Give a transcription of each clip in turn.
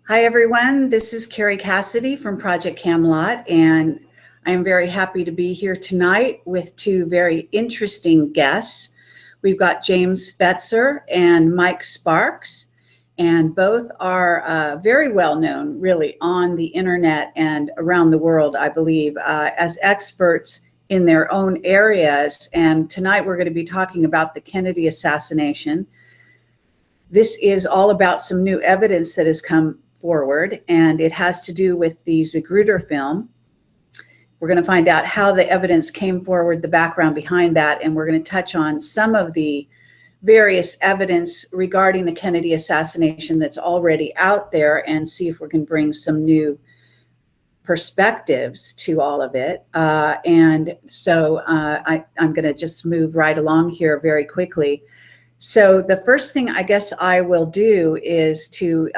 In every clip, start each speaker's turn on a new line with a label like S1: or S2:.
S1: Hi, everyone. This is Carrie Cassidy from Project Camelot, and I'm very happy to be here tonight with two very interesting guests. We've got James Fetzer and Mike Sparks, and both are very well known, really, on the internet and around the world, I believe, as experts in their own areas. And tonight we're going to be talking about the Kennedy assassination. This is all about some new evidence that has come forward, and it has to do with the Zapruder film. We're going to find out how the evidence came forward, the background behind that, and we're going to touch on some of the various evidence regarding the Kennedy assassination that's already out there and see if we can bring some new perspectives to all of it. And so I'm going to just move right along here very quickly. So the first thing I guess I will do is to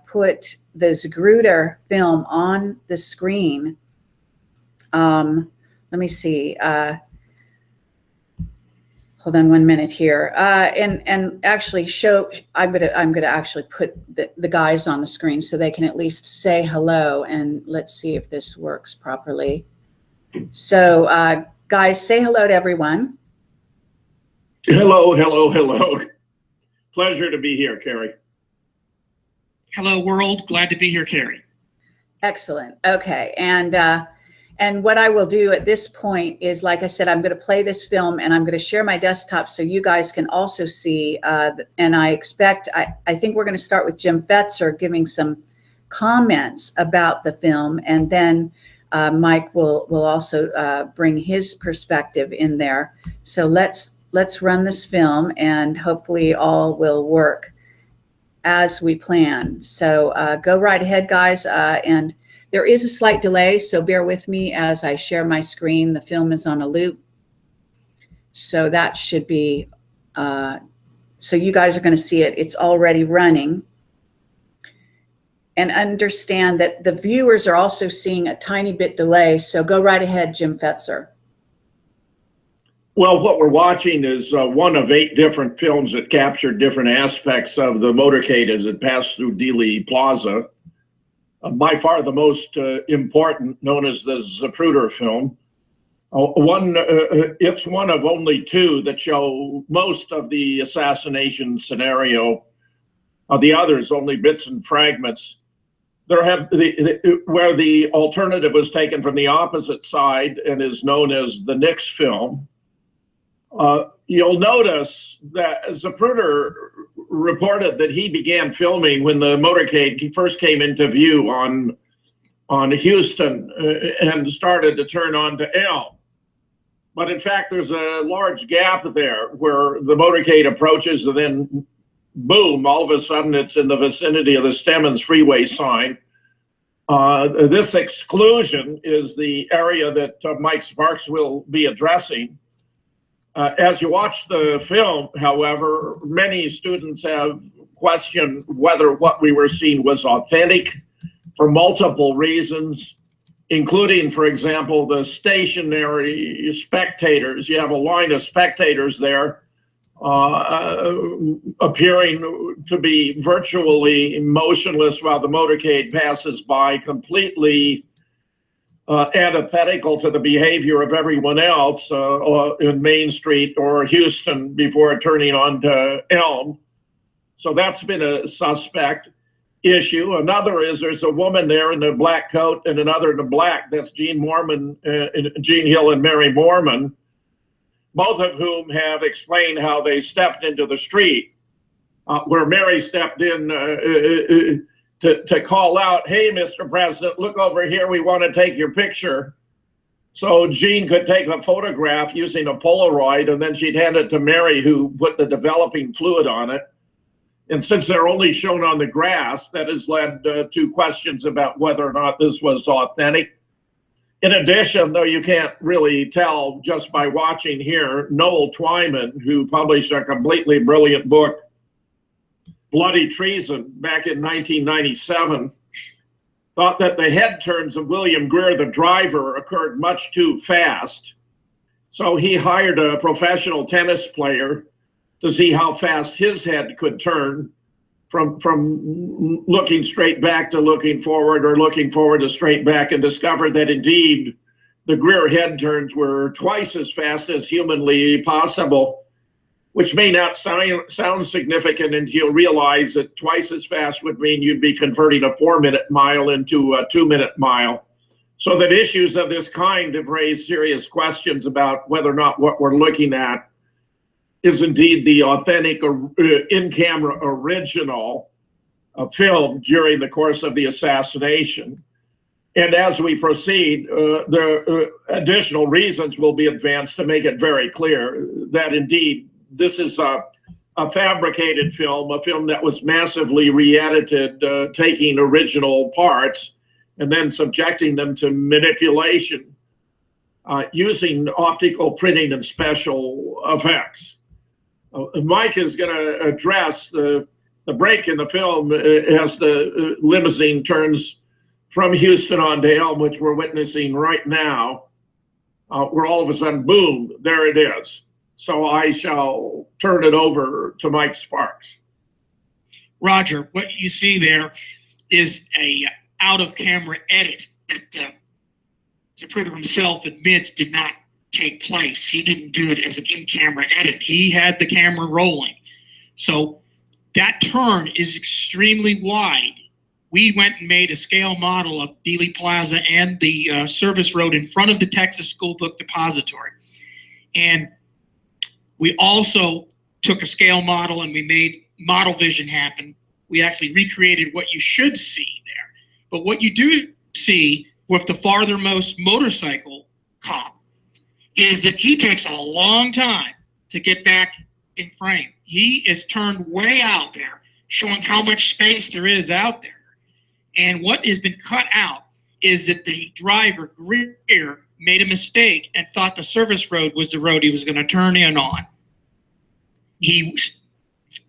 S1: put the Zapruder film on the screen. Let me see. Hold on 1 minute here, and actually show. I'm gonna actually put the guys on the screen so they can at least say hello. And let's see if this works properly. So, guys, say hello to everyone.
S2: Hello, hello, hello. Pleasure to be here, Carrie.
S3: Hello, world. Glad to be here, Carrie.
S1: Excellent. Okay, and what I will do at this point is, like I said, I'm going to play this film and I'm going to share my desktop so you guys can also see. And I think we're going to start with Jim Fetzer giving some comments about the film, and then Mike will also bring his perspective in there. So let's run this film, and hopefully all will work as we plan. So go right ahead, guys. And there is a slight delay, so bear with me as I share my screen. The film is on a loop. So that should be, so you guys are going to see it. It's already running. And understand that the viewers are also seeing a tiny bit delay. So go right ahead, Jim Fetzer.
S2: Well, what we're watching is one of 8 different films that captured different aspects of the motorcade as it passed through Dealey Plaza. By far the most important, known as the Zapruder film. It's one of only 2 that show most of the assassination scenario. The others, only bits and fragments. There have where the alternative was taken from the opposite side and is known as the Nix film. You'll notice that Zapruder reported that he began filming when the motorcade first came into view on Houston and started to turn onto Elm. But in fact, there's a large gap there where the motorcade approaches, and then boom, all of a sudden it's in the vicinity of the Stemmons Freeway sign. This exclusion is the area that Mike Sparks will be addressing. As you watch the film, however, many students have questioned whether what we were seeing was authentic for multiple reasons, including, for example, the stationary spectators. You have a line of spectators there appearing to be virtually motionless while the motorcade passes by, completely antithetical to the behavior of everyone else in Main Street or Houston before turning on to Elm. So that's been a suspect issue. Another is there's a woman there in a black coat and another in a black. That's Jean Hill and Mary Mormon, both of whom have explained how they stepped into the street, where Mary stepped in to call out, "Hey, Mr. President, look over here. We want to take your picture." So Jean could take a photograph using a Polaroid, and then she'd hand it to Mary, who put the developing fluid on it. And since they're only shown on the grass, that has led to questions about whether or not this was authentic. In addition, though you can't really tell just by watching here, Noel Twyman, who published a completely brilliant book, Bloody Treason, back in 1997, thought that the head turns of William Greer, the driver, occurred much too fast. So he hired a professional tennis player to see how fast his head could turn from looking straight back to looking forward, or looking forward to straight back, and discovered that indeed the Greer head turns were twice as fast as humanly possible, which may not sound significant until you realize that twice as fast would mean you'd be converting a 4-minute mile into a 2-minute mile. So that issues of this kind have raised serious questions about whether or not what we're looking at is indeed the authentic in-camera original film during the course of the assassination. And as we proceed, the additional reasons will be advanced to make it very clear that indeed this is a fabricated film, a film that was massively re-edited, taking original parts and then subjecting them to manipulation using optical printing and special effects. Mike is going to address the break in the film as the limousine turns from Houston on to Elm, which we're witnessing right now, where all of a sudden, boom, there it is. So I shall turn it over to Mike Sparks.
S3: Roger, what you see there is a out-of-camera edit that Zapruder himself admits did not take place. He didn't do it as an in-camera edit. He had the camera rolling. So that turn is extremely wide. We went and made a scale model of Dealey Plaza and the service road in front of the Texas School Book Depository. And we also took a scale model and we made model vision happen. We actually recreated what you should see there. But what you do see with the farthermost motorcycle cop is that he takes a long time to get back in frame. He is turned way out there, showing how much space there is out there. And what has been cut out is that the driver, Greer, made a mistake and thought the service road was the road he was going to turn in on. He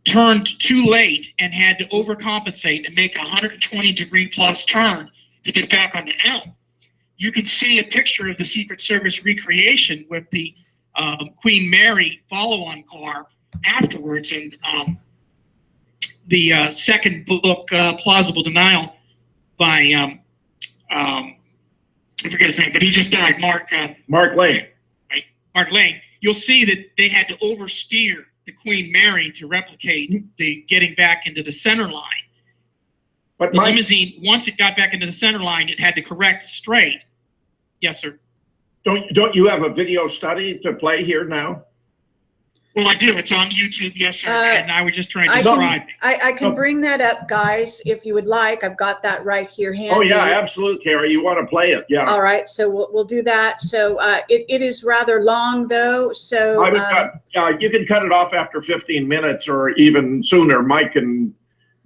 S3: turned too late and had to overcompensate and make a 120-degree plus turn to get back on the Elm. You can see a picture of the Secret Service recreation with the Queen Mary follow-on car afterwards. And the second book, Plausible Denial, by I forget his name, but he just died. Mark
S2: Lane.
S3: Right, Mark Lane. You'll see that they had to oversteer the Queen Mary to replicate the getting back into the center line.
S2: But
S3: the limousine, once it got back into the center line, it had to correct straight. Yes, sir.
S2: Don't you have a video study to play here now?
S3: Well, I do. It's on YouTube, yes, sir. And I was just trying to describe it.
S1: I can bring that up, guys, if you would like. I've got that right here handy.
S2: Oh, yeah, absolutely, Carrie. You want to play it, yeah.
S1: All right, so we'll do that. So it is rather long, though. So
S2: I would you can cut it off after 15 minutes or even sooner. Mike can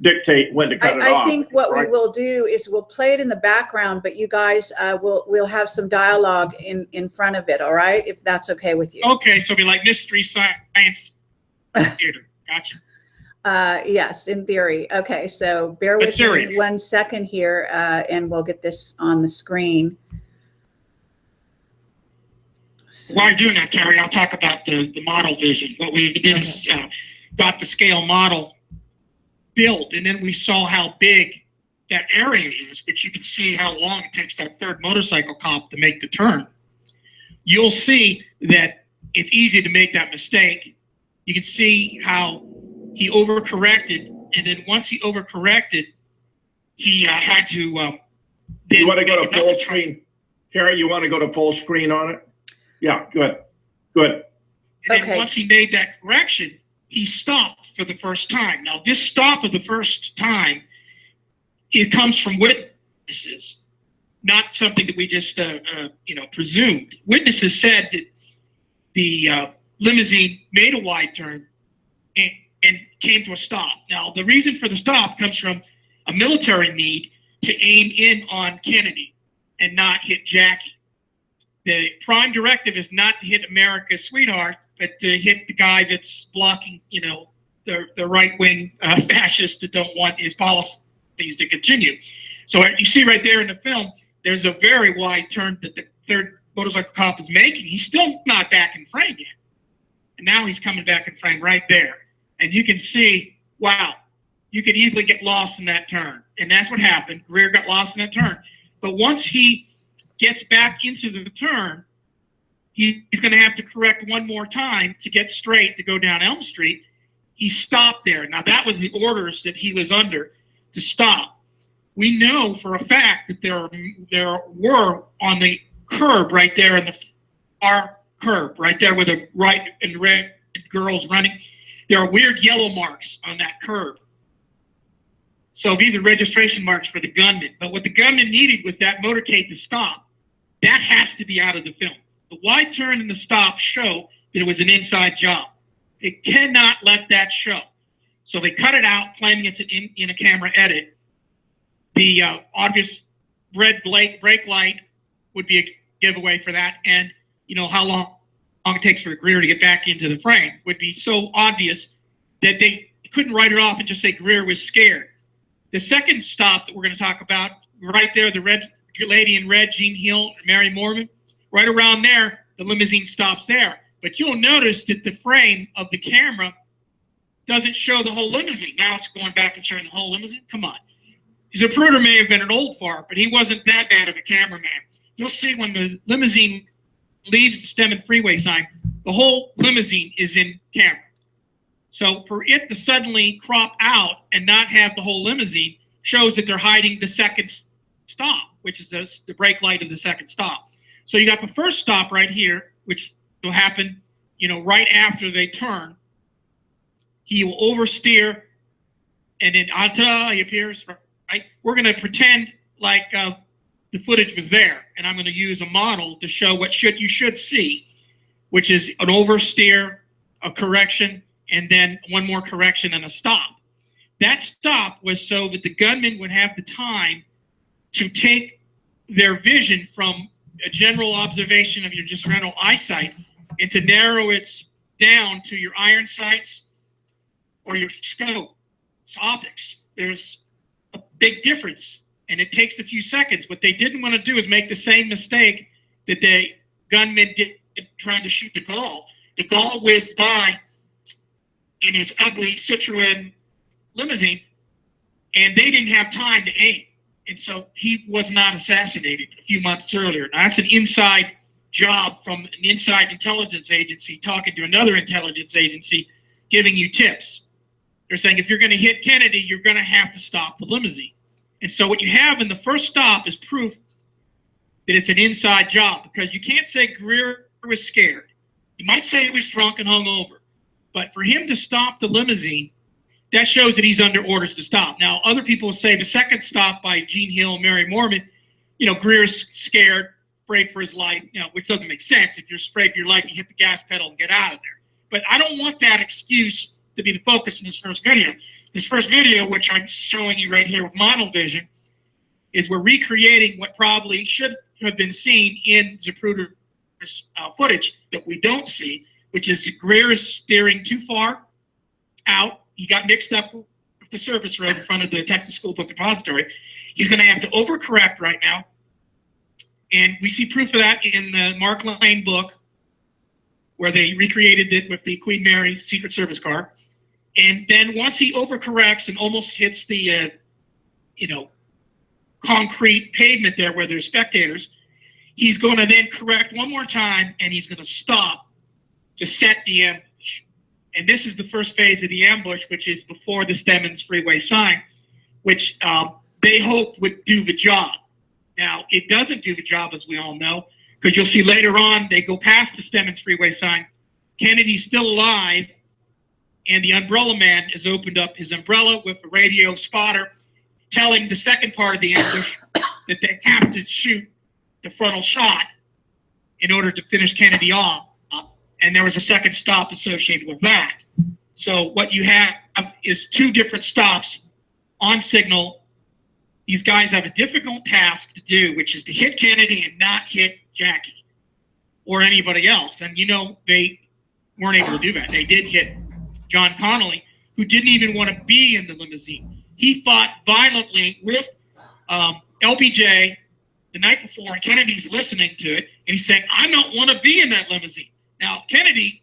S2: dictate when to cut it off.
S1: I think what we will do is we'll play it in the background, but you guys we'll have some dialogue in front of it. All right, if that's okay with you.
S3: Okay, so it'll be like Mystery Science Theater. Gotcha.
S1: Yes, in theory. Okay, so bear with me 1 second here, and we'll get this on the screen.
S3: So. While you're doing that, Carrie, I'll talk about the model vision. What we did is got the scale model built, and then we saw how big that area is, but you can see how long it takes that third motorcycle cop to make the turn. You'll see that it's easy to make that mistake. You can see how he overcorrected, and then once he overcorrected, he had to
S2: you want to go to full screen? Carrie, you want to go to full screen on it? Yeah, good. And
S3: then once he made that correction, he stopped for the first time. Now, this stop of the first time, it comes from witnesses, not something that we just, presumed. Witnesses said that the limousine made a wide turn and came to a stop. Now, the reason for the stop comes from a military need to aim in on Kennedy and not hit Jackie. The prime directive is not to hit America's sweetheart, but to hit the guy that's blocking, the right-wing fascists that don't want his policies to continue. So you see right there in the film, there's a very wide turn that the third motorcycle cop is making. He's still not back in frame yet. And now he's coming back in frame right there. And you can see, wow, you could easily get lost in that turn. And that's what happened. Greer got lost in that turn. But once he gets back into the turn, he's going to have to correct one more time to get straight to go down Elm Street. He stopped there. Now, that was the orders that he was under to stop. We know for a fact that there were on the curb right there in the far curb, right there where the white and red girls running, there are weird yellow marks on that curb. So these are registration marks for the gunman. But what the gunman needed was that motorcade to stop. That has to be out of the film. The wide turn and the stop show that it was an inside job. They cannot let that show. So they cut it out, claiming it's in a camera edit. The obvious red brake light would be a giveaway for that. And, you know, how long it takes for Greer to get back into the frame would be so obvious that they couldn't write it off and just say Greer was scared. The second stop that we're going to talk about, right there, the red lady in red, Jean Hill, Mary Mormon, right around there, the limousine stops there. But you'll notice that the frame of the camera doesn't show the whole limousine. Now it's going back and showing the whole limousine. Come on. Zapruder may have been an old fart, but he wasn't that bad of a cameraman. You'll see when the limousine leaves the Stemmen freeway sign, the whole limousine is in camera. So for it to suddenly crop out and not have the whole limousine shows that they're hiding the second stop, which is the brake light of the second stop. So you got the first stop right here, which will happen, you know, right after they turn. He will oversteer, and then he appears. Right? We're going to pretend like the footage was there, and I'm going to use a model to show what you should see, which is an oversteer, a correction, and then one more correction and a stop. That stop was so that the gunman would have the time to take their vision from a general observation of your just general eyesight and to narrow it down to your iron sights or your scope. It's optics. There's a big difference, and it takes a few seconds. What they didn't want to do is make the same mistake that the gunman did trying to shoot the Gaul. The Gaul whizzed by in his ugly Citroen limousine, and they didn't have time to aim. And so he was not assassinated a few months earlier. Now, that's an inside job from an inside intelligence agency talking to another intelligence agency, giving you tips. They're saying, if you're going to hit Kennedy, you're going to have to stop the limousine. And so what you have in the first stop is proof that it's an inside job, because you can't say Greer was scared. You might say he was drunk and hungover. But for him to stop the limousine, that shows that he's under orders to stop. Now, other people will say the second stop by Jean Hill and Mary Mormon, you know, Greer's scared, afraid for his life, you know, which doesn't make sense. If you're afraid for your life, you hit the gas pedal and get out of there. But I don't want that excuse to be the focus in this first video. This first video, which I'm showing you right here with model vision, is we're recreating what probably should have been seen in Zapruder's footage that we don't see, which is Greer is steering too far out. He got mixed up with the service road in front of the Texas School Book Depository. He's going to have to overcorrect right now. And we see proof of that in the Mark Lane book, where they recreated it with the Queen Mary Secret Service car. And then once he overcorrects and almost hits the, you know, concrete pavement there where there's spectators, he's going to then correct one more time, and he's going to stop to set the ambush. And this is the first phase of the ambush, which is before the Stemmens freeway sign, which they hoped would do the job. Now, it doesn't do the job, as we all know, because you'll see later on they go past the Stemmens freeway sign. Kennedy's still alive, and the umbrella man has opened up his umbrella with a radio spotter telling the second part of the ambush that they have to shoot the frontal shot in order to finish Kennedy off. And there was a second stop associated with that. So what you have is two different stops on signal. These guys have a difficult task to do, which is to hit Kennedy and not hit Jackie or anybody else. And, you know, they weren't able to do that. They did hit John Connolly, who didn't even want to be in the limousine. He fought violently with LBJ the night before, and Kennedy's listening to it, and he's saying, I don't want to be in that limousine. Now, Kennedy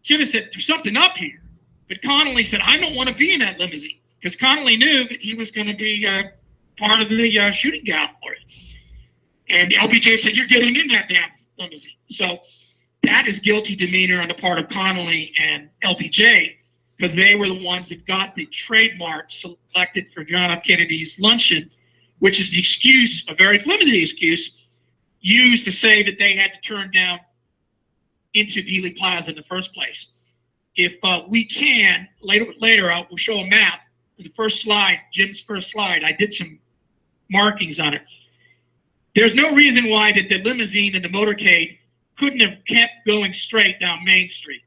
S3: should have said, there's something up here. But Connolly said, I don't want to be in that limousine. because Connolly knew that he was going to be part of the shooting gallery. And LBJ said, "You're getting in that damn limousine." So that is guilty demeanor on the part of Connolly and LBJ, because they were the ones that got the trademark selected for John F. Kennedy's luncheon, which is the excuse, a very flimsy excuse, used to say that they had to turn down into Dealey Plaza in the first place. If we can, later I will show a map. The first slide, Jim's first slide, I did some markings on it. There's no reason why that the limousine and the motorcade couldn't have kept going straight down Main Street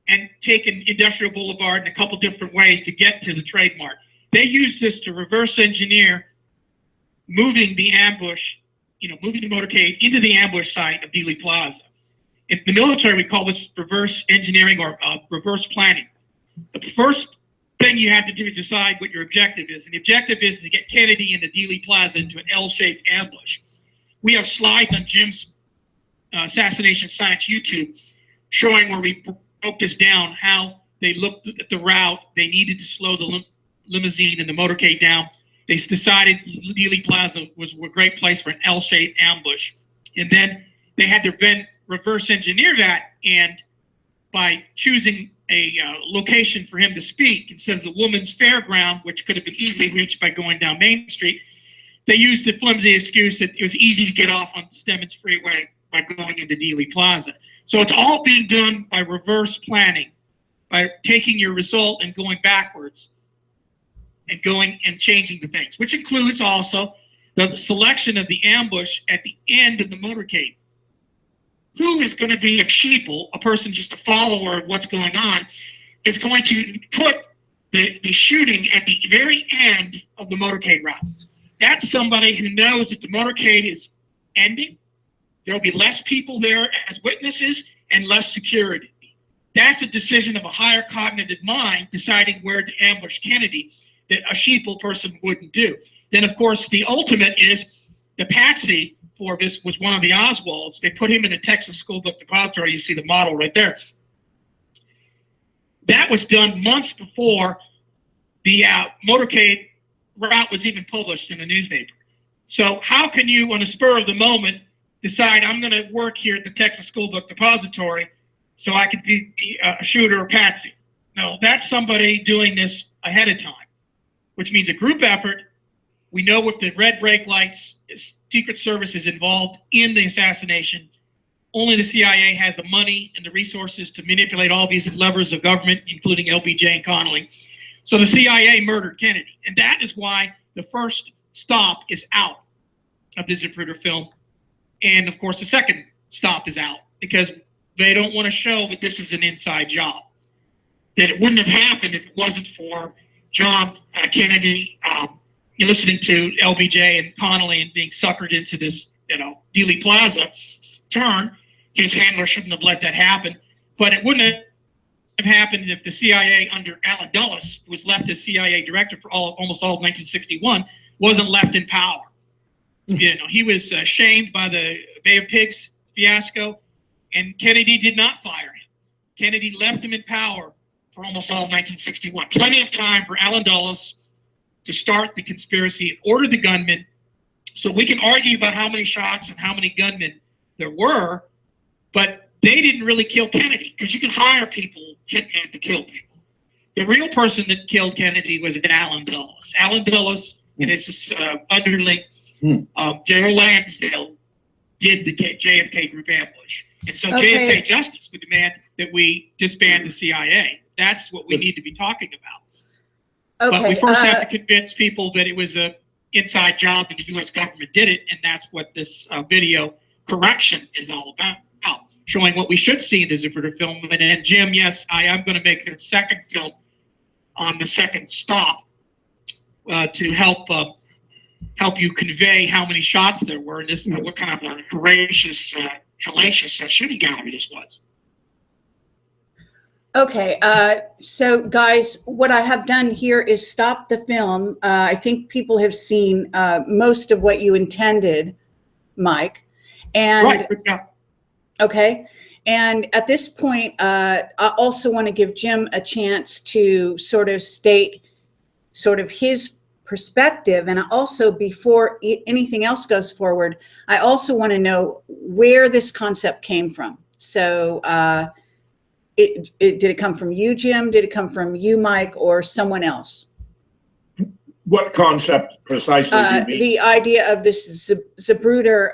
S3: and taken Industrial Boulevard in a couple different ways to get to the trademark. They used this to reverse engineer moving the ambush, moving the motorcade into the ambush site of Dealey Plaza. In the military, we call this reverse engineering or reverse planning. The first thing you have to do is decide what your objective is. And the objective is to get Kennedy into Dealey Plaza into an L-shaped ambush. We have slides on Jim's Assassination Science YouTube showing where we broke this down, how they looked at the route. They needed to slow the limousine and the motorcade down. They decided Dealey Plaza was a great place for an L-shaped ambush. And then they had to then reverse engineer that, and by choosing a location for him to speak instead of the Woman's Fairground, which could have been easily reached by going down Main Street, they used the flimsy excuse that it was easy to get off on Stemmons Freeway by going into Dealey Plaza. So it's all being done by reverse planning, by taking your result and going backwards and going and changing the things, which includes also the selection of the ambush at the end of the motorcade. Who is going to be a sheeple, a person just a follower of what's going on, is going to put the shooting at the very end of the motorcade route. That's somebody who knows that the motorcade is ending. There'll be less people there as witnesses and less security. That's a decision of a higher cognitive mind deciding where to ambush Kennedy that a sheeple person wouldn't do. Then, of course, the ultimate is the patsy for this was one of the Oswalds. They put him in the Texas School Book Depository. You see the model right there. That was done months before the motorcade route was even published in the newspaper. So how can you, on the spur of the moment, decide I'm going to work here at the Texas School Book Depository so I could be a shooter or patsy? No, that's somebody doing this ahead of time, which means a group effort. We know with the red brake lights, Secret Service is involved in the assassination. Only the CIA has the money and the resources to manipulate all these levers of government, including LBJ and Connolly. So the CIA murdered Kennedy. And that is why the first stop is out of the Zapruder film. And of course, the second stop is out because they don't want to show that this is an inside job. That it wouldn't have happened if it wasn't for John Kennedy listening to LBJ and Connolly and being suckered into this, Dealey Plaza turn. His handler shouldn't have let that happen. But it wouldn't have happened if the CIA under Allen Dulles, who was left as CIA director for almost all of 1961, wasn't left in power. He was shamed by the Bay of Pigs fiasco, and Kennedy did not fire him. Kennedy left him in power for almost all of 1961. Plenty of time for Allen Dulles to start the conspiracy and order the gunmen. So we can argue about how many shots and how many gunmen there were, but they didn't really kill Kennedy because you can hire people, hitmen, to kill people. The real person that killed Kennedy was Allen Dulles. Allen Dulles and his underling, General Lansdale, did the JFK group ambush. And so JFK Justice would demand that we disband the CIA. That's what we need to be talking about.
S1: Okay,
S3: but we first have to convince people that it was an inside job and the U.S. government did it, and that's what this video correction is all about, showing what we should see in the Zapruder film. And then, Jim, yes, I am going to make a second film on the second stop to help you convey how many shots there were and this, what kind of a hellacious shooting gallery this was.
S1: Okay, so guys, what I have done here is stop the film. I think people have seen most of what you intended, Mike. And
S3: right, good job.
S1: Okay, and at this point, I also want to give Jim a chance to sort of state sort of his perspective. And also, before anything else goes forward, I also want to know where this concept came from. So did it come from you, Jim? Did it come from you, Mike, or someone else?
S2: What concept precisely do you mean?
S1: The idea of this Zapruder,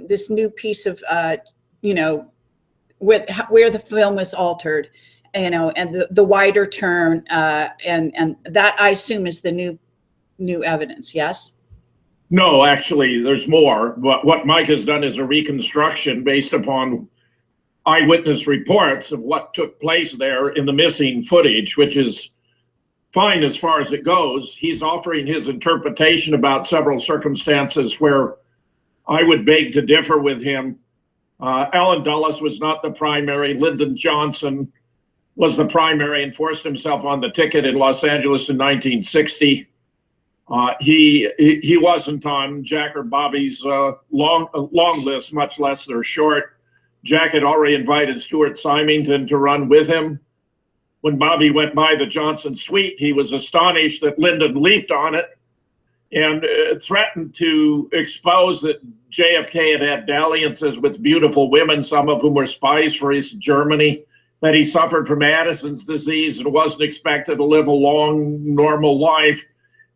S1: this new piece of, you know, where the film was altered, you know, and the wider term, and that I assume is the new evidence. Yes.
S2: No, actually, there's more. What Mike has done is a reconstruction based upon eyewitness reports of what took place there in the missing footage, which is fine as far as it goes. He's offering his interpretation about several circumstances where I would beg to differ with him. Allen Dulles was not the primary. Lyndon Johnson was the primary and forced himself on the ticket in Los Angeles in 1960. He wasn't on Jack or Bobby's long list, much less their short. Jack had already invited Stuart Symington to run with him. When Bobby went by the Johnson suite, he was astonished that Lyndon leaped on it and threatened to expose that JFK had had dalliances with beautiful women, some of whom were spies for East Germany, that he suffered from Addison's disease and wasn't expected to live a long, normal life.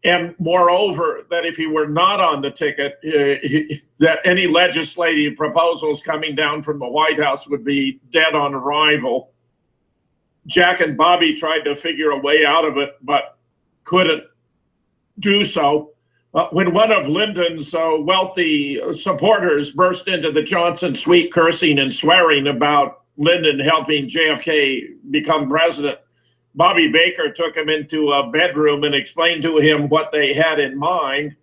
S2: And moreover, that if he were not on the ticket, that any legislative proposals coming down from the White House would be dead on arrival. Jack and Bobby tried to figure a way out of it, but couldn't do so. When one of Lyndon's wealthy supporters burst into the Johnson suite cursing and swearing about Lyndon helping JFK become president, Bobby Baker took him into a bedroom and explained to him what they had in mind.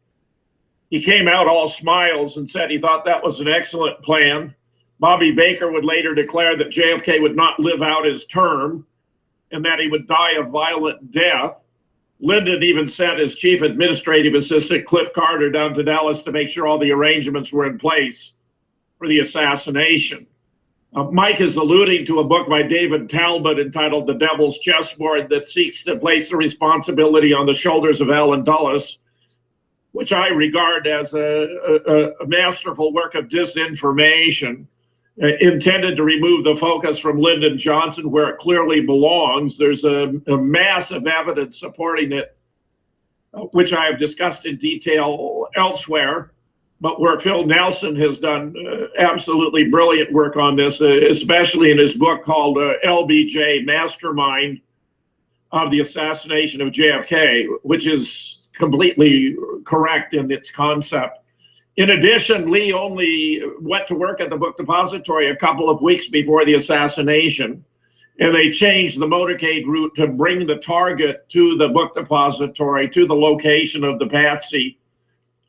S2: He came out all smiles and said he thought that was an excellent plan. Bobby Baker would later declare that JFK would not live out his term and that he would die a violent death. Lyndon even sent his chief administrative assistant, Cliff Carter, down to Dallas to make sure all the arrangements were in place for the assassination. Mike is alluding to a book by David Talbot entitled The Devil's Chessboard that seeks to place the responsibility on the shoulders of Allen Dulles, which I regard as a masterful work of disinformation intended to remove the focus from Lyndon Johnson where it clearly belongs. There's a mass of evidence supporting it, which I have discussed in detail elsewhere. But where Phil Nelson has done absolutely brilliant work on this, especially in his book called LBJ, Mastermind of the Assassination of JFK, which is completely correct in its concept. In addition, Lee only went to work at the book depository a couple of weeks before the assassination, and they changed the motorcade route to bring the target to the book depository, to the location of the patsy,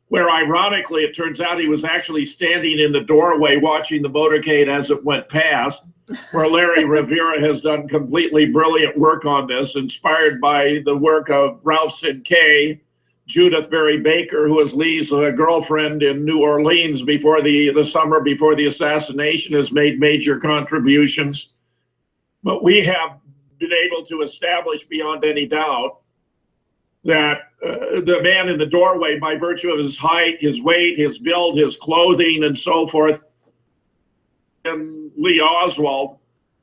S2: where ironically, it turns out he was actually standing in the doorway watching the motorcade as it went past, where Larry Rivera has done completely brilliant work on this, inspired by the work of Ralph Sinkay, Judith Berry Baker, who was Lee's girlfriend in New Orleans before the summer before the assassination, has made major contributions. But we have been able to establish beyond any doubt that the man in the doorway, by virtue of his height, his weight, his build, his clothing, and so forth, and Lee Oswald,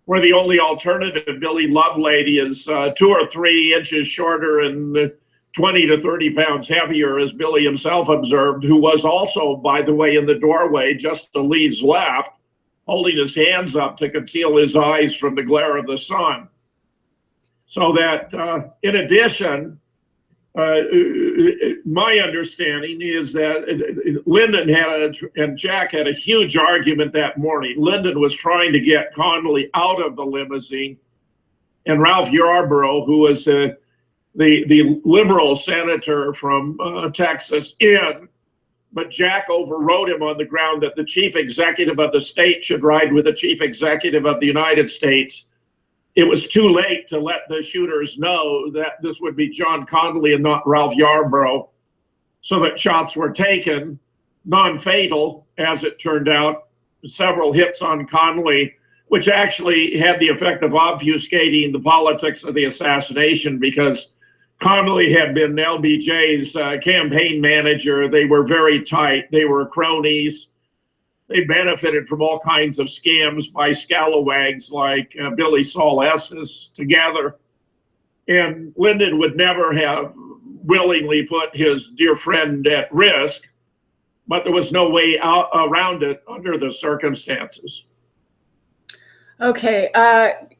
S2: where the only alternative, Billy Lovelady, is 2 or 3 inches shorter and 20 to 30 pounds heavier, as Billy himself observed, who was also, by the way, in the doorway just to Lee's left, holding his hands up to conceal his eyes from the glare of the sun. So that, in addition, my understanding is that Lyndon and Jack had a huge argument that morning. Lyndon was trying to get Connally out of the limousine, and Ralph Yarborough, who was the liberal senator from Texas, in. But Jack overrode him on the ground that the chief executive of the state should ride with the chief executive of the United States. It was too late to let the shooters know that this would be John Connally and not Ralph Yarborough, so that shots were taken, non-fatal, as it turned out, several hits on Connally, which actually had the effect of obfuscating the politics of the assassination, because Connolly had been LBJ's campaign manager. They were very tight. They were cronies. They benefited from all kinds of scams by scalawags like Billy Saul Estes together. And Lyndon would never have willingly put his dear friend at risk, but there was no way out around it under the circumstances.
S1: Okay,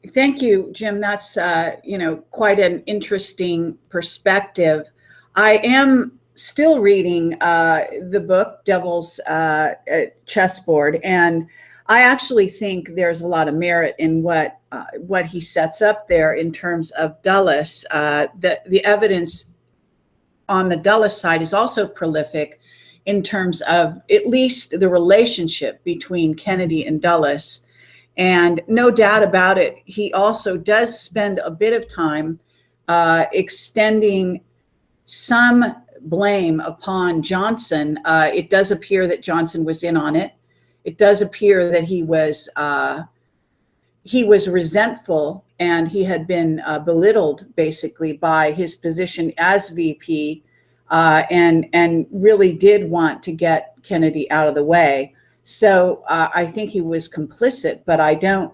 S1: thank you, Jim. That's you know, quite an interesting perspective. I am still reading the book Devil's Chessboard, and I actually think there's a lot of merit in what he sets up there in terms of Dulles. The evidence on the Dulles side is also prolific in terms of at least the relationship between Kennedy and Dulles. And no doubt about it, he also does spend a bit of time extending some blame upon Johnson. It does appear that Johnson was in on it. It does appear that he was resentful, and he had been belittled basically by his position as VP, and really did want to get Kennedy out of the way. So I think he was complicit, but I don't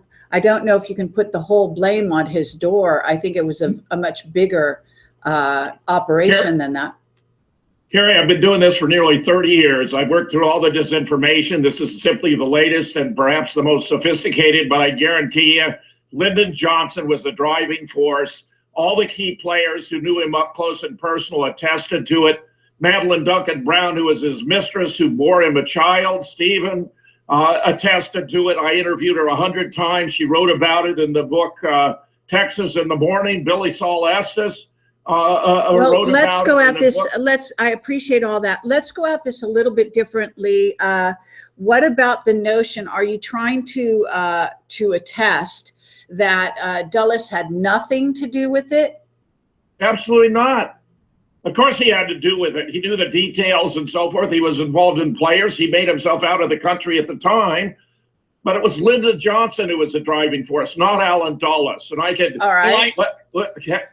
S1: know if you can put the whole blame on his door. I think it was a much bigger operation than that.
S2: Carrie, I've been doing this for nearly 30 years. I've worked through all the disinformation. This is simply the latest and perhaps the most sophisticated, but I guarantee you, Lyndon Johnson was the driving force. All the key players who knew him up close and personal attested to it. Madeline Duncan Brown, who was his mistress, who bore him a child, Stephen, attested to it. I interviewed her 100 times. She wrote about it in the book, Texas in the Morning. Billy Saul Estes.
S1: Well, let's go at this. I appreciate all that. Let's go at this a little bit differently. What about the notion? Are you trying to attest that Dulles had nothing to do with it? Absolutely not.
S2: Of course he had to do with it. He knew the details and so forth. He was involved in players. He made himself out of the country at the time. But it was Lyndon Johnson who was the driving force, not Alan Dulles. And I could,
S1: all right.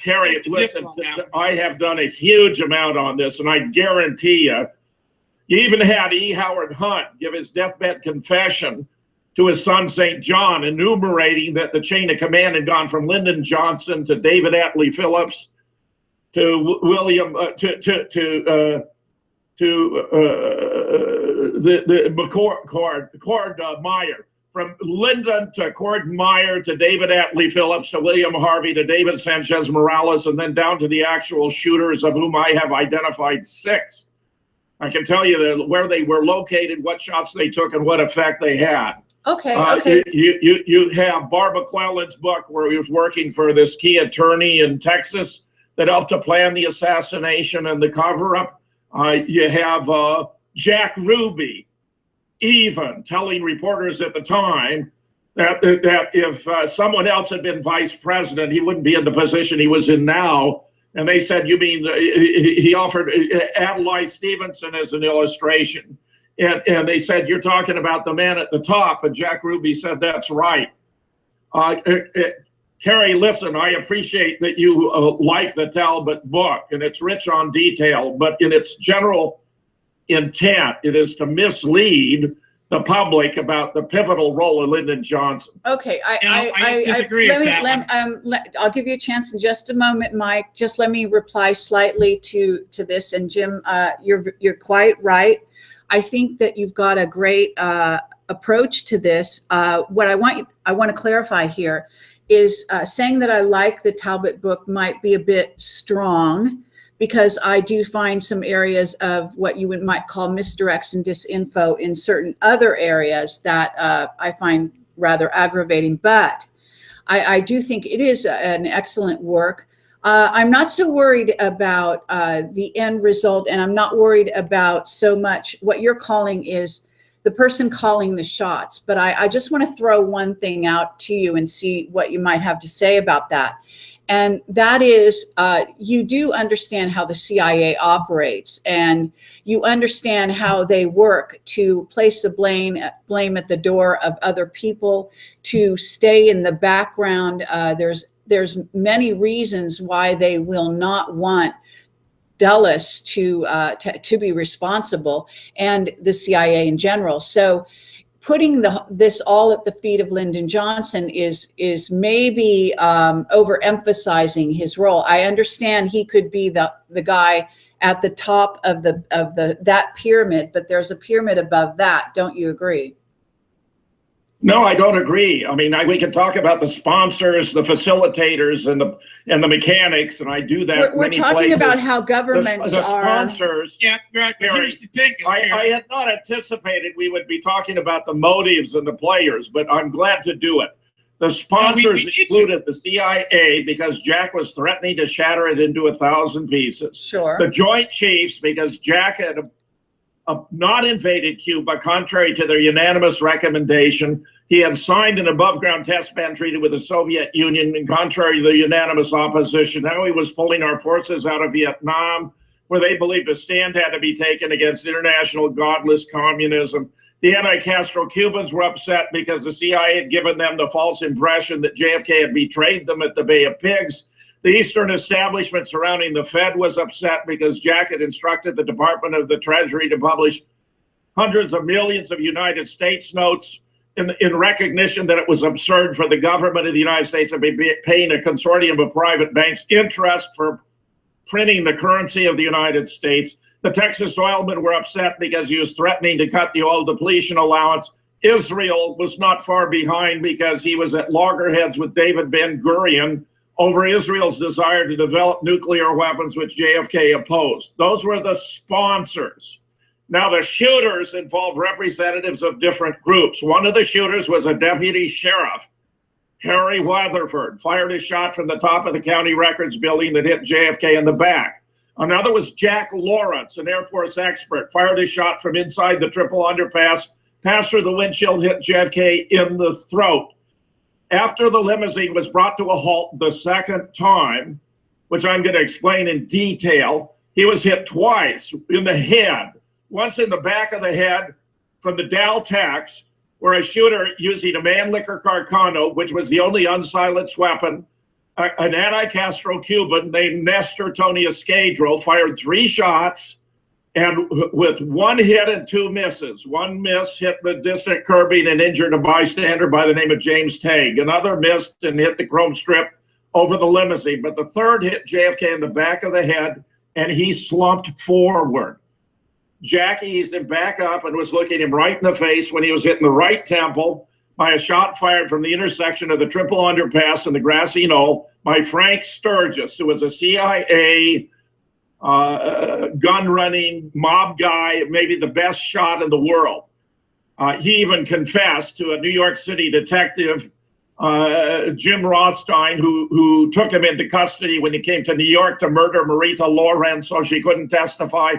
S2: Carrie, listen, I have done a huge amount on this, and I guarantee you even had E. Howard Hunt give his deathbed confession to his son, St. John, enumerating that the chain of command had gone from Lyndon Johnson to David Atlee Phillips to William, Cord Meyer. From Lyndon to Cord Meyer to David Atlee Phillips to William Harvey to David Sanchez Morales, and then down to the actual shooters, of whom I have identified 6. I can tell you where they were located, what shots they took, and what effect they had.
S1: Okay. Okay.
S2: You have Barb McClellan's book where he was working for this key attorney in Texas that helped to plan the assassination and the cover-up. You have Jack Ruby, even telling reporters at the time that if someone else had been vice president, he wouldn't be in the position he was in now. And they said, you mean, he offered Adlai Stevenson as an illustration. And they said, you're talking about the man at the top. And Jack Ruby said, that's right. Carrie, listen, I appreciate that you like the Talbot book, and it's rich on detail, but in its general intent, it is to mislead the public about the pivotal role of Lyndon Johnson.
S1: Okay, I disagree with that. I'll give you a chance in just a moment, Mike. Just let me reply slightly to this. And Jim, you're quite right. I think that you've got a great approach to this. What I want to clarify here is saying that I like the Talbot book might be a bit strong, because I do find some areas of what you might call misdirects and disinfo in certain other areas that I find rather aggravating. But I do think it is an excellent work. I'm not so worried about the end result, and I'm not worried about so much what you're calling is the person calling the shots. But I just want to throw one thing out to you and see what you might have to say about that. And that is, you do understand how the CIA operates, and you understand how they work to place the blame at the door of other people, to stay in the background. There's there's many reasons why they will not want Dulles to be responsible, and the CIA in general. So putting this all at the feet of Lyndon Johnson is maybe overemphasizing his role. I understand he could be the guy at the top of that pyramid, but there's a pyramid above that. Don't you agree?
S2: No, I don't agree. I mean, we can talk about the sponsors, the facilitators, and the mechanics, and I do that.
S1: We're talking about how governments
S2: the
S1: are
S2: sponsors.
S3: Yeah, right. Here's the thing.
S2: I had not anticipated we would be talking about the motives and the players, but I'm glad to do it. The sponsors included the CIA because Jack was threatening to shatter it into 1,000 pieces.
S1: Sure.
S2: The Joint Chiefs because Jack had not invaded Cuba, contrary to their unanimous recommendation. He had signed an above-ground test ban treaty with the Soviet Union, and contrary to the unanimous opposition. Now he was pulling our forces out of Vietnam, where they believed a stand had to be taken against international godless communism. The anti-Castro Cubans were upset because the CIA had given them the false impression that JFK had betrayed them at the Bay of Pigs. The Eastern establishment surrounding the Fed was upset because Jack had instructed the Department of the Treasury to publish hundreds of millions of United States notes in recognition that it was absurd for the government of the United States to be paying a consortium of private banks interest for printing the currency of the United States. The Texas oilmen were upset because he was threatening to cut the oil depletion allowance. Israel was not far behind because he was at loggerheads with David Ben-Gurion over Israel's desire to develop nuclear weapons, which JFK opposed. Those were the sponsors. Now, the shooters involved representatives of different groups. One of the shooters was a deputy sheriff, Harry Weatherford, fired a shot from the top of the county records building that hit JFK in the back. Another was Jack Lawrence, an Air Force expert, fired a shot from inside the triple underpass, passed through the windshield, hit JFK in the throat. After the limousine was brought to a halt the second time, which I'm going to explain in detail, he was hit twice in the head. Once in the back of the head from the Dow Tex, where a shooter using a Mannlicher Carcano, which was the only unsilenced weapon, an anti-Castro Cuban named Nestor Tony Escadro, fired 3 shots, and with 1 hit and 2 misses. 1 miss hit the distant curbing and injured a bystander by the name of James Tague. Another missed and hit the chrome strip over the limousine. But the third hit JFK in the back of the head, and he slumped forward. Jack eased him back up and was looking him right in the face when he was hit in the right temple by a shot fired from the intersection of the triple underpass and the grassy knoll by Frank Sturgis, who was a CIA gun-running mob guy, maybe the best shot in the world. He even confessed to a New York City detective, Jim Rothstein, who took him into custody when he came to New York to murder Marita Lorenz so she couldn't testify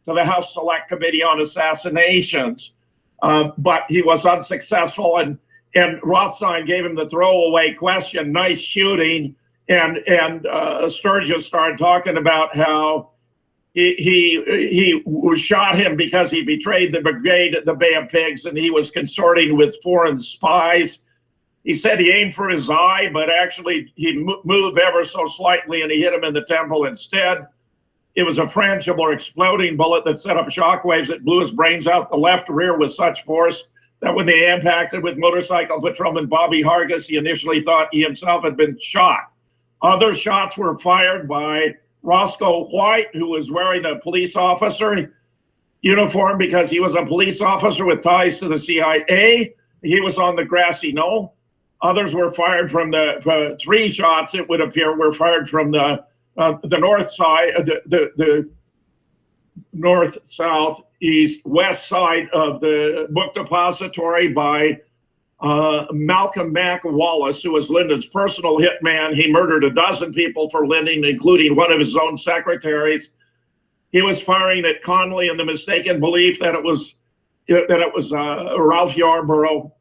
S2: to the House Select Committee on Assassinations. But he was unsuccessful, and Rothstein gave him the throwaway question, nice shooting, and Sturgis started talking about how he shot him because he betrayed the brigade at the Bay of Pigs and he was consorting with foreign spies. He said he aimed for his eye, but actually he moved ever so slightly and he hit him in the temple instead. It was a frangible exploding bullet that set up shockwaves that blew his brains out the left rear with such force that when they impacted with motorcycle patrolman Bobby Hargis, he initially thought he himself had been shot. Other shots were fired by Roscoe White, who was wearing a police officer uniform because he was a police officer with ties to the CIA. He was on the grassy knoll. Others were fired from the 3 shots, it would appear, were fired from the north side, the north, south, east, west side of the book depository by Malcolm Mack Wallace, who was Lyndon's personal hitman. He murdered a dozen people for Lyndon, including one of his own secretaries. He was firing at Connolly in the mistaken belief that it was Ralph Yarborough,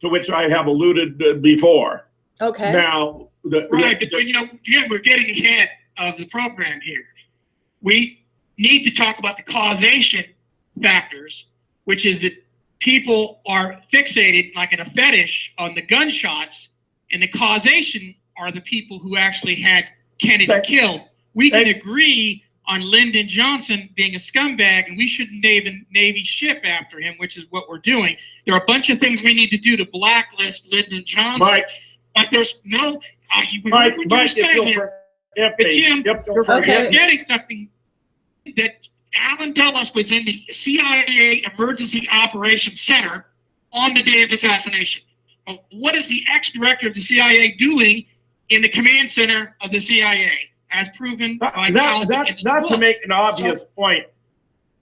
S2: to which I have alluded before.
S1: Okay.
S2: Now,
S3: right, but we're getting ahead of the program here. We need to talk about the causation factors, which is that people are fixated like in a fetish on the gunshots, and the causation are the people who actually had Kennedy killed. We can agree on Lyndon Johnson being a scumbag, and we shouldn't name a Navy ship after him, which is what we're doing. There are a bunch of things we need to do to blacklist Lyndon Johnson.
S2: Mike,
S3: but there's no.
S2: Mike, Jim,
S3: you're forgetting something that Alan Dulles was in the CIA Emergency Operations Center on the day of the assassination. What is the ex-director of the CIA doing in the command center of the CIA, as proven by
S2: not to make an obvious point,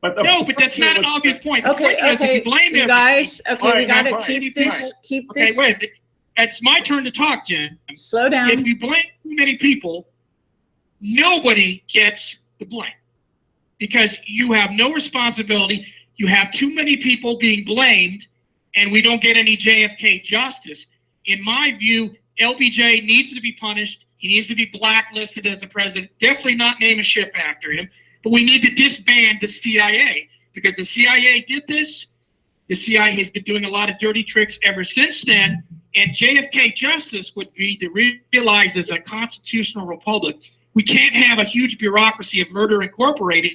S2: but but
S3: that's not an obvious point. The point is, if you blame
S1: guys, we got to keep this.
S3: Okay, wait. It's my turn to talk, Jim.
S1: Slow down.
S3: If you blame too many people, nobody gets the blame because you have no responsibility. You have too many people being blamed, and we don't get any JFK justice. In my view, LBJ needs to be punished. He needs to be blacklisted as a president. Definitely not name a ship after him. But we need to disband the CIA because the CIA did this. The CIA has been doing a lot of dirty tricks ever since then. And JFK justice would be to realize as a constitutional republic, we can't have a huge bureaucracy of Murder Incorporated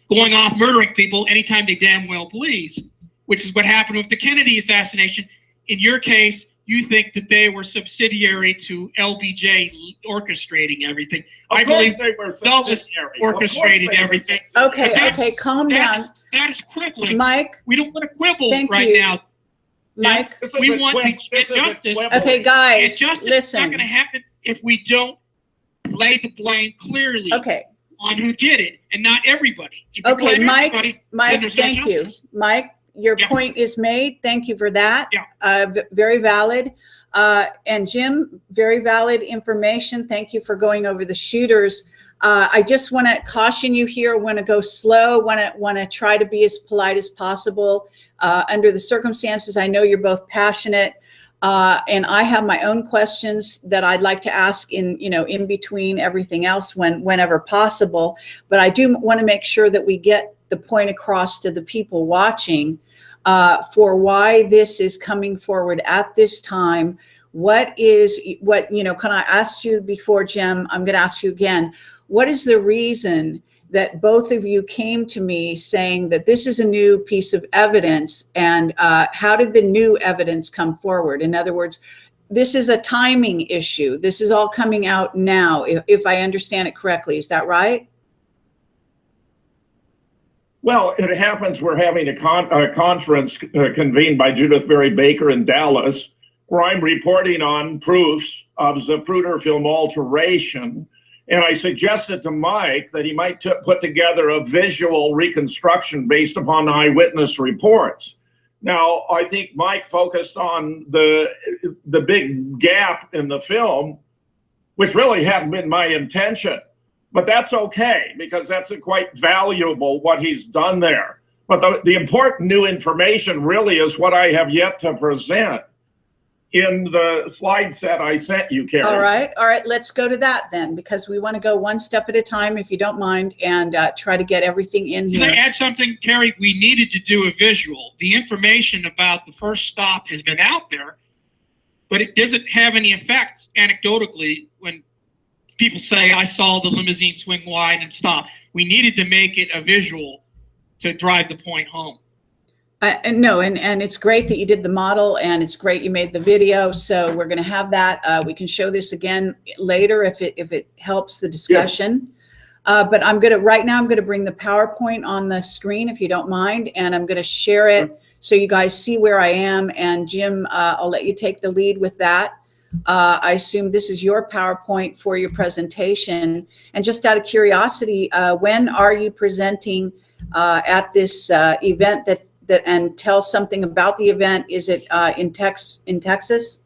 S3: going off murdering people anytime they damn well please, which is what happened with the Kennedy assassination. In your case, you think that they were subsidiary to LBJ orchestrating everything. I believe
S2: they were
S3: Dulles orchestrated everything.
S1: Okay, calm down.
S3: That is quibbling.
S1: Mike,
S3: we don't want to quibble now.
S1: Mike,
S3: we want to get justice.
S1: Okay, guys,
S3: and justice
S1: listen.
S3: is not going to happen if we don't lay the blame clearly on who did it, and not everybody.
S1: Okay, Mike, thank you. Mike, your point is made. Thank you for that. Very valid. And Jim, very valid information. Thank you for going over the shooters. I just want to caution you here. Want to go slow. Want to try to be as polite as possible under the circumstances. I know you're both passionate, and I have my own questions that I'd like to ask in between everything else whenever possible. But I do want to make sure that we get the point across to the people watching for why this is coming forward at this time. Can I ask you before, Jim? I'm going to ask you again. What is the reason that both of you came to me saying that this is a new piece of evidence, and how did the new evidence come forward? In other words, this is a timing issue. This is all coming out now, if I understand it correctly. Is that right?
S2: Well, it happens we're having a conference convened by Judith Berry Baker in Dallas, where I'm reporting on proofs of Zapruder film alteration. And I suggested to Mike that he might put together a visual reconstruction based upon eyewitness reports. Now, I think Mike focused on the big gap in the film, which really hadn't been my intention. But that's okay, because that's quite valuable what he's done there. But the important new information really is what I have yet to present in the slide set I sent you, Carrie.
S1: All right, let's go to that then, because we want to go one step at a time, if you don't mind, and try to get everything in here.
S3: Can I add something, Carrie? We needed to do a visual. The information about the first stop has been out there, but it doesn't have any effect anecdotally when people say, I saw the limousine swing wide and stop. We needed to make it a visual to drive the point home.
S1: No, and it's great that you did the model, and it's great you made the video. So we're going to have that. We can show this again later if it helps the discussion. Yeah. But right now I'm going to bring the PowerPoint on the screen, if you don't mind, and I'm going to share it so you guys see where I am. And Jim, I'll let you take the lead with that. I assume this is your PowerPoint for your presentation. And just out of curiosity, when are you presenting at this event and tell something about the event? Is it in Texas?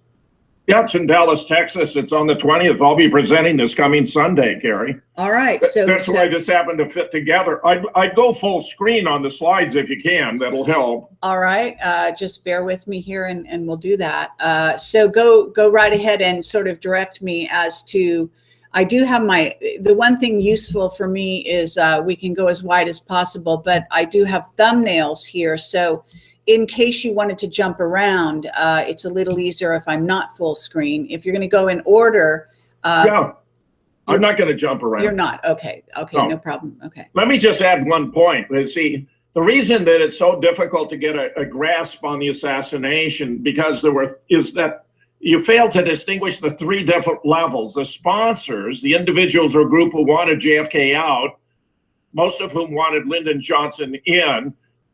S2: Yeah, it's in Dallas, Texas. It's on the 20th. I'll be presenting this coming Sunday, Carrie.
S1: All right. So
S2: that's why this happened to fit together. I'd go full screen on the slides if you can. That'll help.
S1: All right. Just bear with me here, and we'll do that. So go right ahead and sort of direct me as to. I do have the one thing useful for me is we can go as wide as possible, but I do have thumbnails here. So in case you wanted to jump around, it's a little easier if I'm not full screen. If you're going to go in order,
S2: Yeah, I'm not going to jump around.
S1: You're not. Okay. Okay. No problem. Okay.
S2: Let me just add one point. See, the reason that it's so difficult to get a grasp on the assassination is that you fail to distinguish the three different levels. The sponsors, the individuals or group who wanted JFK out, most of whom wanted Lyndon Johnson in,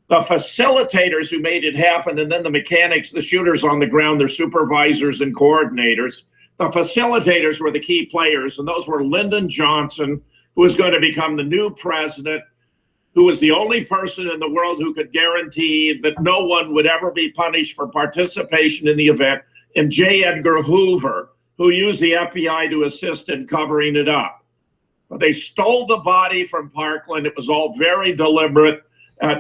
S2: the facilitators who made it happen, and then the mechanics, the shooters on the ground, their supervisors and coordinators. The facilitators were the key players, and those were Lyndon Johnson, who was going to become the new president, who was the only person in the world who could guarantee that no one would ever be punished for participation in the event, and J. Edgar Hoover, who used the FBI to assist in covering it up. They stole the body from Parkland. It was all very deliberate.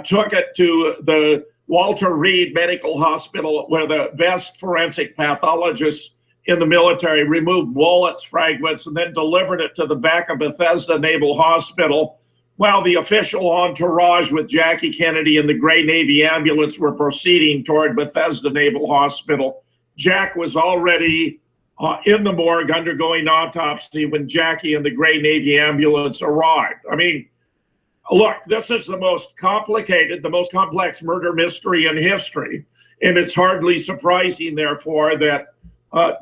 S2: Took it to the Walter Reed Medical Hospital, where the best forensic pathologists in the military removed bullets fragments and then delivered it to the back of Bethesda Naval Hospital, while the official entourage with Jackie Kennedy and the gray Navy ambulance were proceeding toward Bethesda Naval Hospital. Jack was already in the morgue undergoing autopsy when Jackie and the gray Navy ambulance arrived. I mean, look, this is the most complicated, the most complex murder mystery in history. And it's hardly surprising, therefore, that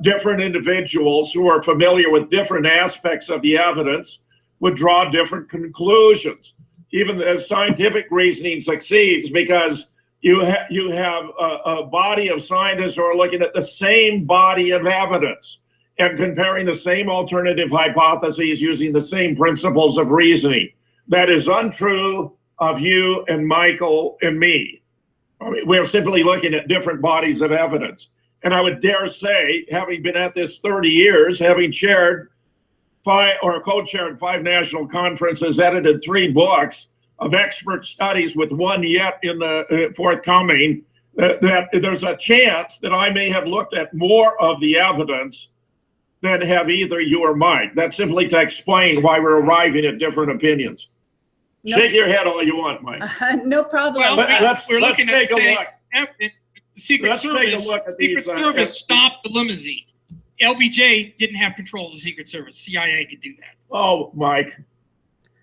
S2: different individuals who are familiar with different aspects of the evidence would draw different conclusions, even as scientific reasoning succeeds, because you have a body of scientists who are looking at the same body of evidence and comparing the same alternative hypotheses using the same principles of reasoning. That is untrue of you and Michael and me. I mean, we're simply looking at different bodies of evidence. And I would dare say, having been at this 30 years, having chaired co-chaired 5 national conferences, edited 3 books of expert studies with one yet in the forthcoming, that there's a chance that I may have looked at more of the evidence than have either you or Mike. That's simply to explain why we're arriving at different opinions. Nope. Shake your head all you want, Mike.
S1: No problem.
S3: Well,
S2: let's take a look.
S3: The Secret Service stopped the limousine. LBJ didn't have control of the Secret Service. CIA could do that.
S2: Oh, Mike.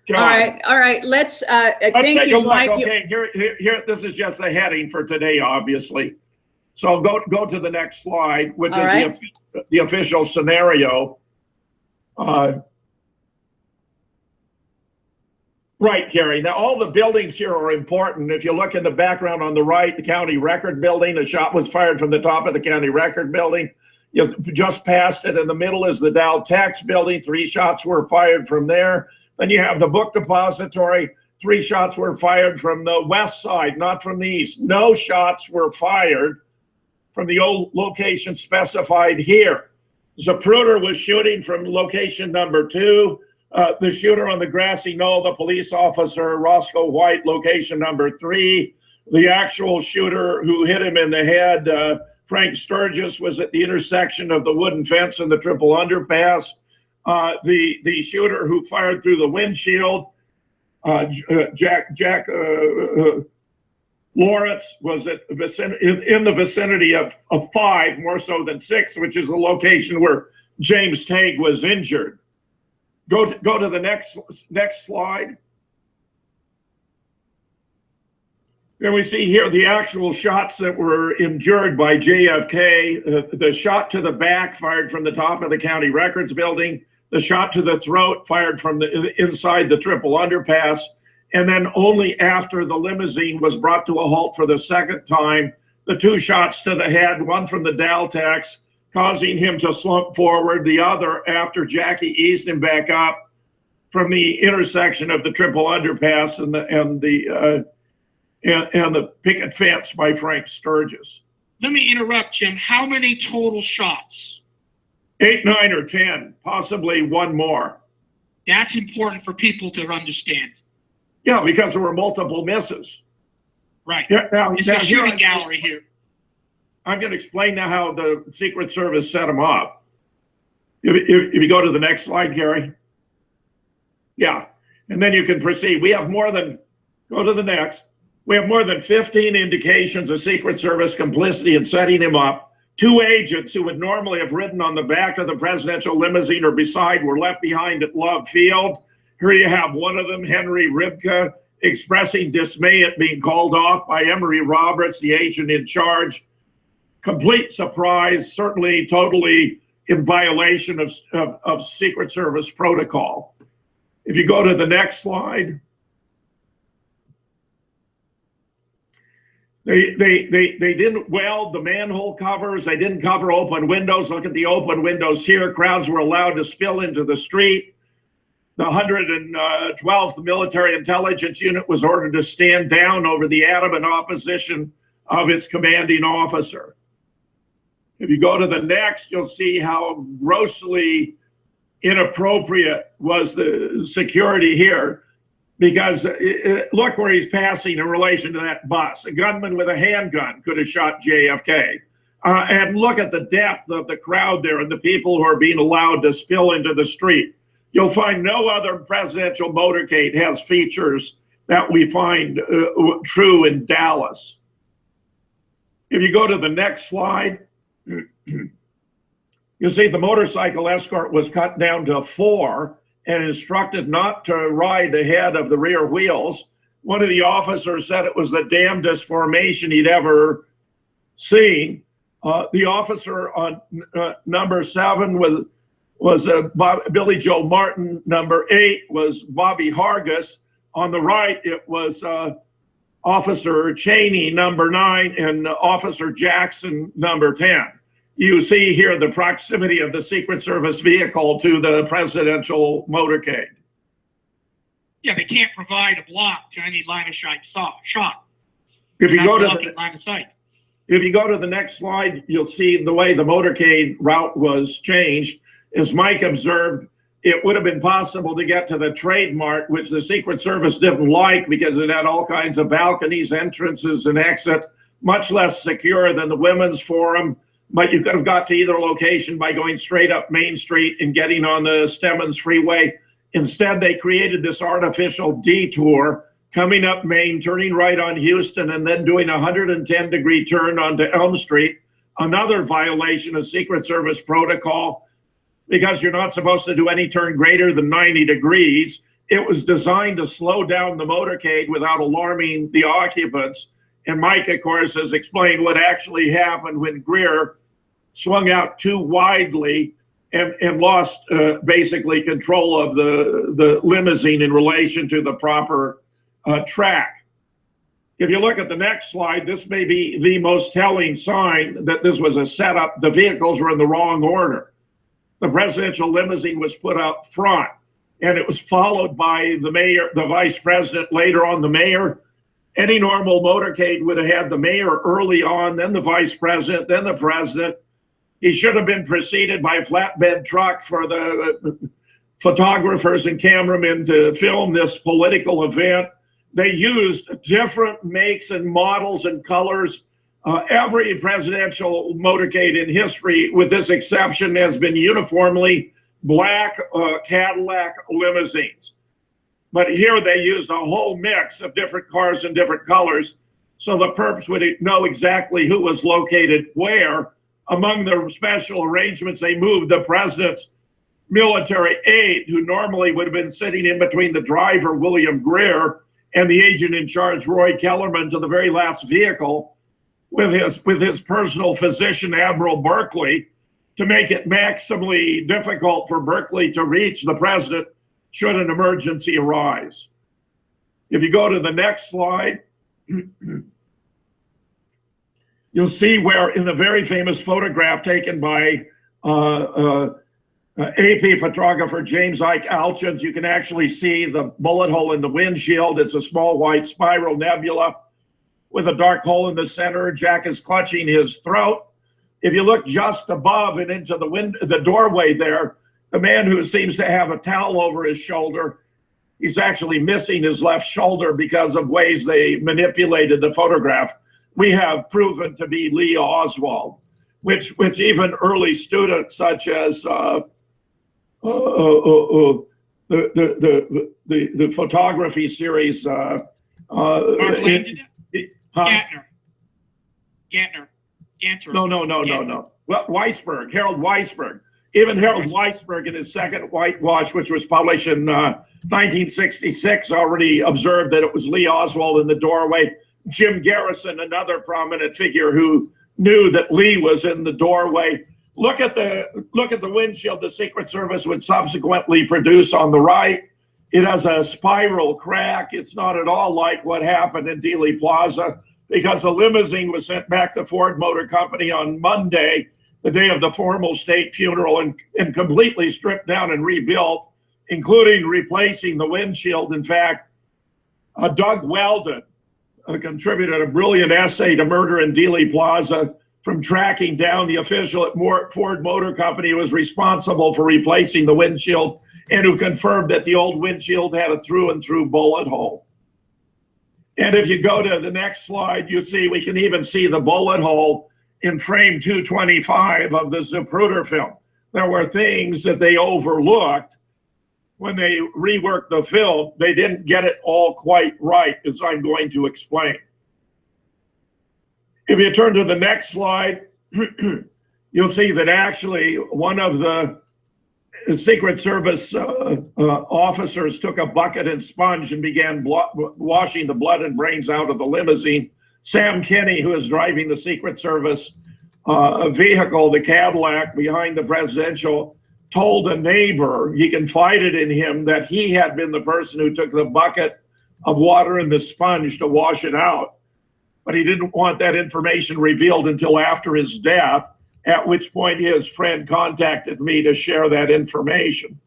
S1: All right. Let's
S2: take a look. Mike, okay, here. This is just a heading for today, obviously. So go to the next slide, which is the official scenario. Right, Gary. Now, all the buildings here are important. If you look in the background on the right, the county record building, a shot was fired from the top of the county record building. You just past it. In the middle is the Dow Tax building. 3 shots were fired from there. Then you have the book depository. 3 shots were fired from the west side, not from the east. No shots were fired from the old location specified here. Zapruder was shooting from location number 2. The shooter on the grassy knoll, the police officer, Roscoe White, location number 3. The actual shooter who hit him in the head, Frank Sturgis, was at the intersection of the wooden fence and the triple underpass. The shooter who fired through the windshield, Jack Lawrence, was in the vicinity of 5, more so than 6, which is the location where James Tague was injured. Go to the next slide. Then we see here the actual shots that were endured by JFK. The shot to the back fired from the top of the county records building. The shot to the throat fired from inside the triple underpass. And then only after the limousine was brought to a halt for the second time, the 2 shots to the head, one from the Daltex, causing him to slump forward, the other after Jackie eased him back up from the intersection of the triple underpass and the picket fence by Frank Sturgis.
S3: Let me interrupt, Jim. How many total shots?
S2: 8, 9, or 10, possibly one more.
S3: That's important for people to understand.
S2: Yeah, because there were multiple misses.
S3: Right.
S2: Now,
S3: it's a shooting gallery here.
S2: I'm going to explain now how the Secret Service set them up. If you go to the next slide, Gary. Yeah, and then you can proceed. We have more than, go to the next. We have more than 15 indications of Secret Service complicity in setting him up. Two agents who would normally have ridden on the back of the presidential limousine or beside were left behind at Love Field. Here you have one of them, Henry Ribka, expressing dismay at being called off by Emory Roberts, the agent in charge. Complete surprise, certainly totally in violation of Secret Service protocol. If you go to the next slide. They didn't weld the manhole covers. They didn't cover open windows. Look at the open windows here. Crowds were allowed to spill into the street. The 112th Military Intelligence Unit was ordered to stand down over the adamant opposition of its commanding officer. If you go to the next, you'll see how grossly inappropriate was the security here. Because look where he's passing in relation to that bus. A gunman with a handgun could have shot JFK. And look at the depth of the crowd there and the people who are being allowed to spill into the street. You'll find no other presidential motorcade has features that we find true in Dallas. If you go to the next slide, you'll see the motorcycle escort was cut down to 4 and instructed not to ride ahead of the rear wheels. One of the officers said it was the damnedest formation he'd ever seen. The officer on number 7 was Billy Joe Martin. Number 8 was Bobby Hargis. On the right, it was Officer Cheney, number 9, and Officer Jackson, number 10. You see here the proximity of the Secret Service vehicle to the presidential motorcade.
S3: Yeah, they can't provide a block to any line of shot.
S2: If you go to
S3: the line of sight.
S2: If you go to the next slide, you'll see the way the motorcade route was changed. As Mike observed, it would have been possible to get to the Trade Mart, which the Secret Service didn't like because it had all kinds of balconies, entrances, and exit, much less secure than the Women's Forum. But you could have got to either location by going straight up Main Street and getting on the Stemmons Freeway. Instead, they created this artificial detour, coming up Main, turning right on Houston, and then doing a 110-degree turn onto Elm Street, another violation of Secret Service protocol, because you're not supposed to do any turn greater than 90 degrees. It was designed to slow down the motorcade without alarming the occupants. And Mike, of course, has explained what actually happened when Greer swung out too widely and lost basically control of the limousine in relation to the proper track. If you look at the next slide, this may be the most telling sign that this was a setup. The vehicles were in the wrong order. The presidential limousine was put out front, and it was followed by the mayor, the vice president, later on the mayor. Any normal motorcade would have had the mayor early on, then the vice president, then the president. He should have been preceded by a flatbed truck for the photographers and cameramen to film this political event. They used different makes and models and colors. Every presidential motorcade in history, with this exception, has been uniformly black Cadillac limousines. But here they used a whole mix of different cars and different colors, so the perps would know exactly who was located where. Among the special arrangements, they moved the president's military aide, who normally would have been sitting in between the driver, William Greer, and the agent in charge, Roy Kellerman, to the very last vehicle with his personal physician, Admiral Berkeley, to make it maximally difficult for Berkeley to reach the president should an emergency arise. If you go to the next slide, you'll see where in the very famous photograph taken by AP photographer James Ike Alchins, you can actually see the bullet hole in the windshield. It's a small white spiral nebula with a dark hole in the center. Jack is clutching his throat. If you look just above and into the doorway there, the man who seems to have a towel over his shoulder, he's actually missing his left shoulder because of ways they manipulated the photograph. We have proven to be Lee Oswald, which even early students such as the photography series.
S3: Gantner. Ganter.
S2: No. Well, Weisberg, Harold Weisberg. Even Harold Weisberg in his second whitewash, which was published in 1966, already observed that it was Lee Oswald in the doorway. Jim Garrison, another prominent figure who knew that Lee was in the doorway. Look at the windshield the Secret Service would subsequently produce on the right. It has a spiral crack. It's not at all like what happened in Dealey Plaza, because the limousine was sent back to Ford Motor Company on Monday, the day of the formal state funeral, and completely stripped down and rebuilt, including replacing the windshield. In fact, Doug Weldon contributed a brilliant essay to Murder in Dealey Plaza, from tracking down the official at Ford Motor Company who was responsible for replacing the windshield and who confirmed that the old windshield had a through and through bullet hole. And if you go to the next slide, you see we can even see the bullet hole in frame 225 of the Zapruder film. There were things that they overlooked when they reworked the film. They didn't get it all quite right, as I'm going to explain. If you turn to the next slide, you'll see that actually one of the Secret Service officers took a bucket and sponge and began washing the blood and brains out of the limousine. Sam Kinney, who was driving the Secret Service vehicle, the Cadillac behind the presidential, told a neighbor, he confided in him, that he had been the person who took the bucket of water and the sponge to wash it out. But he didn't want that information revealed until after his death, at which point his friend contacted me to share that information.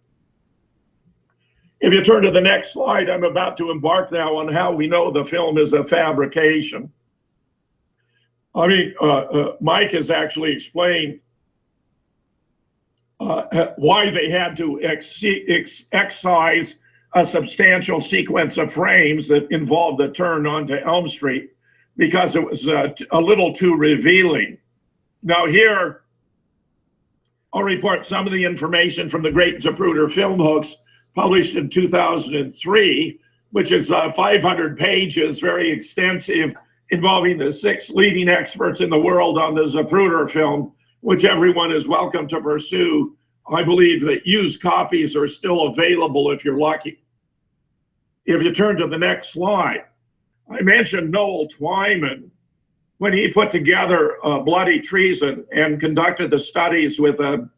S2: If you turn to the next slide, I'm about to embark now on how we know the film is a fabrication. I mean, Mike has actually explained why they had to excise a substantial sequence of frames that involved the turn onto Elm Street, because it was a little too revealing. Now here, I'll report some of the information from the Great Zapruder Film Hoax, published in 2003, which is 500 pages, very extensive, involving the 6 leading experts in the world on the Zapruder film, which everyone is welcome to pursue. I believe that used copies are still available if you're lucky. If you turn to the next slide, I mentioned Noel Twyman when he put together Bloody Treason and conducted the studies with a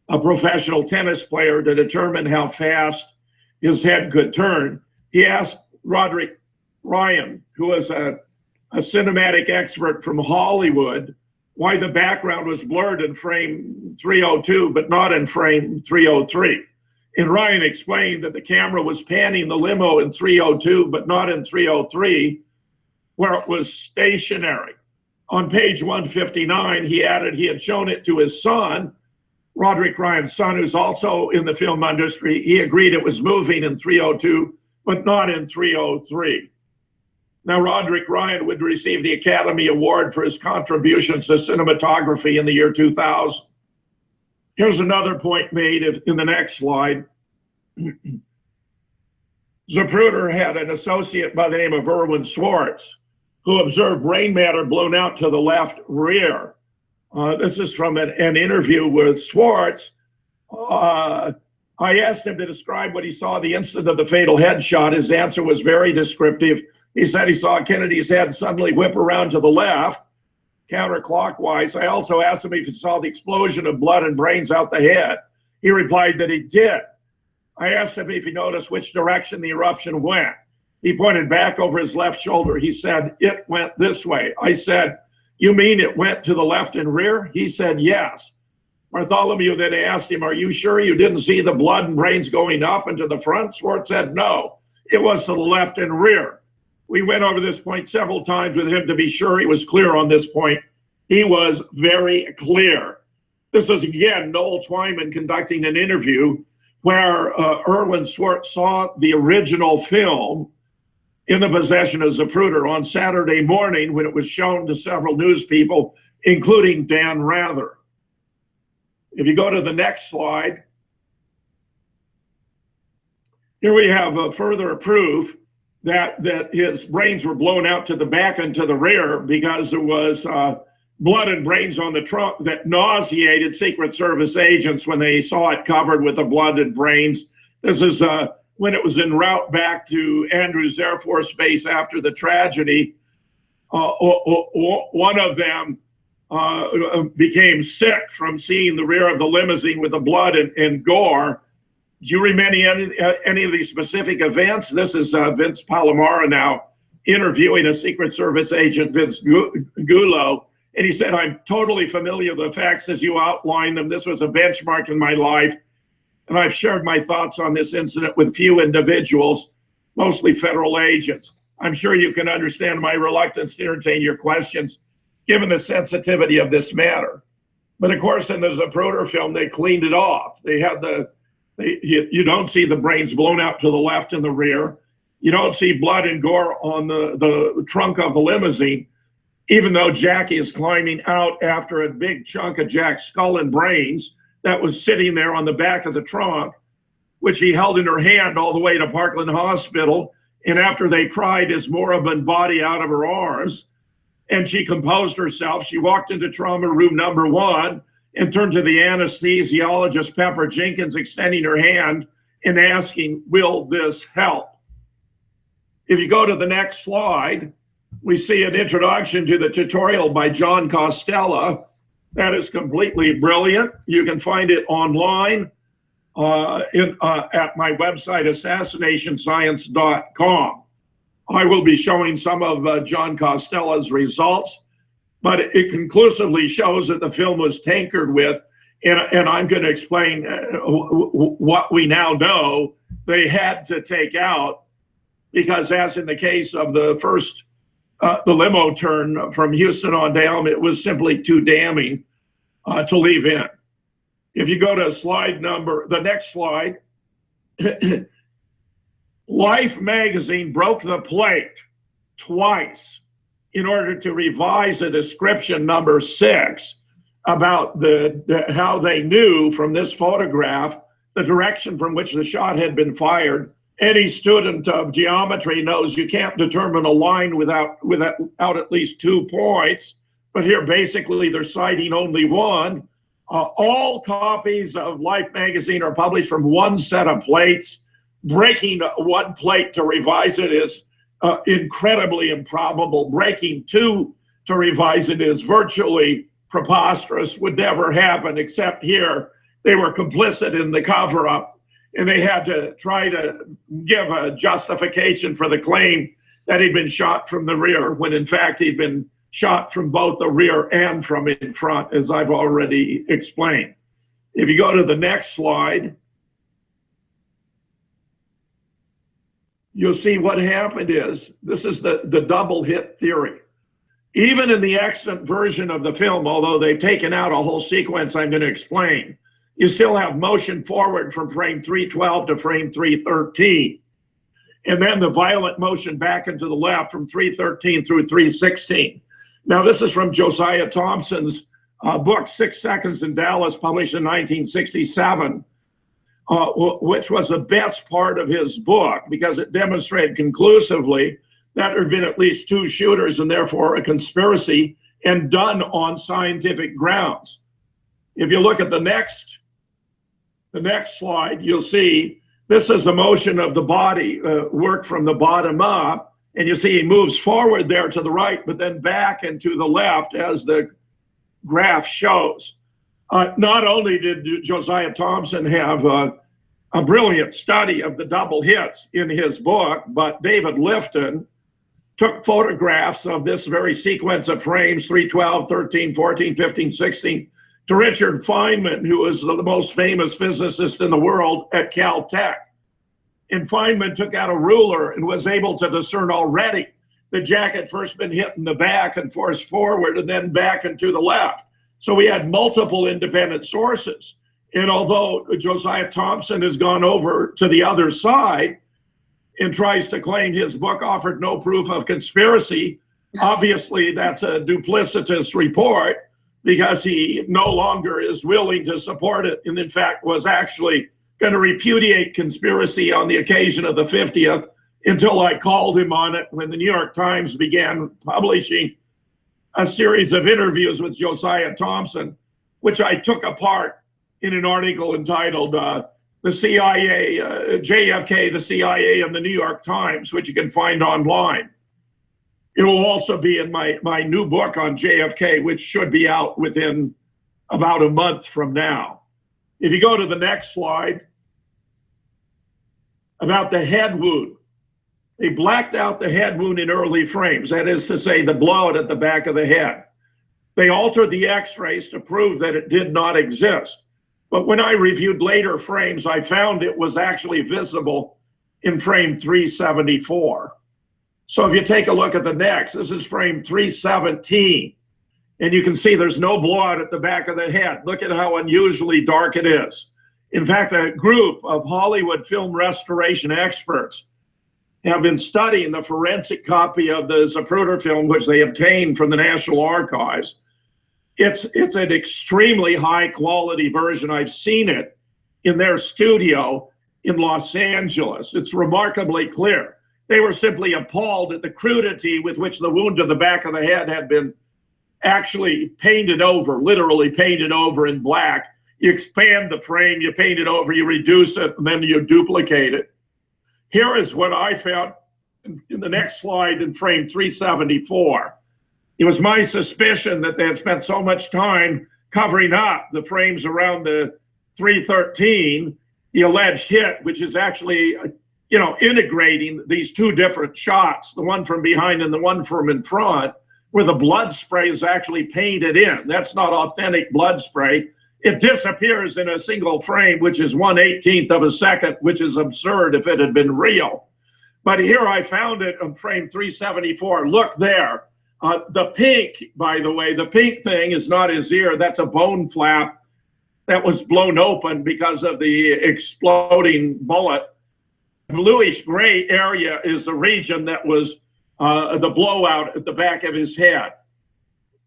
S2: professional tennis player to determine how fast his head could turn. He asked Roderick Ryan, who was a cinematic expert from Hollywood, why the background was blurred in frame 302 but not in frame 303. And Ryan explained that the camera was panning the limo in 302 but not in 303, where it was stationary. On page 159, he added he had shown it to his son, Roderick Ryan's son, who's also in the film industry. He agreed it was moving in 302 but not in 303. Now, Roderick Ryan would receive the Academy Award for his contributions to cinematography in the year 2000. Here's another point made in the next slide. Zapruder had an associate by the name of Erwin Swartz, who observed brain matter blown out to the left rear. This is from an interview with Swartz. I asked him to describe what he saw the instant of the fatal headshot. His answer was very descriptive. He said he saw Kennedy's head suddenly whip around to the left, counterclockwise. I also asked him if he saw the explosion of blood and brains out the head. He replied that he did. I asked him if he noticed which direction the eruption went. He pointed back over his left shoulder. He said, "It went this way." I said, "You mean it went to the left and rear?" He said, "Yes." Bartholomew then asked him, "Are you sure you didn't see the blood and brains going up and to the front?" Swartz said, "No, it was to the left and rear." We went over this point several times with him to be sure he was clear on this point. He was very clear. This is, again, Noel Twyman conducting an interview where Erwin Swartz saw the original film in the possession of Zapruder on Saturday morning when it was shown to several news people, including Dan Rather. If you go to the next slide, here we have further proof that his brains were blown out to the back and to the rear because there was blood and brains on the trunk that nauseated Secret Service agents when they saw it covered with the blood and brains. This is when it was en route back to Andrews Air Force Base after the tragedy. One of them became sick from seeing the rear of the limousine with the blood and gore. Do you remember any of these specific events? This is Vince Palomara now interviewing a Secret Service agent, Vince Gulo, and he said, "I'm totally familiar with the facts as you outlined them. This was a benchmark in my life, and I've shared my thoughts on this incident with few individuals, mostly federal agents. I'm sure you can understand my reluctance to entertain your questions, given the sensitivity of this matter." But of course, in the Zapruder film, they cleaned it off. They had you don't see the brains blown out to the left and the rear. You don't see blood and gore on the trunk of the limousine, even though Jackie is climbing out after a big chunk of Jack's skull and brains that was sitting there on the back of the trunk, which he held in her hand all the way to Parkland Hospital. And after they pried his moribund body out of her arms, and she composed herself, she walked into trauma room number 1 and turned to the anesthesiologist, Pepper Jenkins, extending her hand and asking, "Will this help?" If you go to the next slide, we see an introduction to the tutorial by John Costella. That is completely brilliant. You can find it online at my website, assassinationscience.com. I will be showing some of John Costella's results, but it conclusively shows that the film was tinkered with, and I'm going to explain what we now know they had to take out, because as in the case of the first, the limo turn from Houston on down, it was simply too damning to leave in. If you go to the next slide, Life magazine broke the plate twice in order to revise a description number 6 about how they knew from this photograph the direction from which the shot had been fired. Any student of geometry knows you can't determine a line without at least 2 points, but here basically they're citing only one. All copies of Life magazine are published from one set of plates. Breaking one plate to revise it is incredibly improbable. Breaking 2 to revise it is virtually preposterous, would never happen, except here they were complicit in the cover-up, and they had to try to give a justification for the claim that he'd been shot from the rear, when in fact he'd been shot from both the rear and from in front, as I've already explained. If you go to the next slide, you'll see what happened is, this is the double hit theory. Even in the extant version of the film, although they've taken out a whole sequence I'm going to explain, you still have motion forward from frame 312 to frame 313. And then the violent motion back and to the left from 313 through 316. Now, this is from Josiah Thompson's book, 6 Seconds in Dallas, published in 1967, which was the best part of his book because it demonstrated conclusively that there had been at least 2 shooters and therefore a conspiracy, and done on scientific grounds. If you look at the next slide, you'll see this is the motion of the body worked from the bottom up. And you see he moves forward there to the right, but then back and to the left as the graph shows. Not only did Josiah Thompson have a brilliant study of the double hits in his book, but David Lifton took photographs of this very sequence of frames, 312, 13, 14, 15, 16, to Richard Feynman, who is the most famous physicist in the world at Caltech. And Feynman took out a ruler and was able to discern already that Jack had first been hit in the back and forced forward and then back and to the left. So we had multiple independent sources. And although Josiah Thompson has gone over to the other side and tries to claim his book offered no proof of conspiracy, obviously that's a duplicitous report because he no longer is willing to support it, and in fact was actually going to repudiate conspiracy on the occasion of the 50th until I called him on it when the New York Times began publishing a series of interviews with Josiah Thompson, which I took apart in an article entitled The CIA, JFK, the CIA, and the New York Times, which you can find online. It will also be in my new book on JFK, which should be out within about a month from now. If you go to the next slide, about the head wound. They blacked out the head wound in early frames, that is to say, the blowout at the back of the head. They altered the x-rays to prove that it did not exist. But when I reviewed later frames, I found it was actually visible in frame 374. So if you take a look at the next, this is frame 317. And you can see there's no blowout at the back of the head. Look at how unusually dark it is. In fact, a group of Hollywood film restoration experts have been studying the forensic copy of the Zapruder film, which they obtained from the National Archives. It's an extremely high quality version. I've seen it in their studio in Los Angeles. It's remarkably clear. They were simply appalled at the crudity with which the wound to the back of the head had been actually painted over, literally painted over in black. You expand the frame, you paint it over, you reduce it, and then you duplicate it. Here is what I found in the next slide in frame 374. It was my suspicion that they had spent so much time covering up the frames around the 313, the alleged hit, which is actually, integrating these two different shots, the one from behind and the one from in front, where the blood spray is actually painted in. That's not authentic blood spray. It disappears in a single frame, which is 1/18 of a second, which is absurd if it had been real. But here I found it on frame 374. Look there. The pink, by the way, the pink thing is not his ear. That's a bone flap that was blown open because of the exploding bullet. Bluish gray area is the region that was the blowout at the back of his head.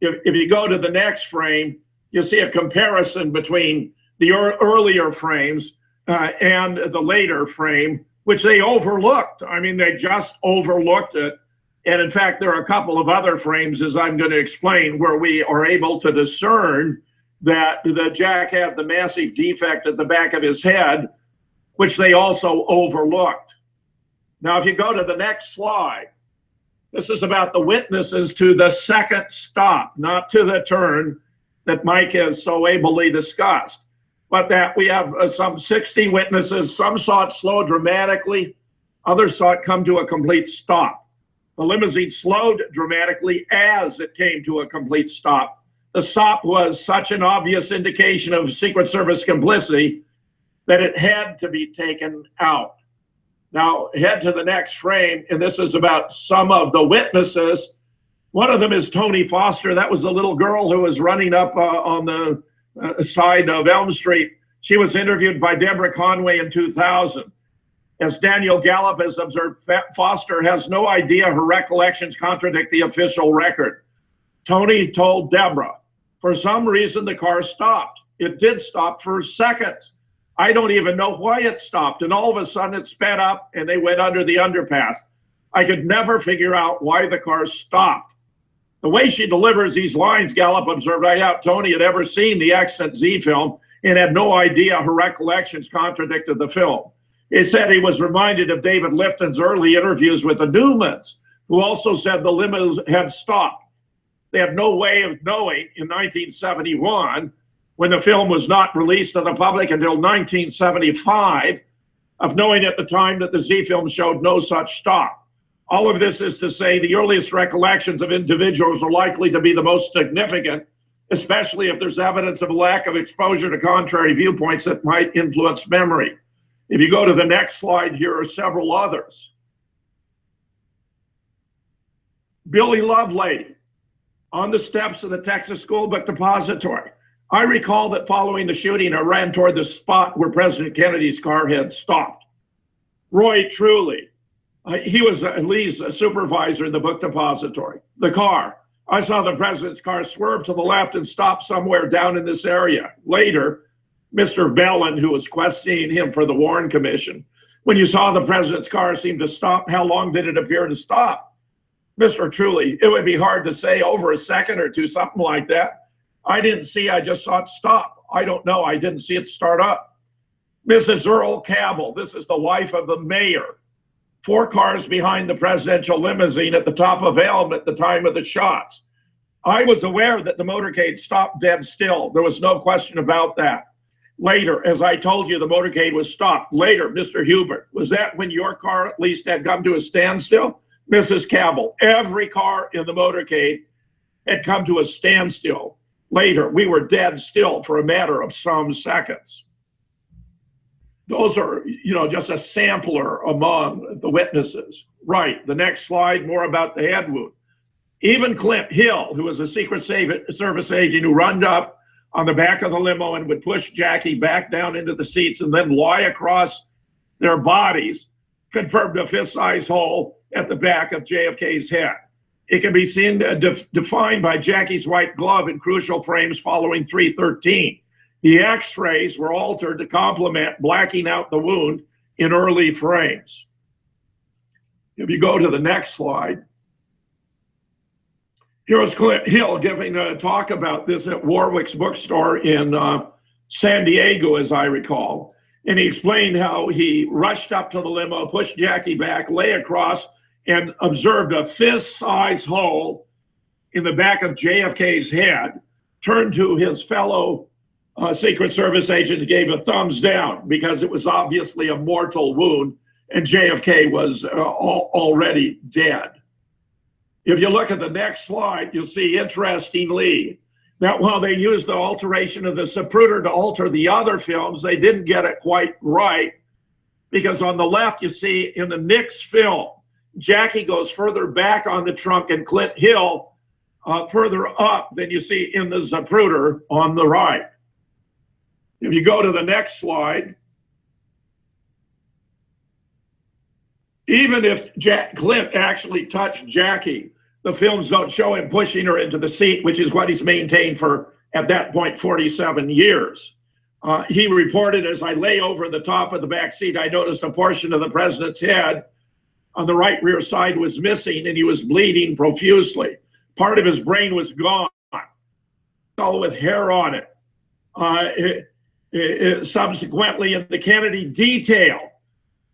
S2: If you go to the next frame, you see a comparison between the earlier frames and the later frame, which they overlooked. I mean, they just overlooked it. And in fact, there are a couple of other frames, as I'm going to explain, where we are able to discern that the Jack had the massive defect at the back of his head, which they also overlooked. Now, if you go to the next slide, this is about the witnesses to the second stop, not to the turn that Mike has so ably discussed, but that we have some 60 witnesses. Some saw it slow dramatically, others saw it come to a complete stop. The limousine slowed dramatically as it came to a complete stop. The stop was such an obvious indication of Secret Service complicity that it had to be taken out. Now, head to the next frame, and this is about some of the witnesses. One of them is Tony Foster. That was the little girl who was running up on the side of Elm Street. She was interviewed by Deborah Conway in 2000. As Daniel Gallup has observed, Foster has no idea her recollections contradict the official record. Tony told Deborah, for some reason, the car stopped. It did stop for seconds. I don't even know why it stopped. And all of a sudden it sped up and they went under the underpass. I could never figure out why the car stopped. The way she delivers these lines, Gallup observed, I doubt Tony had ever seen the Extant Z film and had no idea her recollections contradicted the film. He said he was reminded of David Lifton's early interviews with the Newmans, who also said the limos had stopped. They had no way of knowing in 1971, when the film was not released to the public until 1975, of knowing at the time that the Z film showed no such stop. All of this is to say the earliest recollections of individuals are likely to be the most significant, especially if there's evidence of a lack of exposure to contrary viewpoints that might influence memory. If you go to the next slide, here are several others. Billy Lovelady on the steps of the Texas School Book Depository. I recall that following the shooting, I ran toward the spot where President Kennedy's car had stopped. Roy Truly, he was Lee's supervisor in the book depository. The car, I saw the president's car swerve to the left and stop somewhere down in this area. Later, Mr. Bellin, who was questioning him for the Warren Commission, when you saw the president's car seem to stop, how long did it appear to stop? Mr. Truly, it would be hard to say, over a second or two, something like that. I didn't see, I just saw it stop. I don't know, I didn't see it start up. Mrs. Earl Cabell, this is the wife of the mayor. 4 cars behind the presidential limousine at the top of Elm at the time of the shots. I was aware that the motorcade stopped dead still. There was no question about that. Later, as I told you, the motorcade was stopped. Later, Mr. Hubert, was that when your car at least had come to a standstill? Mrs. Cabell, every car in the motorcade had come to a standstill. Later, we were dead still for a matter of some seconds. Those are, just a sampler among the witnesses. Right, the next slide, more about the head wound. Even Clint Hill, who was a Secret Service agent who runned up on the back of the limo and would push Jackie back down into the seats and then lie across their bodies, confirmed a fist-sized hole at the back of JFK's head. It can be seen defined by Jackie's white glove in crucial frames following 313. The x-rays were altered to complement blacking out the wound in early frames. If you go to the next slide, here's Clint Hill giving a talk about this at Warwick's bookstore in San Diego, as I recall. And he explained how he rushed up to the limo, pushed Jackie back, lay across, and observed a fist-sized hole in the back of JFK's head, turned to his fellow Secret Service agent, gave a thumbs down because it was obviously a mortal wound and JFK was already dead. If you look at the next slide, you'll see, interestingly, that while they used the alteration of the Zapruder to alter the other films, they didn't get it quite right, because on the left, you see in the Nix film, Jackie goes further back on the trunk and Clint Hill further up than you see in the Zapruder on the right. If you go to the next slide, even if Clint actually touched Jackie, the films don't show him pushing her into the seat, which is what he's maintained for, at that point, 47 years. He reported, as I lay over the top of the back seat, I noticed a portion of the president's head on the right rear side was missing and he was bleeding profusely. Part of his brain was gone, all with hair on it. Subsequently, in the Kennedy Detail,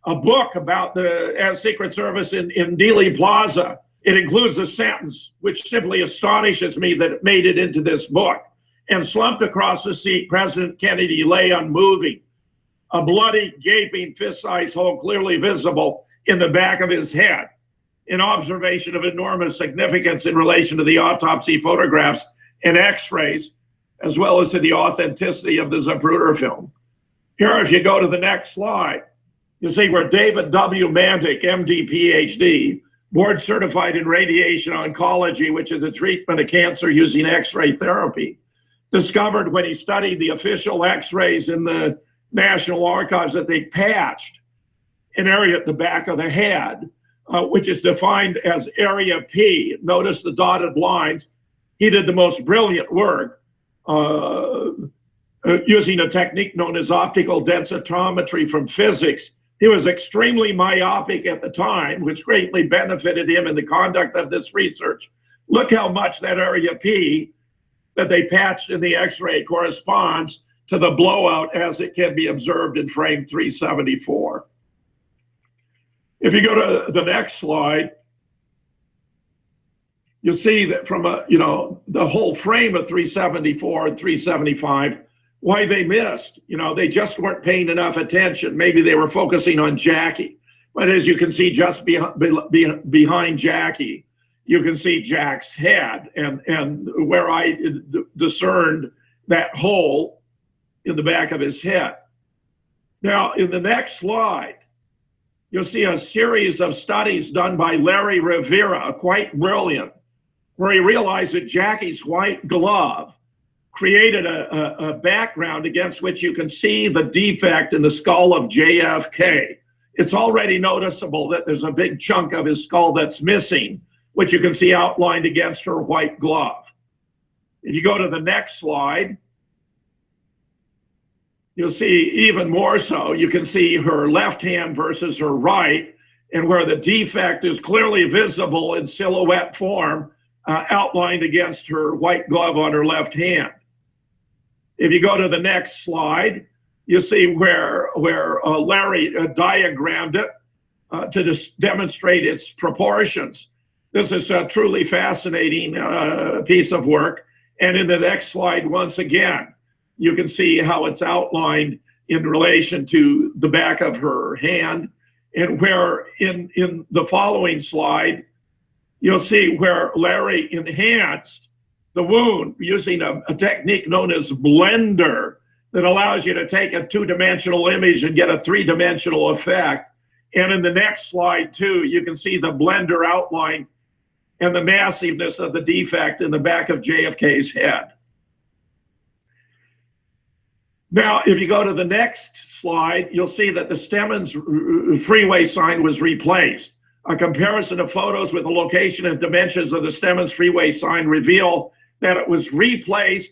S2: a book about the Secret Service in Dealey Plaza, it includes a sentence which simply astonishes me that it made it into this book. And slumped across the seat, President Kennedy lay unmoving, a bloody, gaping, fist-sized hole clearly visible in the back of his head, an observation of enormous significance in relation to the autopsy photographs and x-rays, as well as to the authenticity of the Zapruder film. Here, if you go to the next slide, you see where David W. Mantic, MD, PhD, board certified in radiation oncology, which is a treatment of cancer using x-ray therapy, discovered when he studied the official x-rays in the National Archives that they patched an area at the back of the head, which is defined as area P. Notice the dotted lines. He did the most brilliant work using a technique known as optical densitometry from physics. He was extremely myopic at the time, which greatly benefited him in the conduct of this research. Look how much that area P that they patched in the x-ray corresponds to the blowout as it can be observed in frame 374. If you go to the next slide, you'll see that from the whole frame of 374 and 375, why they missed. They just weren't paying enough attention. Maybe they were focusing on Jackie. But as you can see, just behind Jackie, you can see Jack's head, and where I discerned that hole in the back of his head. Now, in the next slide, you'll see a series of studies done by Larry Rivera, quite brilliant, where he realized that Jackie's white glove created a background against which you can see the defect in the skull of JFK. It's already noticeable that there's a big chunk of his skull that's missing, which you can see outlined against her white glove. If you go to the next slide, you'll see even more so. You can see her left hand versus her right, and where the defect is clearly visible in silhouette form, outlined against her white glove on her left hand. If you go to the next slide, you see where Larry diagrammed it to demonstrate its proportions. This is a truly fascinating piece of work. And in the next slide, once again, you can see how it's outlined in relation to the back of her hand, and where in the following slide, you'll see where Larry enhanced the wound using a technique known as blender that allows you to take a two-dimensional image and get a three-dimensional effect. And in the next slide too, you can see the blender outline and the massiveness of the defect in the back of JFK's head. Now, if you go to the next slide, you'll see that the Stemmons freeway sign was replaced. A comparison of photos with the location and dimensions of the Stemmons freeway sign reveal that it was replaced,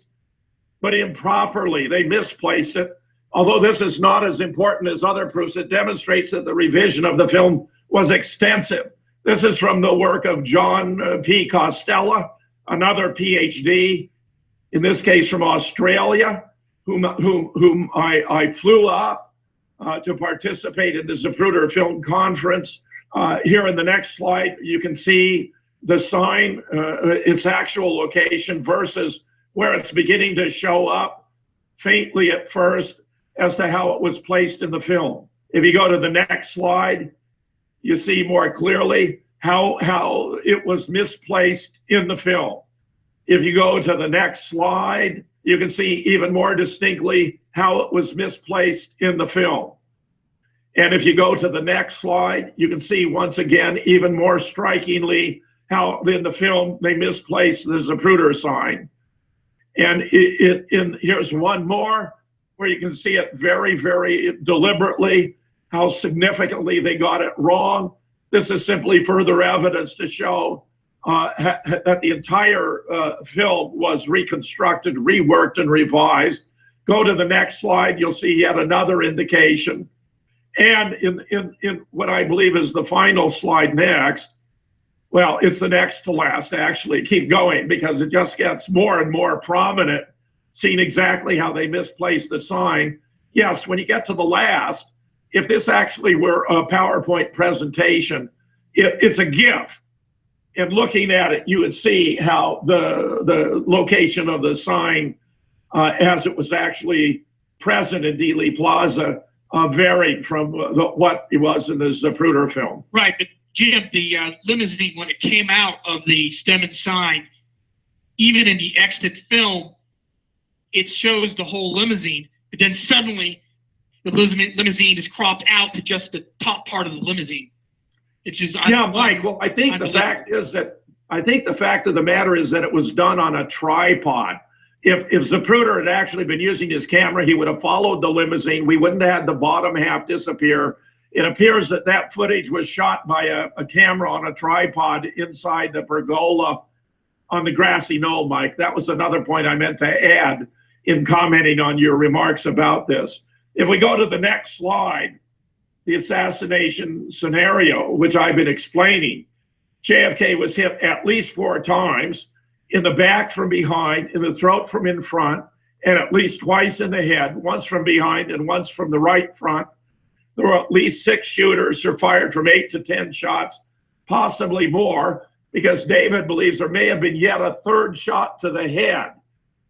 S2: but improperly. They misplaced it. Although this is not as important as other proofs, it demonstrates that the revision of the film was extensive. This is from the work of John P. Costella, another PhD, in this case from Australia, whom I flew up to participate in the Zapruder Film Conference. Here in the next slide, you can see the sign, its actual location versus where it's beginning to show up faintly at first as to how it was placed in the film. If you go to the next slide, you see more clearly how it was misplaced in the film. If you go to the next slide, you can see even more distinctly how it was misplaced in the film. And if you go to the next slide, you can see once again, even more strikingly, how in the film they misplaced the Zapruder sign. And here's one more where you can see it very, very deliberately, how significantly they got it wrong. This is simply further evidence to show that the entire film was reconstructed, reworked, and revised. Go to the next slide, you'll see yet another indication. And in what I believe is the final slide next, well, it's the next to last, actually. Keep going, because it just gets more and more prominent, seeing exactly how they misplaced the sign. Yes, when you get to the last, if this actually were a PowerPoint presentation, it's a GIF. And looking at it, you would see how the location of the sign, as it was actually present in Dealey Plaza, varied from what it was in the Zapruder film.
S3: Right, but Jim, the limousine, when it came out of the Stemmons sign, even in the extant film, it shows the whole limousine, but then suddenly the limousine is cropped out to just the top part of the limousine. It's just,
S2: yeah, Mike. Well, I think the fact of the matter is that it was done on a tripod. If Zapruder had actually been using his camera, he would have followed the limousine. We wouldn't have had the bottom half disappear. It appears that that footage was shot by a camera on a tripod inside the pergola on the grassy knoll, Mike. That was another point I meant to add in commenting on your remarks about this. If we go to the next slide, the assassination scenario, which I've been explaining, JFK was hit at least 4 times, in the back from behind, in the throat from in front, and at least twice in the head, once from behind and once from the right front. There were at least 6 shooters who fired from 8 to 10 shots, possibly more, because David believes there may have been yet a 3rd shot to the head.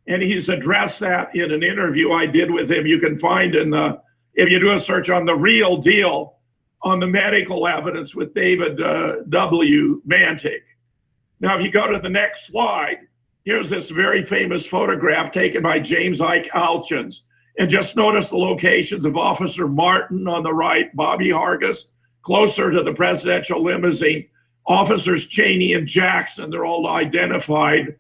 S2: And he's addressed that in an interview I did with him. You can find if you do a search on The Real Deal on the medical evidence with David W. Mantic. Now, if you go to the next slide, here's this very famous photograph taken by James Ike Alchins. And just notice the locations of Officer Martin on the right, Bobby Hargis, closer to the presidential limousine. Officers Cheney and Jackson, they're all identified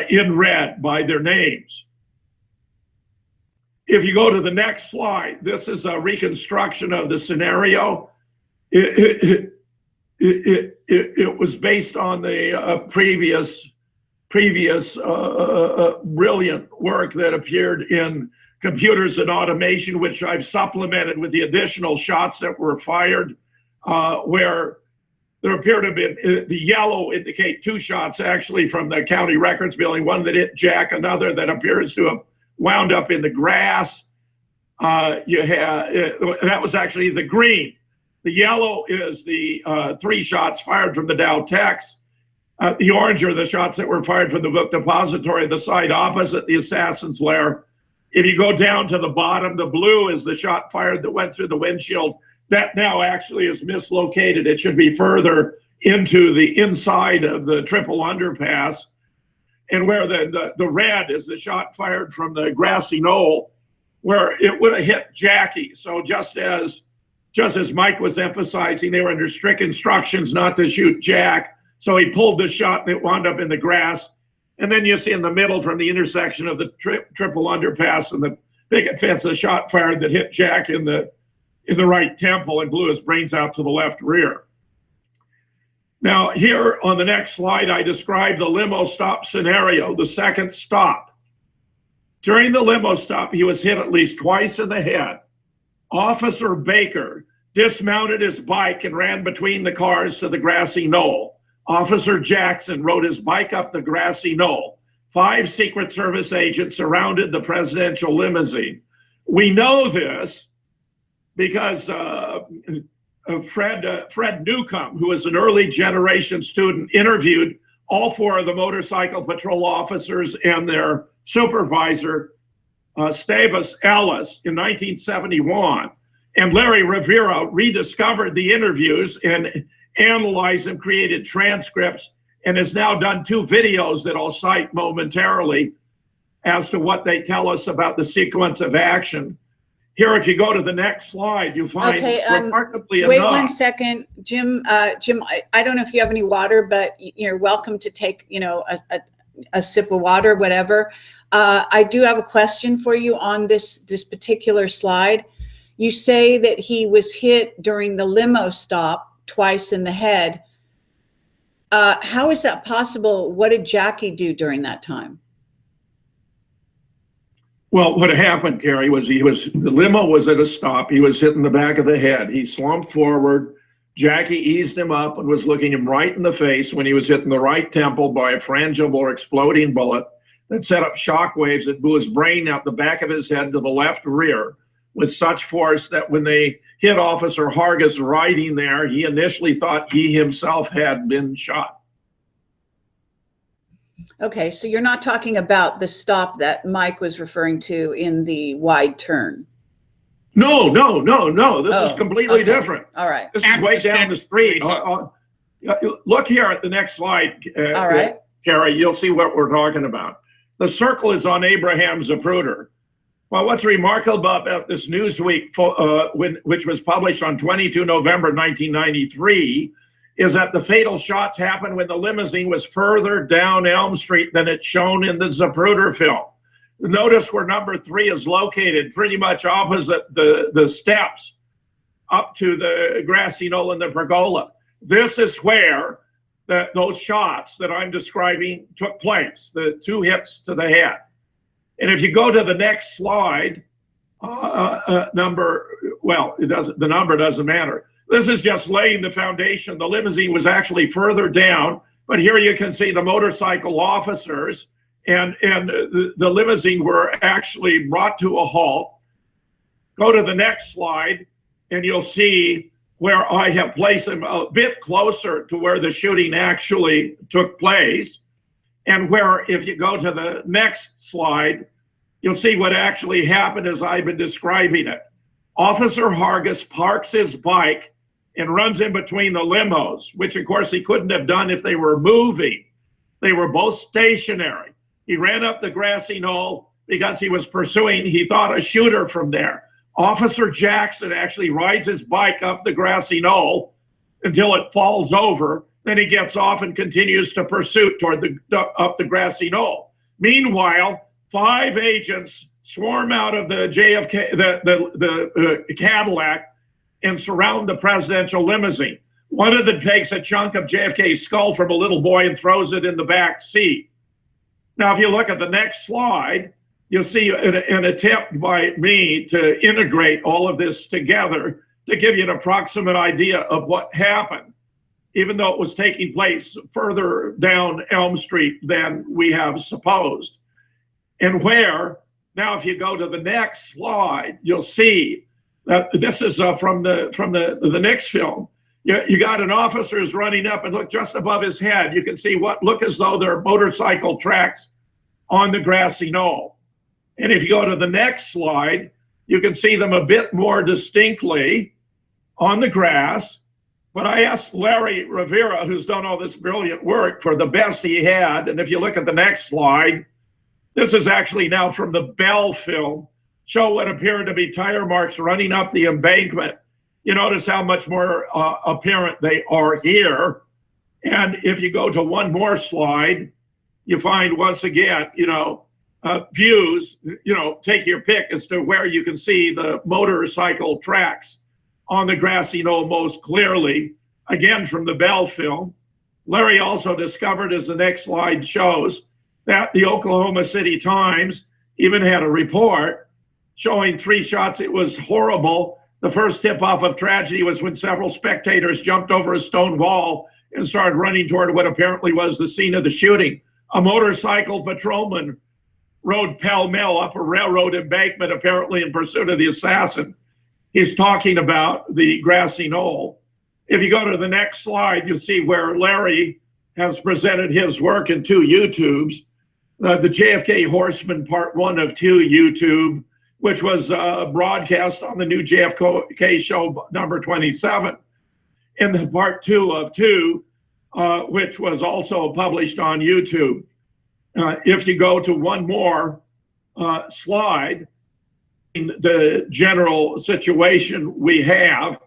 S2: in red by their names. If you go to the next slide, this is a reconstruction of the scenario. It was based on the previous brilliant work that appeared in Computers and Automation, which I've supplemented with the additional shots that were fired where there appear to have been, the yellow indicate 2 shots actually from the county records building, one that hit Jack, another that appears to have wound up in the grass. That was actually the green. The yellow is the 3 shots fired from the Dow Tex. The orange are the shots that were fired from the book depository, the side opposite the assassin's lair. If you go down to the bottom, the blue is the shot fired that went through the windshield. That now actually is mislocated. It should be further into the inside of the triple underpass. And where the red is the shot fired from the grassy knoll, where it would have hit Jackie. So just as Mike was emphasizing, they were under strict instructions not to shoot Jack. So he pulled the shot and it wound up in the grass. And then you see in the middle from the intersection of the triple underpass and the picket fence, a shot fired that hit Jack in the right temple and blew his brains out to the left rear. Now here on the next slide, I describe the limo stop scenario, the second stop. During the limo stop, he was hit at least twice in the head. Officer Baker dismounted his bike and ran between the cars to the grassy knoll. Officer Jackson rode his bike up the grassy knoll. 5 Secret Service agents surrounded the presidential limousine. We know this because Fred Newcomb, who was an early generation student, interviewed all 4 of the motorcycle patrol officers and their supervisor, Stavis Ellis, in 1971. And Larry Rivera rediscovered the interviews and analyzed and created transcripts, and has now done 2 videos that I'll cite momentarily as to what they tell us about the sequence of action. Here, if you go to the next slide, you find remarkably
S1: wait
S2: enough.
S1: One second, Jim. Jim, I don't know if you have any water, but you're welcome to take, a sip of water, whatever. I do have a question for you on this particular slide. You say that he was hit during the limo stop twice in the head. How is that possible? What did Jackie do during that time?
S2: Well, what happened, Carrie, was the limo was at a stop. He was hit in the back of the head. He slumped forward. Jackie eased him up and was looking him right in the face when he was hit in the right temple by a frangible or exploding bullet that set up shock waves that blew his brain out the back of his head to the left rear with such force that when they hit Officer Hargis riding there, he initially thought he himself had been shot.
S1: Okay, so you're not talking about the stop that Mike was referring to in the wide turn.
S2: No. This is completely different.
S1: All right.
S2: This is way down the street. Look here at the next slide.
S1: All right.
S2: Carrie, you'll see what we're talking about. The circle is on Abraham Zapruder. Well, what's remarkable about this Newsweek, which was published on 22 November 1993, is that the fatal shots happened when the limousine was further down Elm Street than it's shown in the Zapruder film. Notice where number 3 is located, pretty much opposite the steps up to the grassy knoll and the pergola. This is where those shots that I'm describing took place, the 2 hits to the head. And if you go to the next slide, the number doesn't matter. This is just laying the foundation. The limousine was actually further down, but here you can see the motorcycle officers and the limousine were actually brought to a halt. Go to the next slide and you'll see where I have placed them a bit closer to where the shooting actually took place. And where, if you go to the next slide, you'll see what actually happened as I've been describing it. Officer Hargis parks his bike and runs in between the limos, which of course he couldn't have done if they were moving. They were both stationary. He ran up the grassy knoll because he was pursuing, he thought, a shooter from there. Officer Jackson actually rides his bike up the grassy knoll until it falls over. Then he gets off and continues to pursue toward up the grassy knoll. Meanwhile, 5 agents swarm out of the JFK, the Cadillac, and surround the presidential limousine. One of them takes a chunk of JFK's skull from a little boy and throws it in the back seat. Now, if you look at the next slide, you'll see an attempt by me to integrate all of this together to give you an approximate idea of what happened, even though it was taking place further down Elm Street than we have supposed. And where, now if you go to the next slide, you'll see that this is from the next film. You got an officer who's running up, and look just above his head, you can see what look as though they're motorcycle tracks on the grassy knoll. And if you go to the next slide, you can see them a bit more distinctly on the grass. But I asked Larry Rivera, who's done all this brilliant work, for the best he had. And if you look at the next slide, this is actually now from the Bell film, show what appeared to be tire marks running up the embankment. You notice how much more apparent they are here. And if you go to one more slide, you find once again, views, take your pick as to where you can see the motorcycle tracks on the grassy knoll most clearly, again from the Bell film. Larry also discovered, as the next slide shows, that the Oklahoma City Times even had a report showing 3 shots. It was horrible. The first tip-off of tragedy was when several spectators jumped over a stone wall and started running toward what apparently was the scene of the shooting. A motorcycle patrolman rode pell-mell up a railroad embankment, apparently in pursuit of the assassin. He's talking about the grassy knoll. If you go to the next slide, you'll see where Larry has presented his work in 2 YouTubes. The JFK Horseman Part 1 of 2 YouTube, which was broadcast on the new JFK show number 27. And the Part 2 of 2, which was also published on YouTube. If you go to one more slide, the general situation we have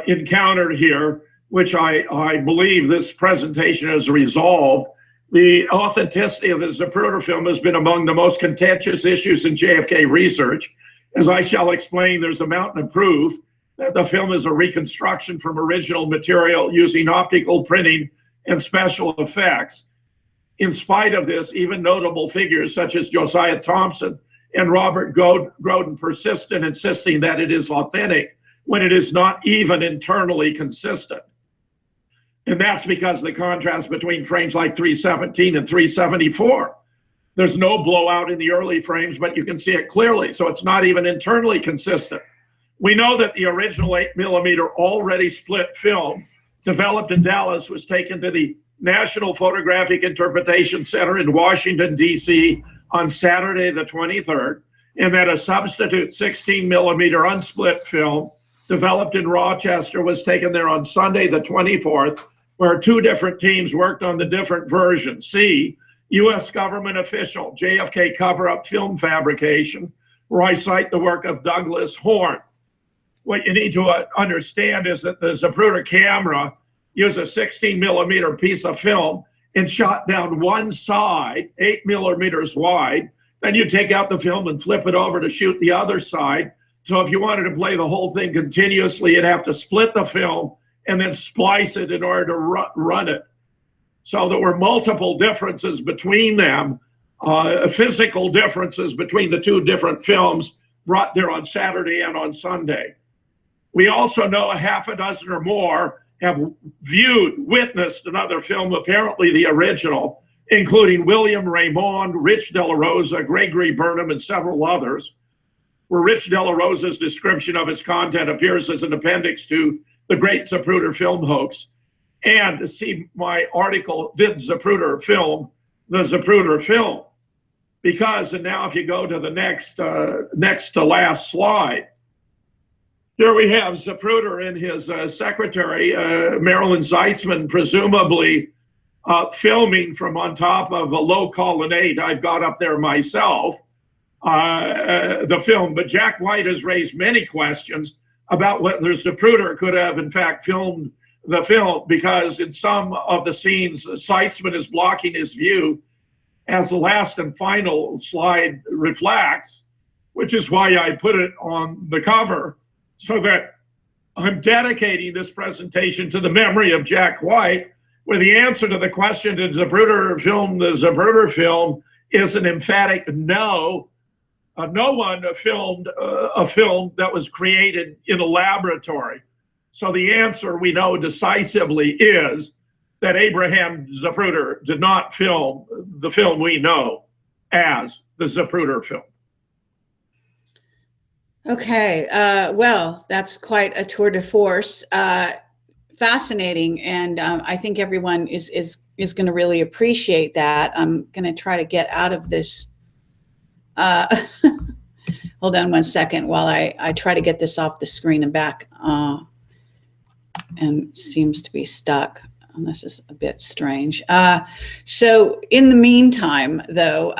S2: encountered here, which I believe this presentation has resolved. The authenticity of the Zapruder film has been among the most contentious issues in JFK research. As I shall explain, there's a mountain of proof that the film is a reconstruction from original material using optical printing and special effects. In spite of this, even notable figures such as Josiah Thompson and Robert Groden persist in insisting that it is authentic when it is not even internally consistent. And that's because of the contrast between frames like 317 and 374. There's no blowout in the early frames, but you can see it clearly. So it's not even internally consistent. We know that the original 8mm already split film developed in Dallas was taken to the National Photographic Interpretation Center in Washington, D.C. on Saturday the 23rd, and that a substitute 16mm unsplit film developed in Rochester was taken there on Sunday the 24th, where 2 different teams worked on the different versions. C, U.S. government official, JFK cover-up film fabrication, where I cite the work of Douglas Horn. What you need to understand is that the Zapruder camera used a 16mm piece of film and shot down one side, 8mm wide. Then you take out the film and flip it over to shoot the other side. So if you wanted to play the whole thing continuously, you'd have to split the film and then splice it in order to run it. So there were multiple differences between them, physical differences between the 2 different films brought there on Saturday and on Sunday. We also know a half a dozen or more have witnessed another film, apparently the original, including William Raymond, Rich Della Rosa, Gregory Burnham, and several others, where Rich Della Rosa's description of its content appears as an appendix to the Great Zapruder Film Hoax. And to see my article, Did Zapruder Film the Zapruder Film? Because, and now if you go to the next to last slide, here we have Zapruder and his secretary, Marilyn Zeitzman, presumably filming from on top of a low colonnade. I've got up there myself, the film. But Jack White has raised many questions about whether Zapruder could have, in fact, filmed the film, because in some of the scenes, Zeitzman is blocking his view, as the last and final slide reflects, which is why I put it on the cover, so that I'm dedicating this presentation to the memory of Jack White, where the answer to the question, did Zapruder film the Zapruder film, is an emphatic no. No one filmed a film that was created in a laboratory. So the answer we know decisively is that Abraham Zapruder did not film the film we know as the Zapruder film.
S1: Okay, well, that's quite a tour de force. Fascinating, and I think everyone is going to really appreciate that. I'm going to try to get out of this. Hold on one second while I try to get this off the screen and back. And it seems to be stuck. And this is a bit strange. So in the meantime, though,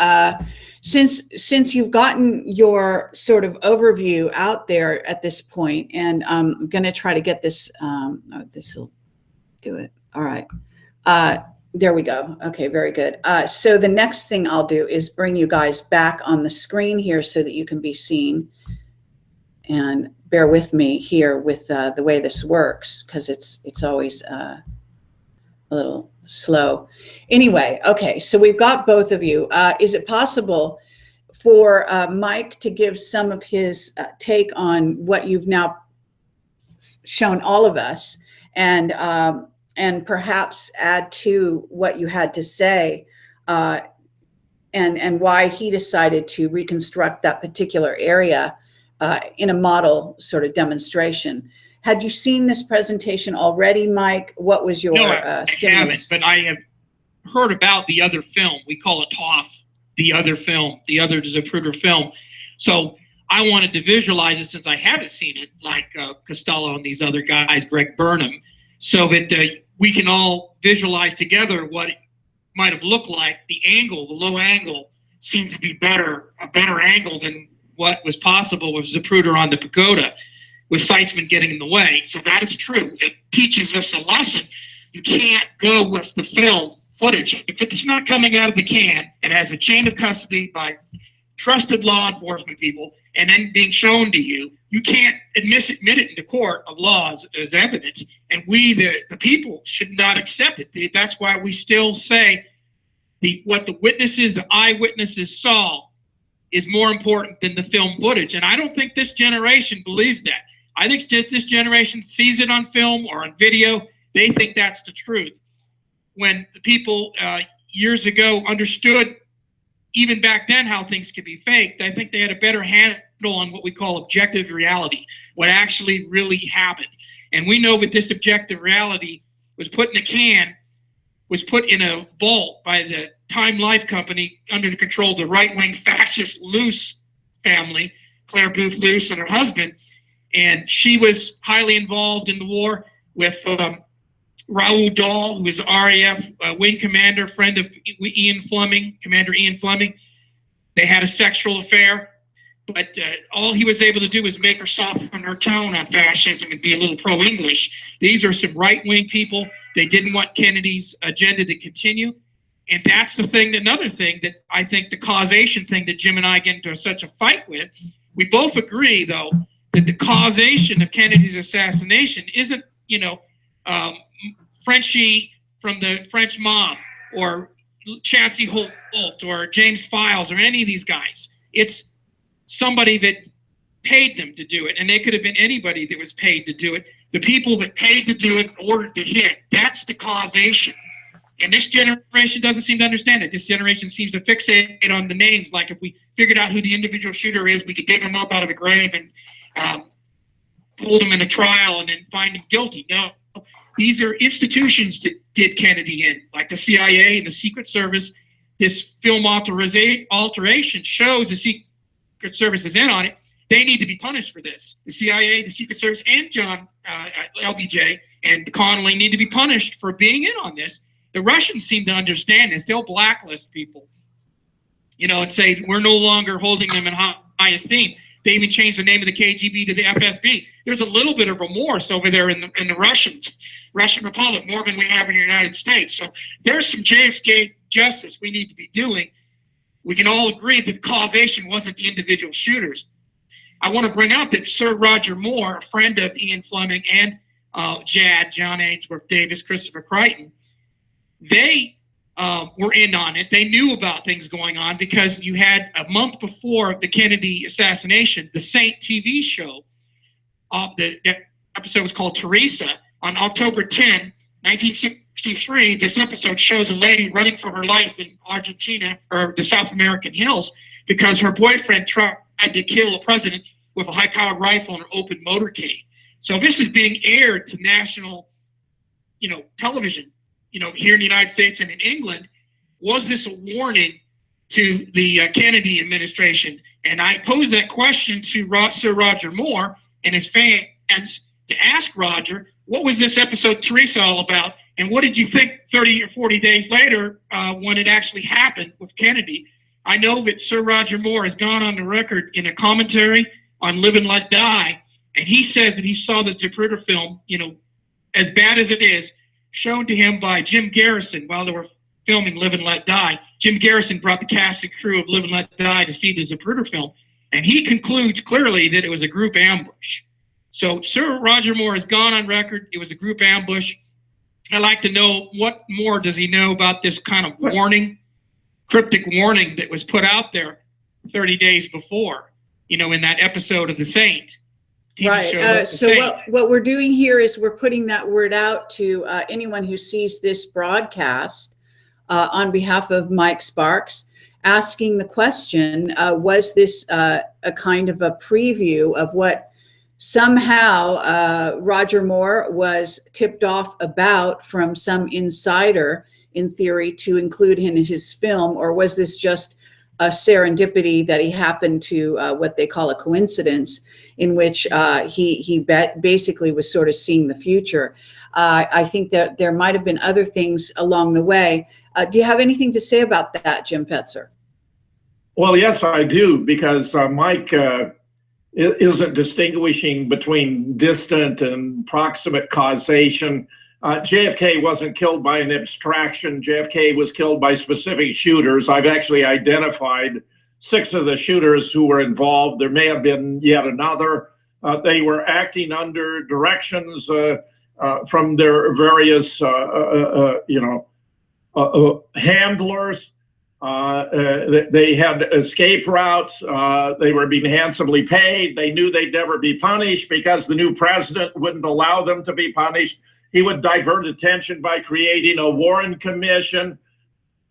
S1: since you've gotten your sort of overview out there at this point, and I'm going to try to get this, this will do it. All right. There we go. Okay, very good. So the next thing I'll do is bring you guys back on the screen here so that you can be seen. And bear with me here with the way this works, because it's always a little slow. Anyway, okay, so we've got both of you. Is it possible for Mike to give some of his take on what you've now shown all of us, and perhaps add to what you had to say, and why he decided to reconstruct that particular area in a model sort of demonstration? Had you seen this presentation already, Mike? What was your
S3: I haven't, but I have heard about the other film. We call it TOF, the other film, the other Zapruder film. So I wanted to visualize it, since I haven't seen it, like Costello and these other guys, Greg Burnham, so that we can all visualize together what it might have looked like. The angle, the low angle, seems to be a better angle than what was possible with Zapruder on the pagoda, with Seitzman getting in the way. So that is true. It teaches us a lesson. You can't go with the film footage. If it's not coming out of the can and has a chain of custody by trusted law enforcement people and then being shown to you, you can't admit it into court of law as evidence. And we, the people, should not accept it. That's why we still say what the witnesses, the eyewitnesses saw is more important than the film footage. And I don't think this generation believes that. I think this generation sees it on film or on video. They think that's the truth. When the people years ago understood, even back then, how things could be faked, I think they had a better handle on what we call objective reality, what actually really happened. And we know that this objective reality was put in a can, was put in a vault by the Time Life Company under the control of the right-wing fascist Luce family, Claire Booth Luce and her husband. And she was highly involved in the war with Raoul Dahl, who was RAF wing commander, friend of Ian Fleming, Commander Ian Fleming. They had a sexual affair, but all he was able to do was make her soften her tone on fascism and be a little pro-English. These are some right-wing people. They didn't want Kennedy's agenda to continue. And that's the thing, another thing that I think the causation thing that Jim and I get into such a fight with. We both agree, though, that the causation of Kennedy's assassination isn't, Frenchie from the French mob or Chancey Holt or James Files or any of these guys. It's somebody that paid them to do it, and they could have been anybody that was paid to do it. The people that paid to do it ordered the hit. That's the causation. And this generation doesn't seem to understand it. This generation seems to fixate on the names. Like if we figured out who the individual shooter is, we could dig him up out of a grave and hold him in a trial and then find him guilty. No, these are institutions that did Kennedy in, like the CIA and the Secret Service. This film alteration shows the Secret Service is in on it. They need to be punished for this. The CIA, the Secret Service, and John LBJ and Connolly need to be punished for being in on this. The Russians seem to understand this. They'll blacklist people, and say we're no longer holding them in high esteem. They even changed the name of the KGB to the FSB. There's a little bit of remorse over there in the Russian Republic, more than we have in the United States. So there's some JFK justice we need to be doing. We can all agree that the causation wasn't the individual shooters. I want to bring up that Sir Roger Moore, a friend of Ian Fleming and John Ainsworth Davis, Christopher Crichton, they were in on it. They knew about things going on because you had a month before the Kennedy assassination, the Saint TV show. The episode was called Teresa. On October 10, 1963, this episode shows a lady running for her life in Argentina, or the South American hills, because her boyfriend tried to kill a president with a high-powered rifle and an open motorcade. So this is being aired to national, television, here in the United States and in England. Was this a warning to the Kennedy administration? And I posed that question to Sir Roger Moore and his fans to ask Roger, what was this episode Teresa all about? And what did you think 30 or 40 days later when it actually happened with Kennedy? I know that Sir Roger Moore has gone on the record in a commentary on Live and Let Die, and he says that he saw the Zapruder film, as bad as it is, shown to him by Jim Garrison while they were filming Live and Let Die. Jim Garrison brought the cast and crew of Live and Let Die to see the Zapruder film, and he concludes clearly that it was a group ambush. So Sir Roger Moore has gone on record. It was a group ambush. I'd like to know, what more does he know about this kind of warning, cryptic warning that was put out there 30 days before, in that episode of The Saint?
S1: Right. So what we're doing here is we're putting that word out to anyone who sees this broadcast on behalf of Mike Sparks, asking the question, was this a kind of a preview of what somehow Roger Moore was tipped off about from some insider, in theory, to include in his film? Or was this just a serendipity that he happened to what they call a coincidence, in which he basically was sort of seeing the future? I think that there might have been other things along the way. Do you have anything to say about that, Jim Fetzer?
S2: Well, yes, I do, because Mike isn't distinguishing between distant and proximate causation. JFK wasn't killed by an abstraction. JFK was killed by specific shooters. I've actually identified 6 of the shooters who were involved. There may have been yet another. They were acting under directions from their various, handlers. They had escape routes. They were being handsomely paid. They knew they'd never be punished because the new president wouldn't allow them to be punished. He would divert attention by creating a Warren Commission,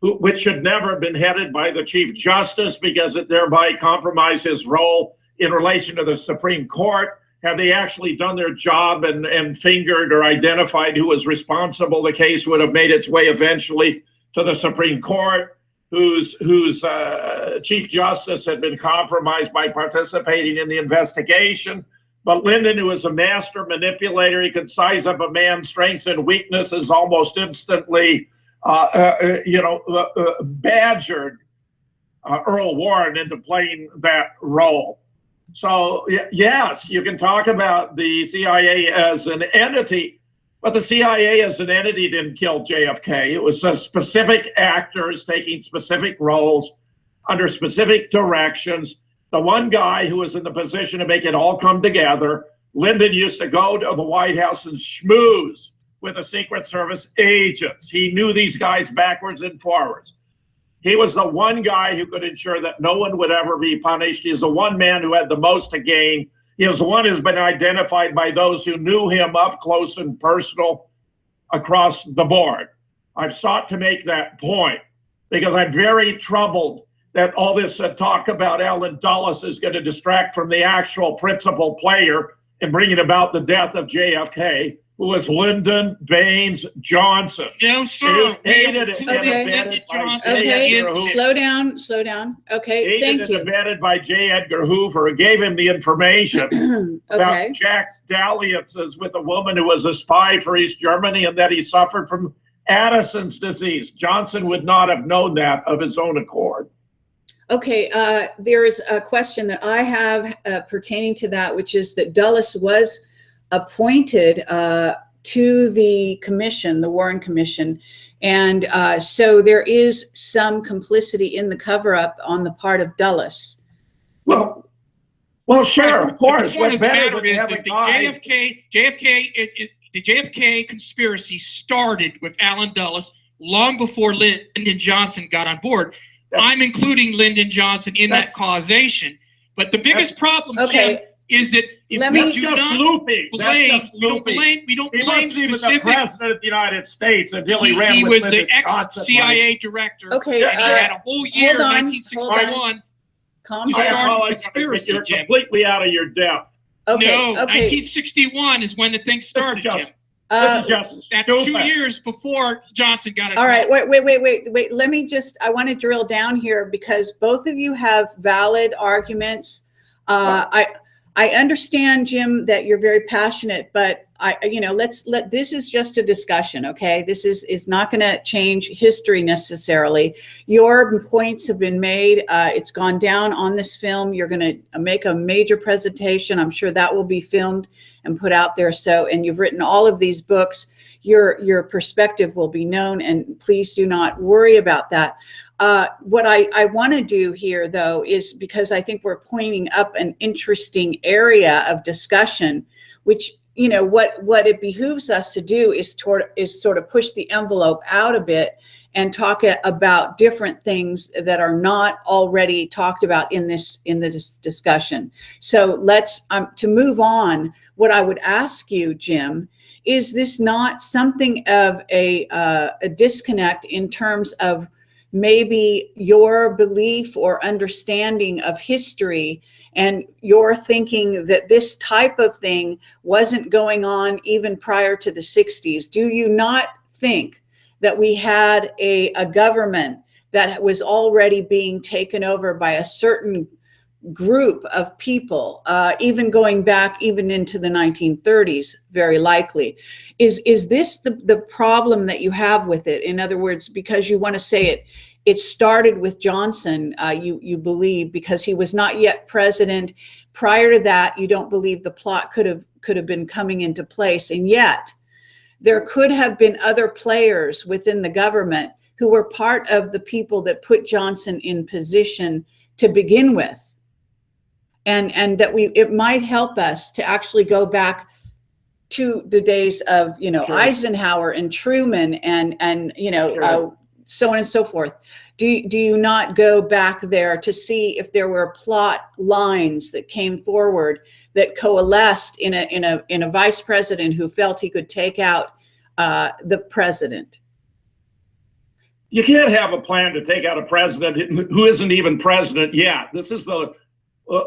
S2: which should never have been headed by the Chief Justice, because it thereby compromised his role in relation to the Supreme Court. Had they actually done their job and fingered or identified who was responsible, the case would have made its way eventually to the Supreme Court, whose Chief Justice had been compromised by participating in the investigation. But Lyndon, who was a master manipulator, he could size up a man's strengths and weaknesses almost instantly, badgered Earl Warren into playing that role. So, yes, you can talk about the CIA as an entity, but the CIA as an entity didn't kill JFK. It was specific actors taking specific roles under specific directions. The one guy who was in the position to make it all come together, Lyndon, used to go to the White House and schmooze with the Secret Service agents. He knew these guys backwards and forwards. He was the one guy who could ensure that no one would ever be punished. He's the one man who had the most to gain. He is the one who's been identified by those who knew him up close and personal across the board. I've sought to make that point because I'm very troubled that all this talk about Allen Dulles is going to distract from the actual principal player in bringing about the death of JFK, who was Lyndon Baines Johnson.
S3: No, sir.
S1: Okay, slow down. Okay, thank you.
S2: Invented by J. Edgar Hoover, who gave him the information about Jack's dalliances with a woman who was a spy for East Germany and that he suffered from Addison's disease. Johnson would not have known that of his own accord.
S1: Okay, there is a question that I have pertaining to that, which is that Dulles was appointed to the commission, the Warren Commission, and so there is some complicity in the cover-up on the part of Dulles.
S2: Well, sure, of course. What better than have a guy?
S3: The JFK conspiracy started with Allen Dulles long before Lyndon Johnson got on board. I'm including Lyndon Johnson in that causation. But the biggest problem, Jim, is that if we do not blame, we don't blame specifically.
S2: The president of the United States until he ran
S3: he
S2: with
S3: was the ex-CIA director.
S1: Okay,
S3: and he had a whole year in 1961.
S1: Calm down.
S3: Conspiracy,
S2: you're
S3: Jim.
S2: completely out of your depth.
S3: Okay, no, 1961 is when the thing started, Jim.
S2: This is just
S3: That's
S2: stupid.
S3: 2 years before Johnson got it.
S1: All right, wait. Let me just, I want to drill down here because both of you have valid arguments. I understand, Jim, that you're very passionate, but this is just a discussion, okay? This is not going to change history necessarily. Your points have been made. It's gone down on this film. You're going to make a major presentation. I'm sure that will be filmed and put out there. So, and you've written all of these books. Your perspective will be known, and please do not worry about that. What I want to do here, though, is because I think we're pointing up an interesting area of discussion, which, what it behooves us to do is sort of push the envelope out a bit and talk about different things that are not already talked about in this discussion. So let's to move on. What I would ask you, Jim, is this not something of a disconnect in terms of maybe your belief or understanding of history and your thinking that this type of thing wasn't going on even prior to the 60s? Do you not think that we had a government that was already being taken over by a certain group of people, even going back even into the 1930s, very likely? Is this the problem that you have with it? In other words, because you want to say it started with Johnson, you believe, because he was not yet president. Prior to that, you don't believe the plot could have been coming into place, and yet there could have been other players within the government who were part of the people that put Johnson in position to begin with. And that it might help us to actually go back to the days of, sure, Eisenhower and Truman and sure, so on and so forth. Do you not go back there to see if there were plot lines that came forward that coalesced in a vice president who felt he could take out the president?
S2: You can't have a plan to take out a president who isn't even president yet. This is the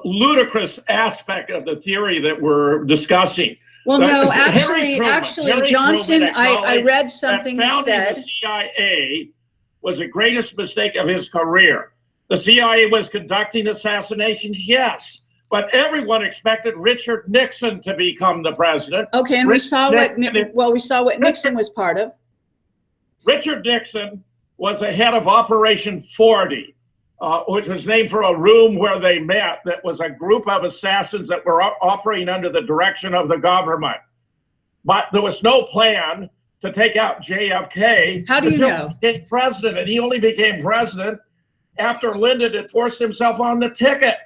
S2: ludicrous aspect of the theory that we're discussing.
S1: Well, no, actually, Johnson, I read something that said
S2: the CIA was the greatest mistake of his career. The CIA was conducting assassinations, yes, but everyone expected Richard Nixon to become the president.
S1: Okay, and we saw what Nixon was part of.
S2: Richard Nixon was the head of Operation 40. Which was named for a room where they met that was a group of assassins that were operating under the direction of the government. But there was no plan to take out JFK.
S1: How do you know?
S2: He became president, and he only became president after Lyndon had forced himself on the ticket.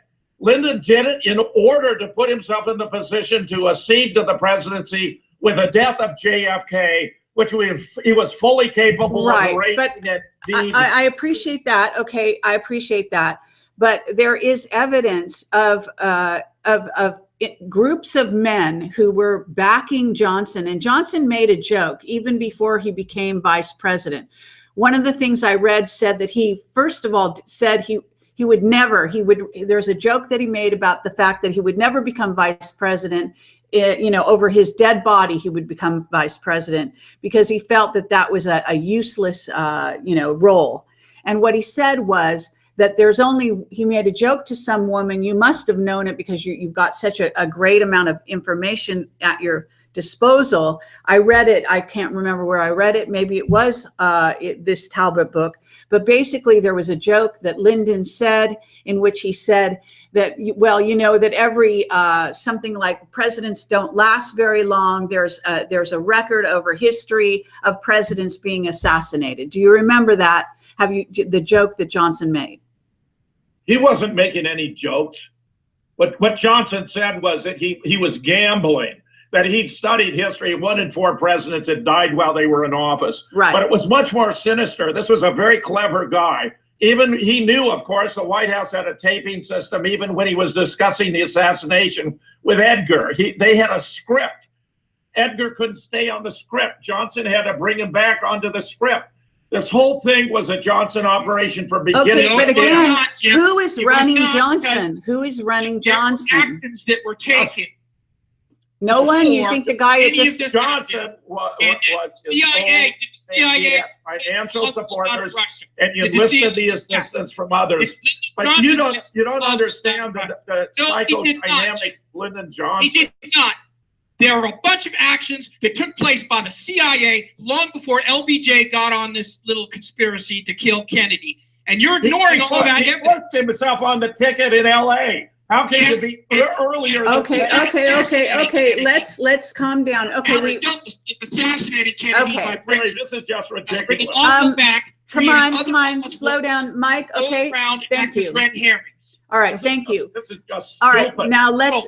S2: Lyndon did it in order to put himself in the position to accede to the presidency with the death of JFK, which he was fully capable of arranging it.
S1: I appreciate that. Okay, I appreciate that. But there is evidence of groups of men who were backing Johnson, and Johnson made a joke even before he became vice president. One of the things I read said that he, first of all, said he would never, there's a joke that he made about the fact that he would never become vice president. Over his dead body, he would become vice president because he felt that was a useless, role. And what he said was that he made a joke to some woman. You must have known it because you've got such a great amount of information at your disposal. I read it. I can't remember where I read it. Maybe it was this Talbot book. But basically, there was a joke that Lyndon said in which he said that, well, that every something like presidents don't last very long. There's a record over history of presidents being assassinated. Do you remember that? The joke that Johnson made?
S2: He wasn't making any jokes. What Johnson said was that he was gambling. that he'd studied history. 1 in 4 presidents had died while they were in office.
S1: Right.
S2: But it was much more sinister. This was a very clever guy. Even he knew, of course, the White House had a taping system, even when he was discussing the assassination with Edgar. They had a script. Edgar couldn't stay on the script. Johnson had to bring him back onto the script. This whole thing was a Johnson operation from beginning.
S1: Okay, but again, who is running Johnson?
S3: Because
S1: Who is running
S3: there were
S1: Johnson?
S3: actions that were taken.
S1: No one. You think the guy that
S3: Any of
S1: just
S3: this
S2: Johnson was his
S3: CIA,
S2: own
S3: CIA
S2: financial supporters,
S3: Russia.
S2: and you
S3: Did you
S2: enlisted
S3: see
S2: the
S3: it?
S2: assistance from others. But
S3: Johnson
S2: you don't
S3: just
S2: understand the
S3: No, he did not.
S2: psychodynamics of Lyndon Johnson.
S3: He did not. There are a bunch of actions that took place by the CIA long before LBJ got on this little conspiracy to kill Kennedy. And you're ignoring all that
S2: He
S3: evidence.
S2: forced himself on the ticket in L.A. How can you be earlier?
S1: Okay. Let's calm down. Okay, we
S3: assassinated Kennedy
S1: Okay.
S3: by bringing
S2: This is just
S3: bringing
S2: ridiculous.
S3: Oswald back.
S1: come on, slow down, Mike. Okay, thank you.
S3: Red herrings.
S1: All right, thank you.
S2: This is just
S1: All right,
S2: stupid.
S1: now let's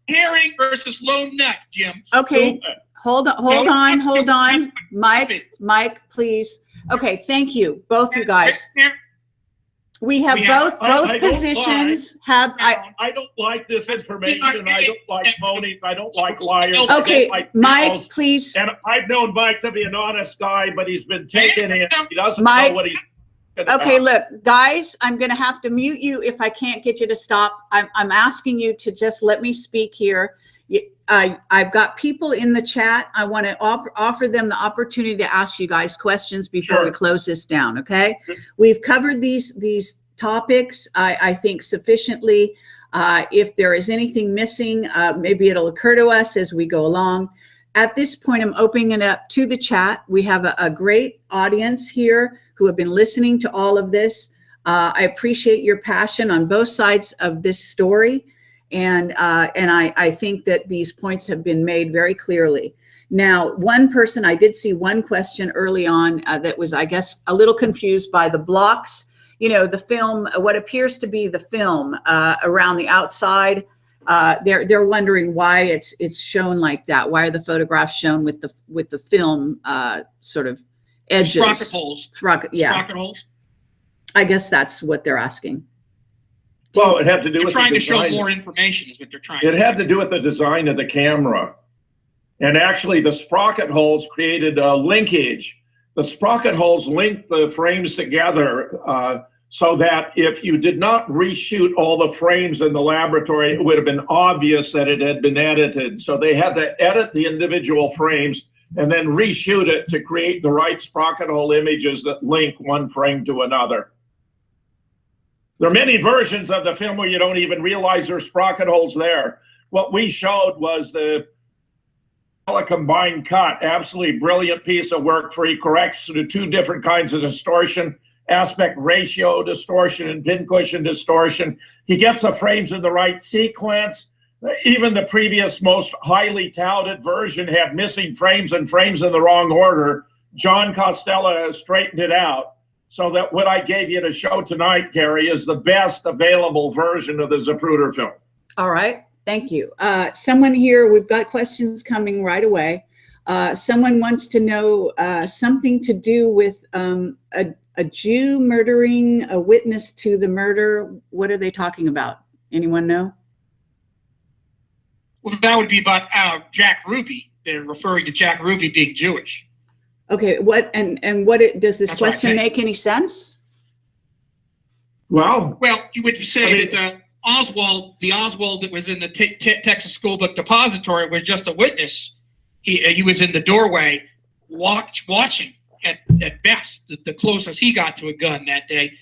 S3: Herring versus lone nut, Jim.
S1: Okay,
S2: Stupid.
S1: hold on, Mike, please. Okay, thank you, both you guys. We have both
S2: I don't
S1: positions.
S2: I don't like this information. I don't like phonies. I don't like liars. I
S1: Okay,
S2: don't like
S1: Mike,
S2: trolls.
S1: please.
S2: And I've known Mike to be an honest guy, but he's been taken in. He doesn't
S1: Mike,
S2: know what he's.
S1: Okay, look, guys, I'm going to have to mute you if I can't get you to stop. I'm asking you to just let me speak here. I've got people in the chat. I want to offer them the opportunity to ask you guys questions before we close this down, okay? We've covered these topics, I think, sufficiently. If there is anything missing, maybe it'll occur to us as we go along. At this point, I'm opening it up to the chat. We have a great audience here who have been listening to all of this. I appreciate your passion on both sides of this story. And I think that these points have been made very clearly. Now, one person, I did see one question early on that was, I guess, a little confused by the blocks. You know, the film, what appears to be the film around the outside. They're wondering why it's shown like that. Why are the photographs shown with the film sort of edges?
S3: Sprocket holes. Sprocket holes.
S1: I guess that's what they're asking.
S2: Well, it had to do with
S3: trying
S2: the
S3: to show
S2: design.
S3: more information is what they're trying.
S2: It had to do with the design of the camera. And actually, the sprocket holes created a linkage. The sprocket holes linked the frames together so that if you did not reshoot all the frames in the laboratory, it would have been obvious that it had been edited. So they had to edit the individual frames and then reshoot it to create the right sprocket hole images that link one frame to another. There are many versions of the film where you don't even realize there's sprocket holes there. What we showed was the combined cut, absolutely brilliant piece of work for he corrects the 2 different kinds of distortion, aspect ratio distortion and pincushion distortion. He gets the frames in the right sequence. Even the previous most highly touted version had missing frames and frames in the wrong order. John Costello straightened it out. So that what I gave you to show tonight, Carrie, is the best available version of the Zapruder film. All
S1: right. Thank you. Someone here, we've got questions coming right away. Someone wants to know something to do with a Jew murdering a witness to the murder. What are they talking about? Anyone know?
S3: Well, that would be about Jack Ruby. They're referring to Jack Ruby being Jewish.
S1: Okay, what does this question make any sense?
S2: Well,
S3: you would say that the Oswald that was in the Texas School Book Depository was just a witness. He was in the doorway, watching at best, the closest he got to a gun that day.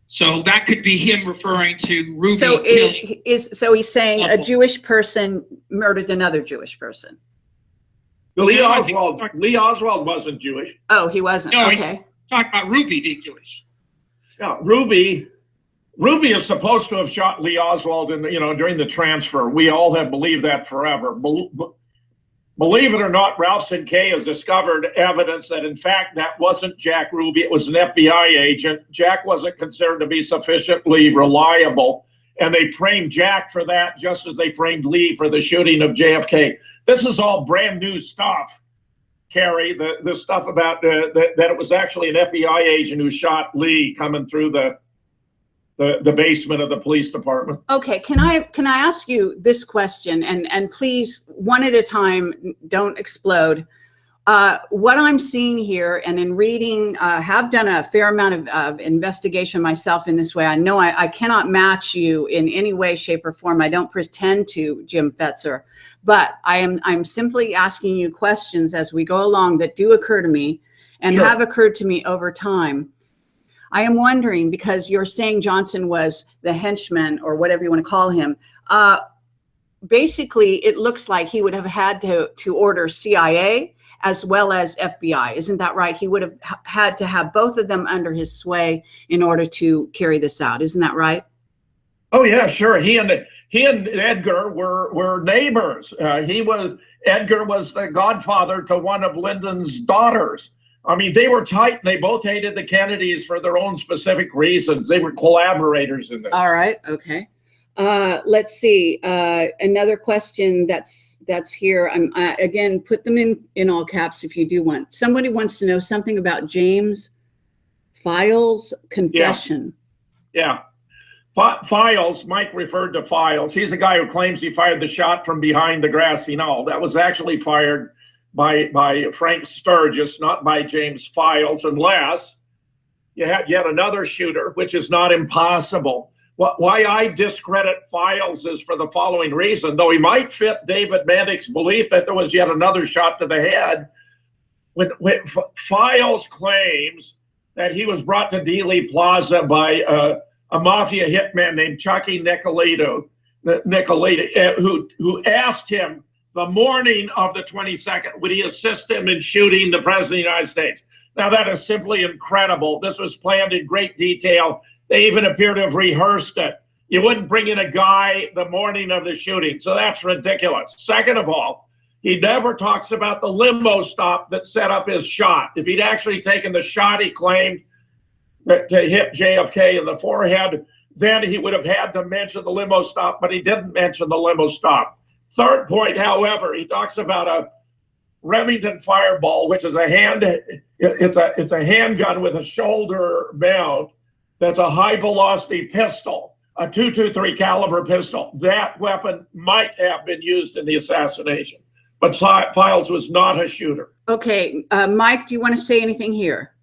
S3: So that could be him referring to Ruby.
S1: So he's saying Oswald. A Jewish person murdered another Jewish person.
S2: Lee Oswald wasn't Jewish.
S1: Oh, he wasn't.
S3: No,
S1: okay.
S3: He's talking about Ruby being Jewish.
S2: Yeah, Ruby is supposed to have shot Lee Oswald during the transfer. We all have believed that forever. Believe it or not, Ralph Sinkay has discovered evidence that in fact that wasn't Jack Ruby. It was an FBI agent. Jack wasn't considered to be sufficiently reliable. And they framed Jack for that, just as they framed Lee for the shooting of JFK. This is all brand new stuff, Carrie. The stuff about that it was actually an FBI agent who shot Lee coming through the basement of the police department.
S1: Okay, can I ask you this question, and please, one at a time, don't explode. What I'm seeing here, and in reading, have done a fair amount of investigation myself in this way. I know I cannot match you in any way, shape, or form. I don't pretend to, Jim Fetzer, but I'm simply asking you questions as we go along that do occur to me and
S2: Sure.
S1: have occurred to me over time. I am wondering, because you're saying Johnson was the henchman, or whatever you want to call him. Basically, it looks like he would have had to order CIA as well as FBI. Isn't that right? He would have had to have both of them under his sway in order to carry this out. Isn't that right?
S2: Oh yeah, sure. He and Edgar were neighbors. Edgar was the godfather to one of Lyndon's daughters. I mean, they were tight, and they both hated the Kennedys for their own specific reasons. They were collaborators in this.
S1: All right. Okay. Let's see. Another question that's here. Again, put them in all caps if you do want. Somebody wants to know something about James Files' confession.
S2: Yeah. Files, Mike referred to Files. He's the guy who claims he fired the shot from behind the grassy knoll. That was actually fired by Frank Sturgis, not by James Files, unless you had yet another shooter, which is not impossible. Why I discredit Files is for the following reason. Though he might fit David Mandick's belief that there was yet another shot to the head, when Files claims that he was brought to Dealey Plaza by a mafia hitman named Chucky Nicolito, who asked him the morning of the 22nd, would he assist him in shooting the President of the United States? Now, that is simply incredible. This was planned in great detail. They even appear to have rehearsed it. You wouldn't bring in a guy the morning of the shooting, so that's ridiculous. Second of all, he never talks about the limo stop that set up his shot. If he'd actually taken the shot he claimed to hit JFK in the forehead, then he would have had to mention the limo stop, but he didn't mention the limo stop. Third point, however, he talks about a Remington Fireball, which is it's a handgun with a shoulder mount. That's a high velocity pistol, a .223 caliber pistol. That weapon might have been used in the assassination, but Files was not a shooter.
S1: Okay, Mike, do you want to say anything here?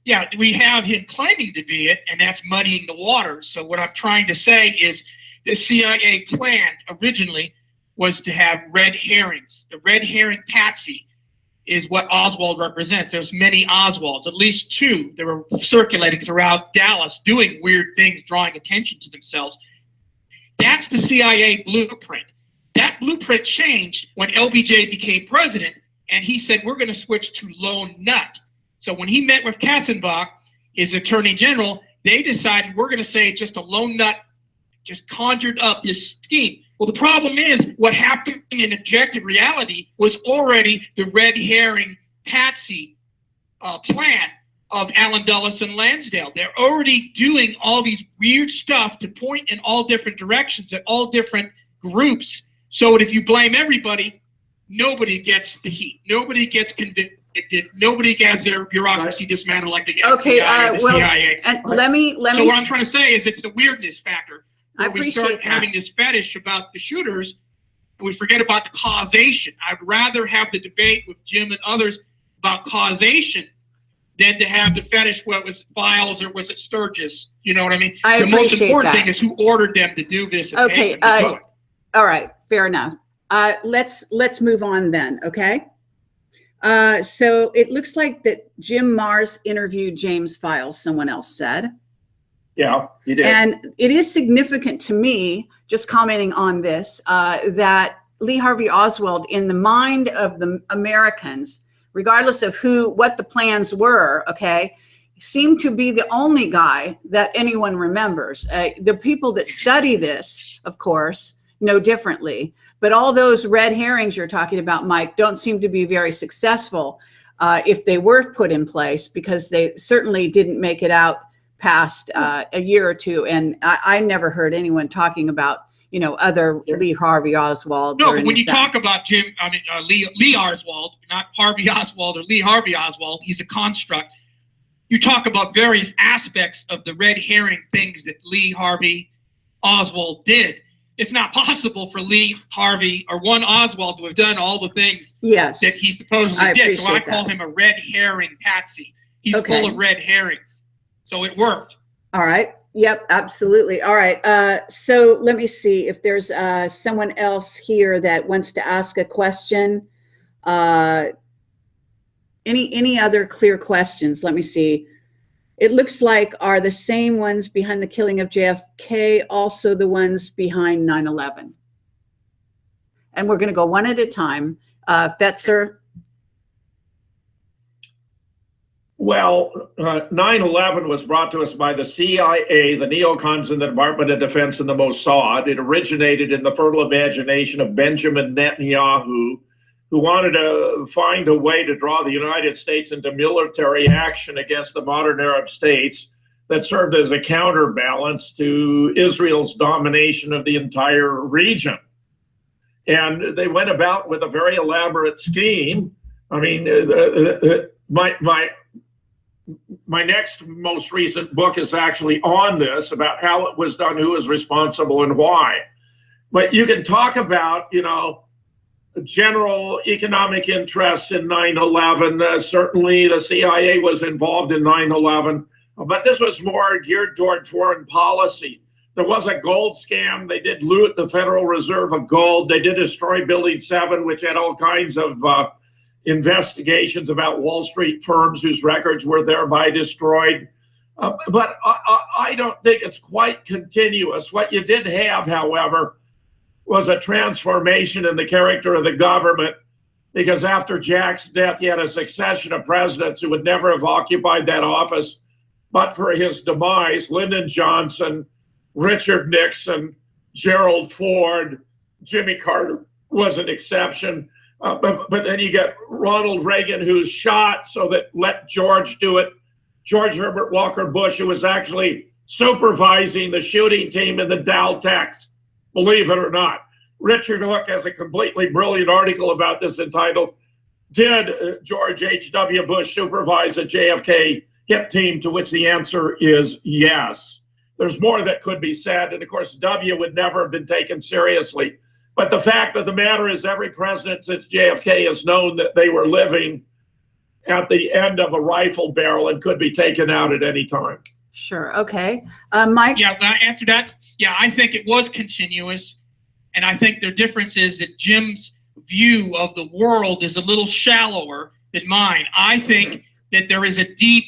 S3: Yeah, we have him claiming to be it, and that's muddying the waters. So what I'm trying to say is the CIA plan originally was to have red herrings. The red herring patsy is what Oswald represents. There's many Oswalds, at least two that were circulating throughout Dallas doing weird things, drawing attention to themselves. That's the CIA blueprint. That blueprint changed when LBJ became president, and he said, we're going to switch to Lone Nut. So when he met with Katzenbach, his attorney general, they decided we're going to say just a Lone Nut just conjured up this scheme. Well, the problem is what happened in objective reality was already the red herring patsy plan of Allen Dulles and Lansdale. They're already doing all these weird stuff to point in all different directions at all different groups. So if you blame everybody, nobody gets the heat. Nobody gets convicted. Nobody gets their bureaucracy dismantled like the FBI or the CIA.
S1: And let me.
S3: So what I'm trying to say is it's the weirdness factor.
S1: I appreciate
S3: we start having this fetish about the shooters, and we forget about the causation. I'd rather have the debate with Jim and others about causation than to have the fetish, what was Files or was it Sturgis? You know what I mean? The most important thing is who ordered them to do this.
S1: Okay. All right. Fair enough. Let's move on then. Okay. So it looks like that Jim Mars interviewed James Files, someone else said.
S2: Yeah, he did.
S1: And it is significant to me, just commenting on this, that Lee Harvey Oswald, in the mind of the Americans, regardless of what the plans were, okay, seemed to be the only guy that anyone remembers. The people that study this, of course, know differently. But all those red herrings you're talking about, Mike, don't seem to be very successful if they were put in place, because they certainly didn't make it out past a year or two, and I never heard anyone talking about, you know, other Lee Harvey Oswald.
S3: No, but when you talk about Lee Oswald, not Harvey Oswald or Lee Harvey Oswald, he's a construct. You talk about various aspects of the red herring things that Lee Harvey Oswald did. It's not possible for Lee Harvey or one Oswald to have done all the things that he supposedly did. So I call him a red herring patsy. He's full of red herrings. So it worked.
S1: All right. Yep, absolutely. All right. So let me see if there's someone else here that wants to ask a question. Any other clear questions? Let me see. It looks like are the same ones behind the killing of JFK also the ones behind 9/11? And we're going to go one at a time. Fetzer.
S2: Well, 9/11 was brought to us by the CIA, the neocons in the Department of Defense, and the Mossad. It originated in the fertile imagination of Benjamin Netanyahu, who wanted to find a way to draw the United States into military action against the modern Arab states that served as a counterbalance to Israel's domination of the entire region. And they went about with a very elaborate scheme. I mean, my next most recent book is actually on this, about how it was done, who was responsible, and why. But you can talk about, you know, general economic interests in 9/11. Certainly the CIA was involved in 9/11, but this was more geared toward foreign policy. There was a gold scam. They did loot the Federal Reserve of gold. They did destroy Building 7, which had all kinds of investigations about Wall Street firms whose records were thereby destroyed. But I don't think it's quite continuous. What you did have, however, was a transformation in the character of the government, because after Jack's death, you had a succession of presidents who would never have occupied that office but for his demise. Lyndon Johnson, Richard Nixon, Gerald Ford, Jimmy Carter was an exception. But then you get Ronald Reagan, who's shot, so that let George do it. George Herbert Walker Bush, who was actually supervising the shooting team in the Dow Tex, believe it or not. Richard Hook has a completely brilliant article about this entitled, "Did George H.W. Bush supervise a JFK hit team?" To which the answer is yes. There's more that could be said, and of course W would never have been taken seriously. But the fact of the matter is, every president since JFK has known that they were living at the end of a rifle barrel and could be taken out at any time.
S1: Sure. Okay. Mike?
S3: Yeah, can I answer that? Yeah, I think it was continuous. And I think the difference is that Jim's view of the world is a little shallower than mine. I think that there is a deep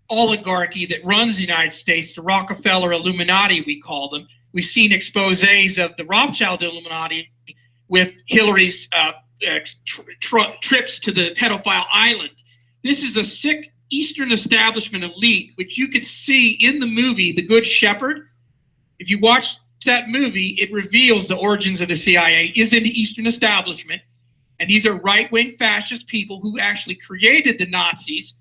S3: oligarchy that runs the United States, the Rockefeller Illuminati, we call them. We've seen exposés of the Rothschild Illuminati with Hillary's trips to the pedophile island. This is a sick Eastern establishment elite, which you could see in the movie The Good Shepherd. If you watch that movie, it reveals the origins of the CIA is in the Eastern establishment. And these are right-wing fascist people who actually created the Nazis,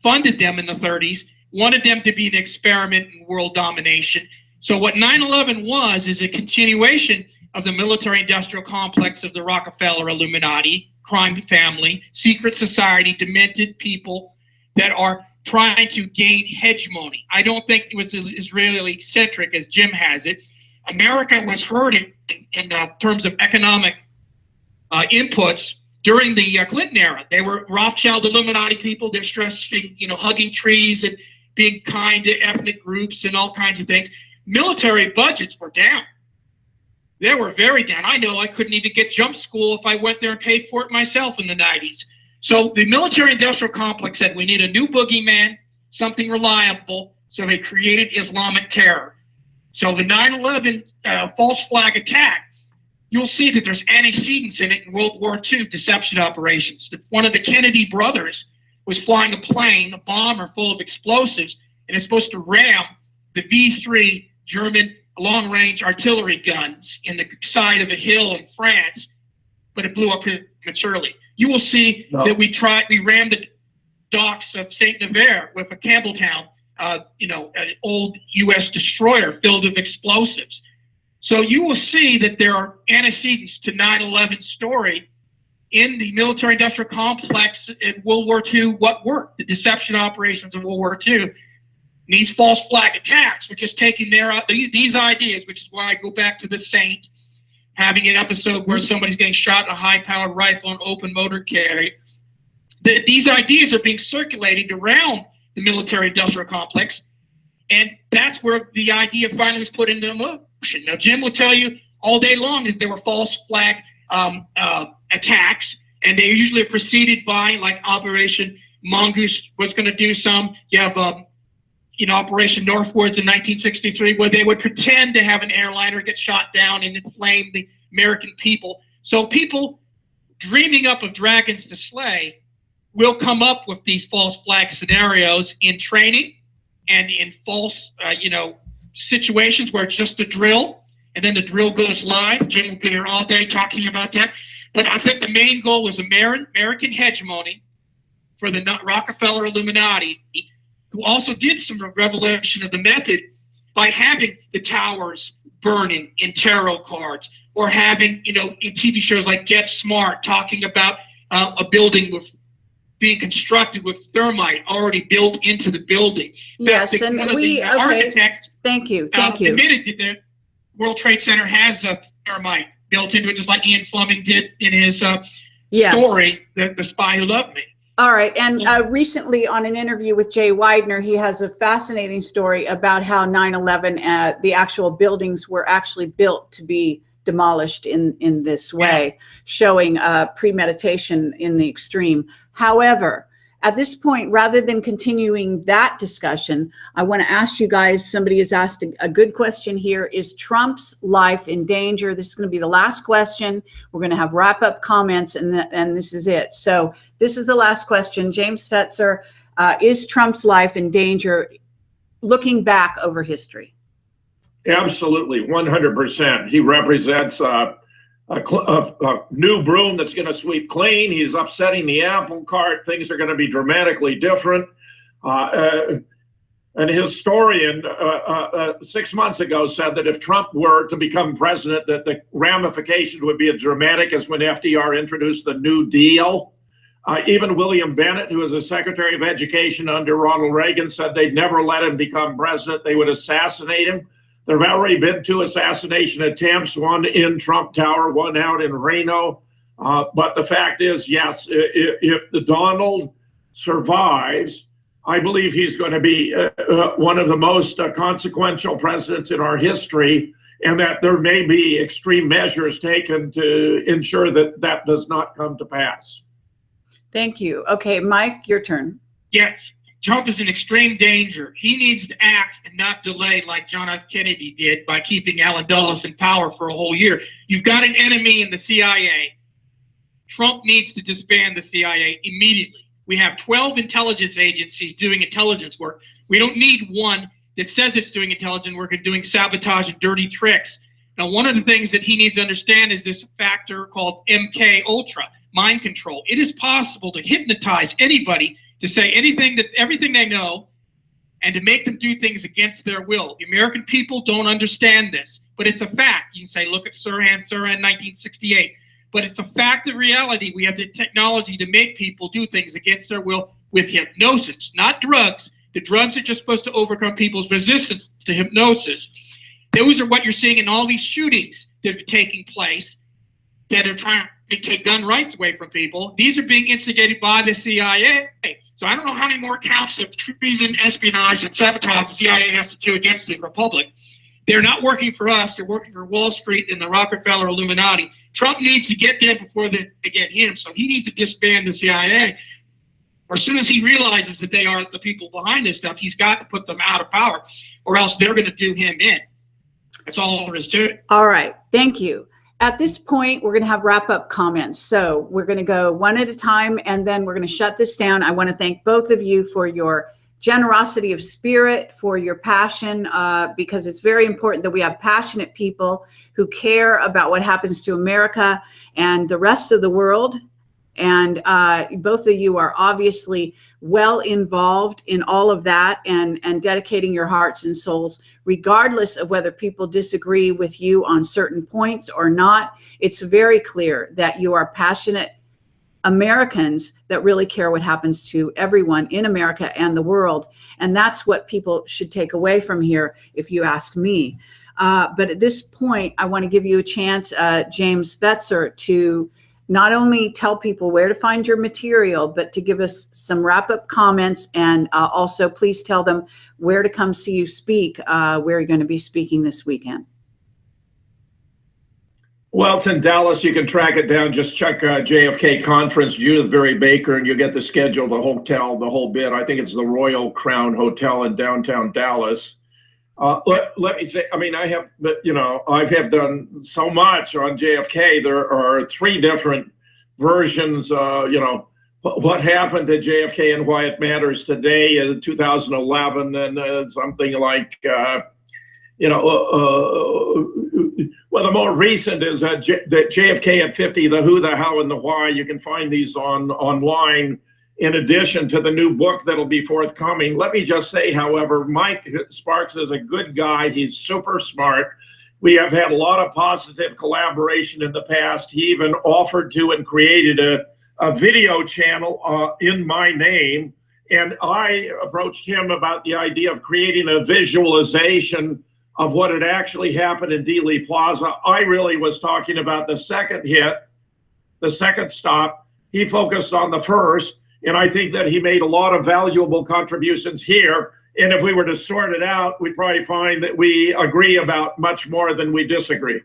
S3: funded them in the 30s, wanted them to be an experiment in world domination. So what 9/11 was is a continuation of the military-industrial complex of the Rockefeller Illuminati, crime family, secret society, demented people that are trying to gain hegemony. I don't think it was as Israeli-centric as Jim has it. America was hurting in terms of economic inputs during the Clinton era. They were Rothschild Illuminati people. They're stressing, you know, hugging trees and being kind to ethnic groups and all kinds of things. Military budgets were down. They were very down. I know I couldn't even get jump school if I went there and paid for it myself in the 90s. So the military-industrial complex said we need a new boogeyman, something reliable, so they created Islamic terror. So the 9/11 false flag attack, you'll see that there's antecedents in it in World War II deception operations. One of the Kennedy brothers was flying a plane, a bomber full of explosives, and it's supposed to ram the V3 German long-range artillery guns in the side of a hill in France, but it blew up prematurely. You will see that we rammed the docks of St. Nazaire with a Campbelltown an old U.S. destroyer filled with explosives. So you will see that there are antecedents to 9/11 story in the military-industrial complex in World War II. What worked? The deception operations of World War II. These false flag attacks were just taking these ideas, which is why I go back to the Saint, having an episode where somebody's getting shot in a high-powered rifle and open motor carry. These ideas are being circulated around the military-industrial complex, and that's where the idea finally was put into motion. Now, Jim will tell you all day long that there were false flag attacks, and they usually are preceded by, like Operation Mongoose was going to do some. You have Operation Northwoods in 1963, where they would pretend to have an airliner get shot down and inflame the American people. So people dreaming up of dragons to slay will come up with these false flag scenarios in training and in false, situations where it's just a drill, and then the drill goes live. Jim will be here all day talking about that. But I think the main goal was American hegemony for the Rockefeller Illuminati, who also did some revelation of the method by having the towers burning in tarot cards, or having, in TV shows like Get Smart, talking about a building being constructed with thermite already built into the building.
S1: Yes, and
S3: architects,
S1: thank you.
S3: Admitted that the World Trade Center has a thermite built into it, just like Ian Fleming did in his story, The Spy Who Loved Me.
S1: All right, and recently on an interview with Jay Widener, he has a fascinating story about how 9/11, the actual buildings were actually built to be demolished in this way, showing premeditation in the extreme. However, at this point, rather than continuing that discussion, I want to ask you guys, somebody has asked a good question here. Is Trump's life in danger? This is going to be the last question. We're going to have wrap-up comments, and this is it. So this is the last question. James Fetzer, is Trump's life in danger looking back over history?
S2: Absolutely, 100%. He represents a new broom that's going to sweep clean. He's upsetting the apple cart. Things are going to be dramatically different. An historian 6 months ago said that if Trump were to become president, that the ramifications would be as dramatic as when FDR introduced the New Deal. Even William Bennett, who was the Secretary of Education under Ronald Reagan, said they'd never let him become president. They would assassinate him. There have already been 2 assassination attempts, one in Trump Tower, one out in Reno. But the fact is, yes, if the Donald survives, I believe he's going to be one of the most consequential presidents in our history, and that there may be extreme measures taken to ensure that that does not come to pass.
S1: Thank you. Okay, Mike, your turn.
S3: Yes. Trump is in extreme danger. He needs to act and not delay like John F. Kennedy did by keeping Allen Dulles in power for a whole year. You've got an enemy in the CIA. Trump needs to disband the CIA immediately. We have 12 intelligence agencies doing intelligence work. We don't need one that says it's doing intelligence work and doing sabotage and dirty tricks. Now, one of the things that he needs to understand is this factor called MK Ultra, mind control. It is possible to hypnotize anybody to say everything they know, and to make them do things against their will. The American people don't understand this, but it's a fact. You can say, look at Sirhan 1968, but it's a fact of reality. We have the technology to make people do things against their will with hypnosis, not drugs. The drugs are just supposed to overcome people's resistance to hypnosis. Those are what you're seeing in all these shootings that are taking place that are trying to take gun rights away from people. These are being instigated by the CIA. So I don't know how many more counts of treason, espionage, and sabotage the CIA has to do against the Republic. They're not working for us. They're working for Wall Street and the Rockefeller Illuminati. Trump needs to get them before they get him. So he needs to disband the CIA. Or as soon as he realizes that they are the people behind this stuff, he's got to put them out of power, or else they're going to do him in. That's all there is to it.
S1: All right. Thank you. At this point, we're going to have wrap-up comments. So we're going to go one at a time, and then we're going to shut this down. I want to thank both of you for your generosity of spirit, for your passion, because it's very important that we have passionate people who care about what happens to America and the rest of the world. And both of you are obviously well involved in all of that and dedicating your hearts and souls, regardless of whether people disagree with you on certain points or not. It's very clear that you are passionate Americans that really care what happens to everyone in America and the world. And that's what people should take away from here, if you ask me. But at this point, I want to give you a chance, James Fetzer, to not only tell people where to find your material, but to give us some wrap-up comments, and also please tell them where to come see you speak, where you're going to be speaking this weekend.
S2: Well, it's in Dallas. You can track it down. Just check JFK Conference, Judith Very Baker, and you get the schedule, the hotel, the whole bit. I think it's the Royal Crown Hotel in downtown Dallas. Let me say, I mean, I have done so much on JFK. There are 3 different versions, what happened to JFK and why it matters today in 2011, then something like, well, the more recent is that JFK at 50, the who, the how, and the why. You can find these online in addition to the new book that'll be forthcoming. Let me just say, however, Mike Sparks is a good guy. He's super smart. We have had a lot of positive collaboration in the past. He even offered to and created a video channel in my name. And I approached him about the idea of creating a visualization of what had actually happened in Dealey Plaza. I really was talking about the second hit, the second stop. He focused on the first, and I think that he made a lot of valuable contributions here. And if we were to sort it out, we'd probably find that we agree about much more than we disagree.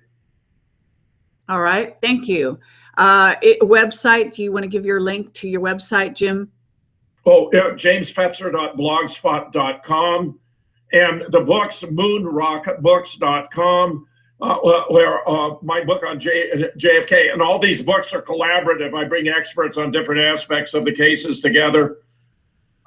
S1: All right, thank you. Website, do you want to give your link to your website, Jim?
S2: Oh, yeah, jamesfetzer.blogspot.com. And the books, moonrockbooks.com, where my book on JFK, and all these books are collaborative. I bring experts on different aspects of the cases together.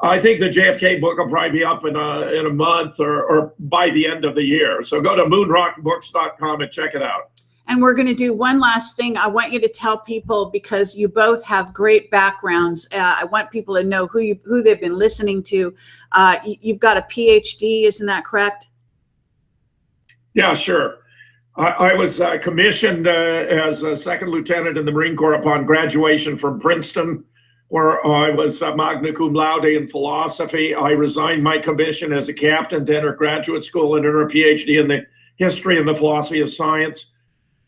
S2: I think the JFK book will probably be up in a month or by the end of the year. So go to moonrockbooks.com and check it out.
S1: And we're going to do one last thing. I want you to tell people, because you both have great backgrounds. I want people to know who they've been listening to. You've got a PhD, isn't that correct?
S2: Yeah, sure. I was commissioned as a second lieutenant in the Marine Corps upon graduation from Princeton, where I was magna cum laude in philosophy. I resigned my commission as a captain to enter graduate school and earn a PhD in the history and the philosophy of science.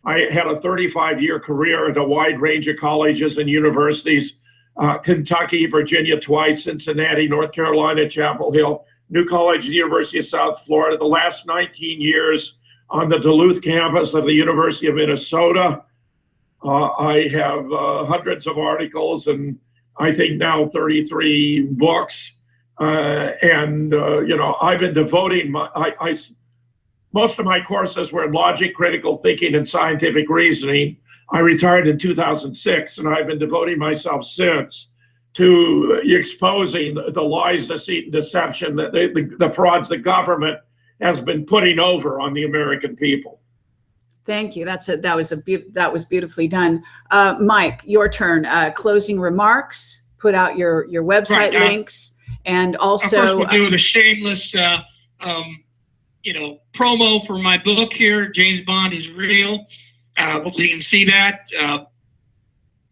S2: I had a 35-year career at a wide range of colleges and universities, Kentucky, Virginia twice, Cincinnati, North Carolina, Chapel Hill, New College, the University of South Florida, the last 19 years on the Duluth campus of the University of Minnesota. I have hundreds of articles and I think now 33 books. I've been devoting most of my courses were in logic, critical thinking, and scientific reasoning. I retired in 2006, and I've been devoting myself since to exposing the lies, deceit, and deception that the frauds the government has been putting over on the American people.
S1: Thank you. That was beautifully done. Mike, your turn. Closing remarks. Put out your website links, and also.
S3: First, we'll do the shameless. Promo for my book here, James Bond is Real. Hopefully you can see that.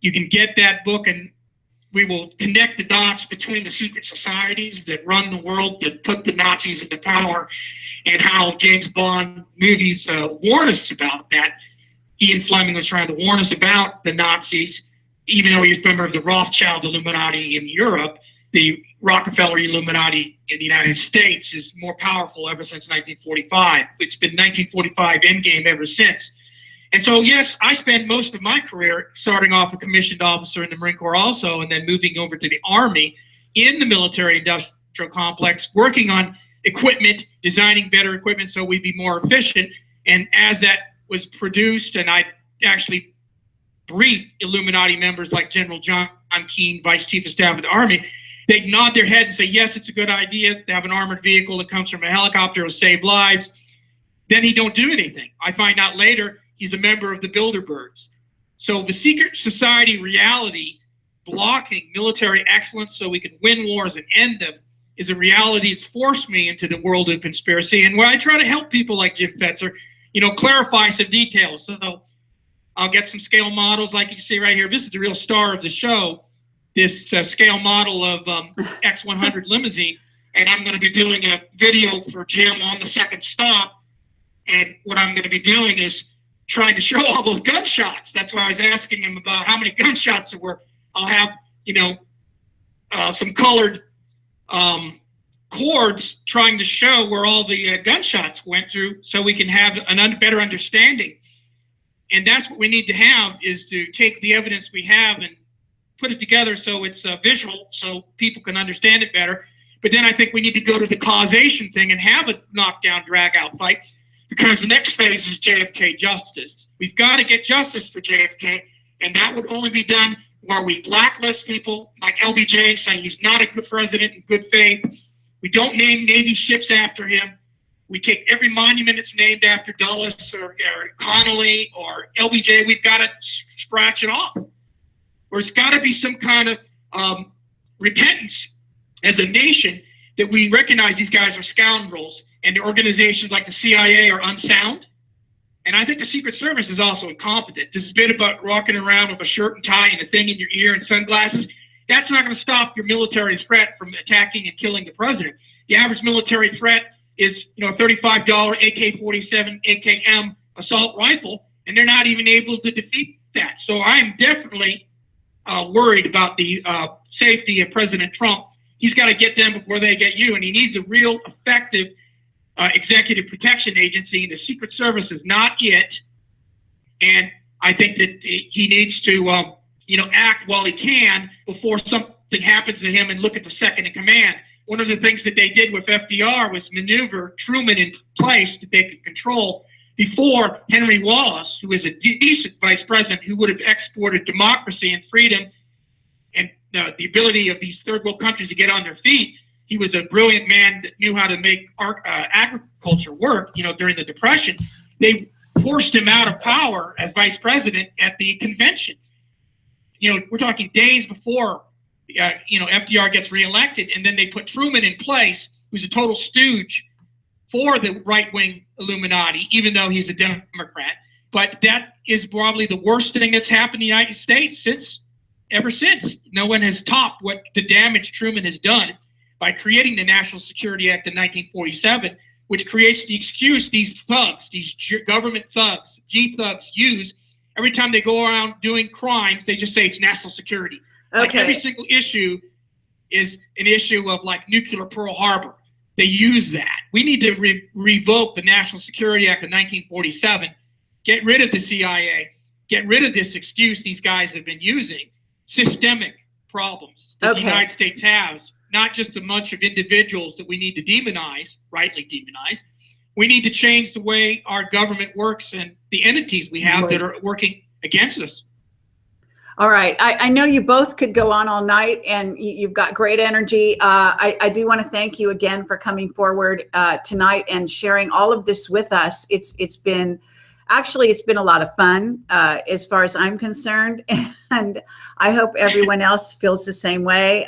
S3: You can get that book, and we will connect the dots between the secret societies that run the world, that put the Nazis into power, and how James Bond movies warn us about that. Ian Fleming was trying to warn us about the Nazis, even though he's a member of the Rothschild Illuminati in Europe. The Rockefeller Illuminati in the United States is more powerful ever since 1945. It's been 1945 endgame ever since. And so, yes, I spent most of my career starting off a commissioned officer in the Marine Corps also, and then moving over to the Army in the military-industrial complex, working on equipment, designing better equipment so we'd be more efficient. And as that was produced, and I actually briefed Illuminati members like General John Keane, Vice Chief of Staff of the Army, they'd nod their head and say, yes, it's a good idea to have an armored vehicle that comes from a helicopter to save lives. Then he don't do anything. I find out later he's a member of the Bilderbergs. So the secret society reality blocking military excellence so we can win wars and end them is a reality. It's forced me into the world of conspiracy, and where I try to help people like Jim Fetzer, you know, clarify some details. So I'll get some scale models like you see right here. This is the real star of the show, this scale model of X100 limousine, and I'm going to be doing a video for Jim on the second stop, and what I'm going to be doing is trying to show all those gunshots. That's why I was asking him about how many gunshots there were. I'll have, you know, some colored chords trying to show where all the gunshots went through so we can have a better understanding. And that's what we need to have, is to take the evidence we have and put it together so it's visual so people can understand it better. But then I think we need to go to the causation thing and have a knockdown, drag-out fight, because the next phase is JFK justice. We've got to get justice for JFK, and that would only be done where we blacklist people like LBJ, saying he's not a good president in good faith. We don't name Navy ships after him. We take every monument that's named after Dulles or Connolly or LBJ. We've got to scratch it off. There's got to be some kind of repentance as a nation that we recognize these guys are scoundrels, and the organizations like the CIA are unsound. And I think the Secret Service is also incompetent. This bit about walking around with a shirt and tie and a thing in your ear and sunglasses, that's not going to stop your military threat from attacking and killing the president. The average military threat is, you know, a $35 AK-47 AKM assault rifle, and they're not even able to defeat that. So I'm definitely worried about the safety of President Trump. He's got to get them before they get you, and he needs a real effective executive protection agency, and the Secret Service is not it. And I think that he needs to, you know, act while he can before something happens to him, and look at the second in command. One of the things that they did with FDR was maneuver Truman in place to take control before Henry Wallace, who was a decent vice president who would have exported democracy and freedom and the ability of these third world countries to get on their feet. He was a brilliant man that knew how to make agriculture work, you know, during the Depression. They forced him out of power as vice president at the convention. You know, we're talking days before, you know, FDR gets reelected, and then they put Truman in place, who's a total stooge for the right-wing Illuminati, even though he's a Democrat. But that is probably the worst thing that's happened in the United States ever since. No one has topped what the damage Truman has done by creating the National Security Act in 1947, which creates the excuse these thugs, these government thugs, G-thugs use every time they go around doing crimes. They just say it's national security.
S1: Okay.
S3: Like every single issue is an issue of like nuclear Pearl Harbor. They use that. We need to revoke the National Security Act of 1947, get rid of the CIA, get rid of this excuse these guys have been using. Systemic problems that the United States has, not just a bunch of individuals that we need to demonize, rightly demonize. We need to change the way our government works and the entities we have that are working against us.
S1: All right. I know you both could go on all night, and you've got great energy. I do want to thank you again for coming forward tonight and sharing all of this with us. It's been a lot of fun as far as I'm concerned, and I hope everyone else feels the same way.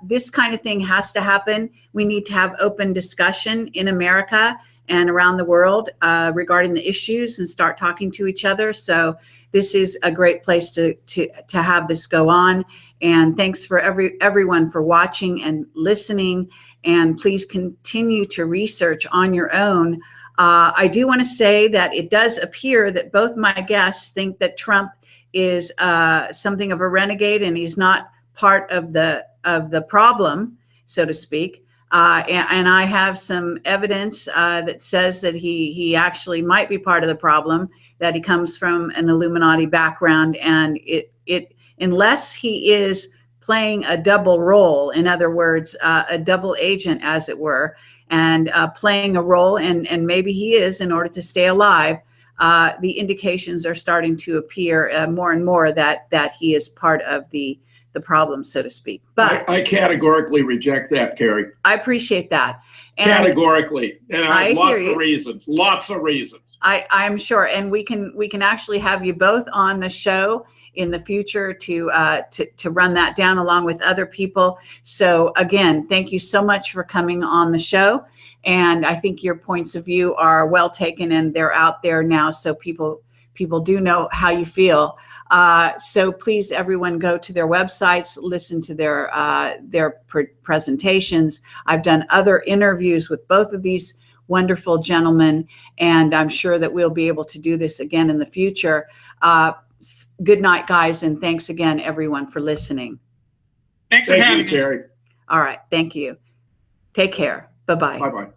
S1: This kind of thing has to happen. We need to have open discussion in America and around the world regarding the issues, and start talking to each other. So this is a great place to have this go on. And thanks for everyone for watching and listening. And please continue to research on your own. I do want to say that it does appear that both my guests think that Trump is something of a renegade, and he's not part of the problem, so to speak. And I have some evidence that says that he actually might be part of the problem, that he comes from an Illuminati background, and unless he is playing a double role, in other words, a double agent, as it were, and playing a role, and maybe he is, in order to stay alive, the indications are starting to appear more and more that he is part of the problem, so to speak. But
S2: I categorically reject that, Carrie.
S1: I appreciate that. And
S2: categorically, and I have lots of reasons.
S1: I'm sure, and we can actually have you both on the show in the future to run that down along with other people. So again, thank you so much for coming on the show, and I think your points of view are well taken, and they're out there now, so people do know how you feel. So please, everyone, go to their websites, listen to their presentations. I've done other interviews with both of these wonderful gentlemen, and I'm sure that we'll be able to do this again in the future. Good night, guys, and thanks again, everyone, for listening.
S3: Thanks for having me,
S2: Carrie.
S1: All right, thank you. Take care. Bye-bye.
S2: Bye-bye.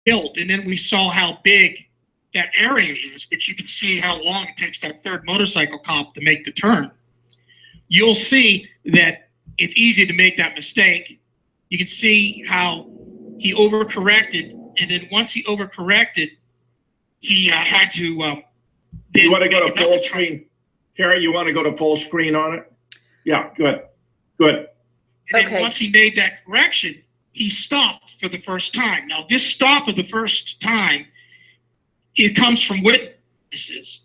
S3: built, and then we saw how big that area is, but you can see how long it takes that third motorcycle cop to make the turn. You'll see that it's easy to make that mistake. You can see how he overcorrected, and then once he overcorrected, he had to.
S2: You want to go to full screen, Carrie? You want to go to full screen on it? Yeah, good, good.
S3: And then once he made that correction, he stopped for the first time. Now, this stop of the first time, it comes from witnesses,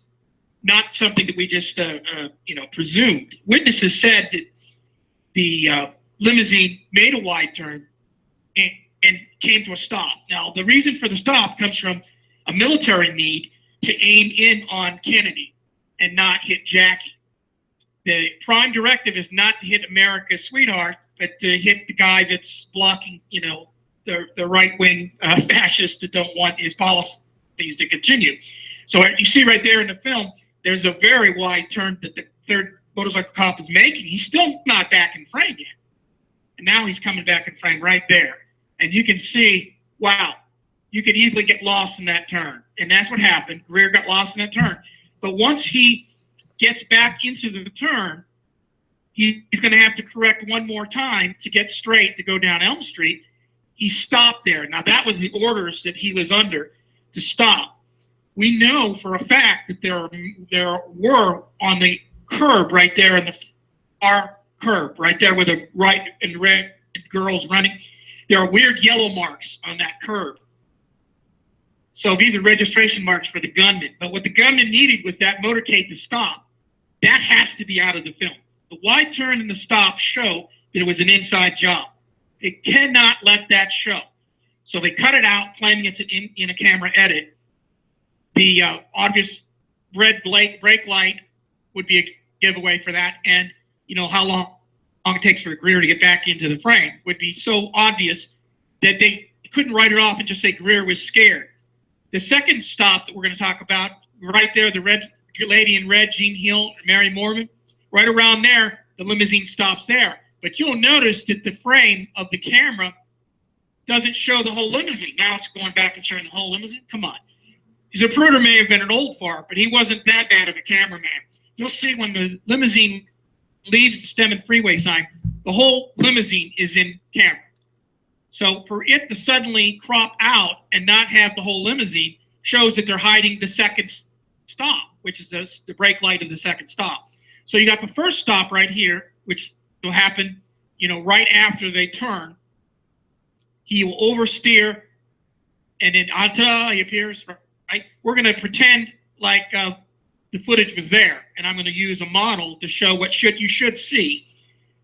S3: not something that we just, presumed. Witnesses said that the limousine made a wide turn and came to a stop. Now, the reason for the stop comes from a military need to aim in on Kennedy and not hit Jackie. The prime directive is not to hit America's sweetheart, but to hit the guy that's blocking, the right-wing fascists that don't want his policies to continue. So you see right there in the film, there's a very wide turn that the third motorcycle cop is making. He's still not back in frame yet. And now he's coming back in frame right there. And you can see, wow, you could easily get lost in that turn. And that's what happened. Greer got lost in that turn. But once he gets back into the turn, he's going to have to correct one more time to get straight to go down Elm Street. He stopped there. Now, that was the orders that he was under to stop. We know for a fact that there were on the curb right there in the far curb, right there where the right and red girls running, there are weird yellow marks on that curb. So these are registration marks for the gunman. But what the gunman needed was that motorcade to stop. That has to be out of the film. The wide turn and the stop show that it was an inside job. It cannot let that show. So they cut it out, claiming it's in a camera edit. The obvious red brake light would be a giveaway for that. And how long it takes for Greer to get back into the frame would be so obvious that they couldn't write it off and just say Greer was scared. The second stop that we're going to talk about, right there, the red lady in red, Jean Hill, Mary Mormon, right around there, the limousine stops there. But you'll notice that the frame of the camera doesn't show the whole limousine. Now it's going back and showing the whole limousine. Come on. Zapruder may have been an old fart, but he wasn't that bad of a cameraman. You'll see when the limousine leaves the Stem and Freeway sign, the whole limousine is in camera. So for it to suddenly crop out and not have the whole limousine shows that they're hiding the second stop, which is the brake light of the second stop. So you got the first stop right here, which will happen, right after they turn. He will oversteer, and then he appears, right? We're going to pretend like the footage was there, and I'm going to use a model to show what you should see,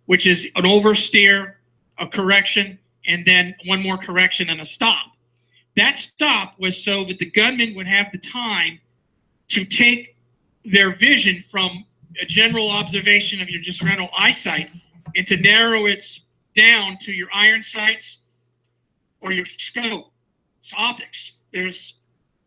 S3: which is an oversteer, a correction, and then one more correction and a stop. That stop was so that the gunman would have the time to take their vision from a general observation of your just general eyesight and to narrow it down to your iron sights or your scope. It's optics. There's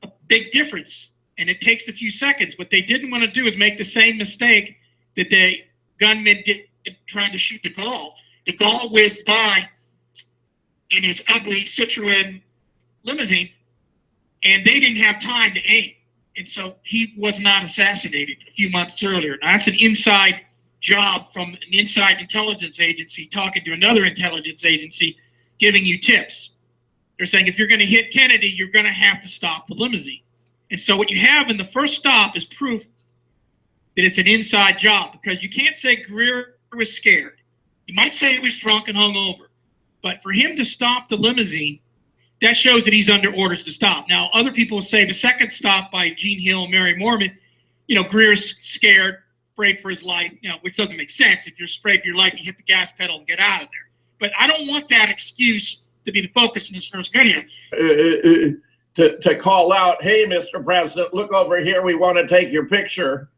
S3: a big difference, and it takes a few seconds. What they didn't want to do is make the same mistake that the gunman did trying to shoot de Gaulle. De Gaulle whizzed by in his ugly Citroen limousine, and they didn't have time to aim. And so he was not assassinated a few months earlier. Now, that's an inside job from an inside intelligence agency talking to another intelligence agency, giving you tips. They're saying, if you're going to hit Kennedy, you're going to have to stop the limousine. And so what you have in the first stop is proof that it's an inside job, because you can't say Greer was scared. You might say he was drunk and hungover. But for him to stop the limousine, that shows that he's under orders to stop. Now, other people will say the second stop by Jean Hill and Mary Mormon, Greer's scared, afraid for his life, which doesn't make sense. If you're afraid for your life, you hit the gas pedal and get out of there. But I don't want that excuse to be the focus in this first video.
S2: To call out, hey, Mr. President, look over here, we want to take your picture.